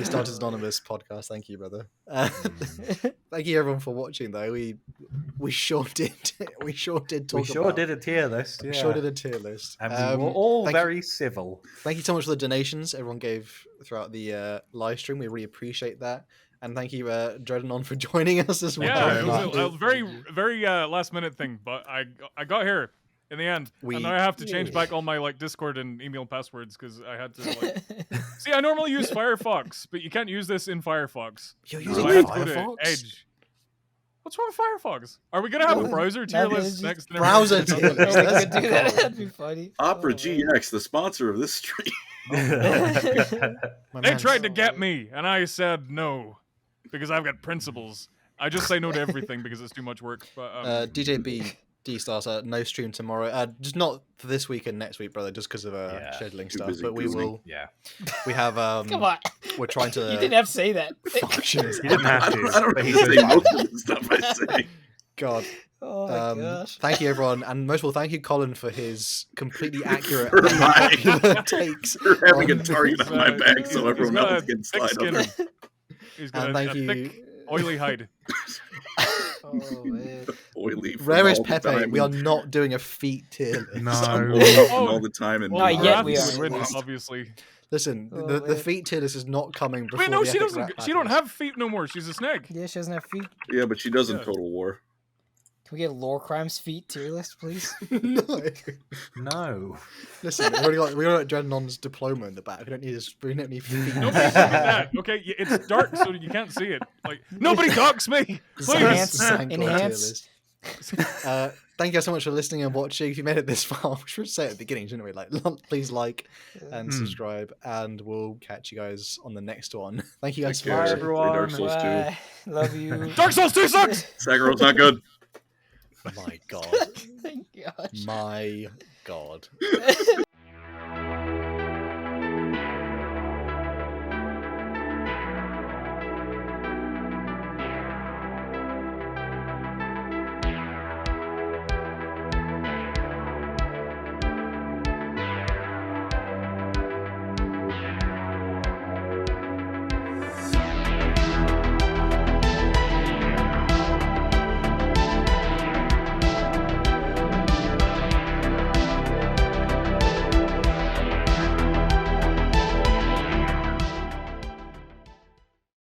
Starters Anonymous podcast. Thank you, brother. Thank you, everyone, for watching, though. We sure did. We sure did talk We sure about... did a tier list. We Yeah. sure did a tier list. And we were all thank you- very civil. Thank you so much for the donations everyone gave throughout the live stream. We really appreciate that. And thank you, DreadAnon, for joining us as well. Yeah, it was Wow. a very last minute thing, but I got here in the end, We- and now I have to change back all my like Discord and email passwords because I had to like. See, I normally use Firefox, but you can't use this in Firefox. You're So using I have to go to Firefox? Edge. What's wrong with Firefox? Are we gonna have a Well, browser tier maybe list it's next? and browser everything? tier list. We That's could do that. cool. That'd be funny. Opera Oh, man. GX, the sponsor of this stream. My They man's- tried to get me, and I said no because I've got principles. I just say no to everything because it's too much work. But DJB D stars no stream tomorrow. Just not for this week and next week, brother. Just because of Yeah, scheduling too stuff. busy But we goosing. will. Yeah. We have. Come on. We're trying to. You didn't have to say that. function as You didn't have to. I don't but know he how to could. say most of the stuff I say. God. Oh my gosh. Thank you, everyone, and most of all, thank you, Colin, for his completely accurate For and my- accurate takes. For having a on- target on my back so he's everyone got else a can thick slide skin. over. He's got And a thank you, thick, oily hide. Oh man. Oily from Rarest all the Pepe. time We are and not doing a feat tier list. No. some oil from Oh. all the time and Not yet, we Arathi are. would win, obviously. Listen, Oh, the man. feat tier list is not coming before. Wait, no, the she Epic doesn't. Rap She don't Battles. have feet no more. She's a snake. Yeah, she doesn't have feet. Yeah, but she does in Yeah. Total War. Can we get Lorecrimes feet tier list, please? No. No. Listen, we already got DreadAnon's diploma in the back. We don't need feet. Nobody's looking at that. Okay, it's dark, so you can't see it. Like nobody docks me, please. Enhance. Zangor tier Enhance. list. Thank you guys so much for listening and watching. If you made it this far, we should say at the beginning, shouldn't we? Like, please like and subscribe, and we'll catch you guys on the next one. Thank you guys Take for care. Bye, watching. everyone. Dark Souls 2. Bye. Love you. Dark Souls 2 sucks. Sekiro's not good. My God. Gosh. My God.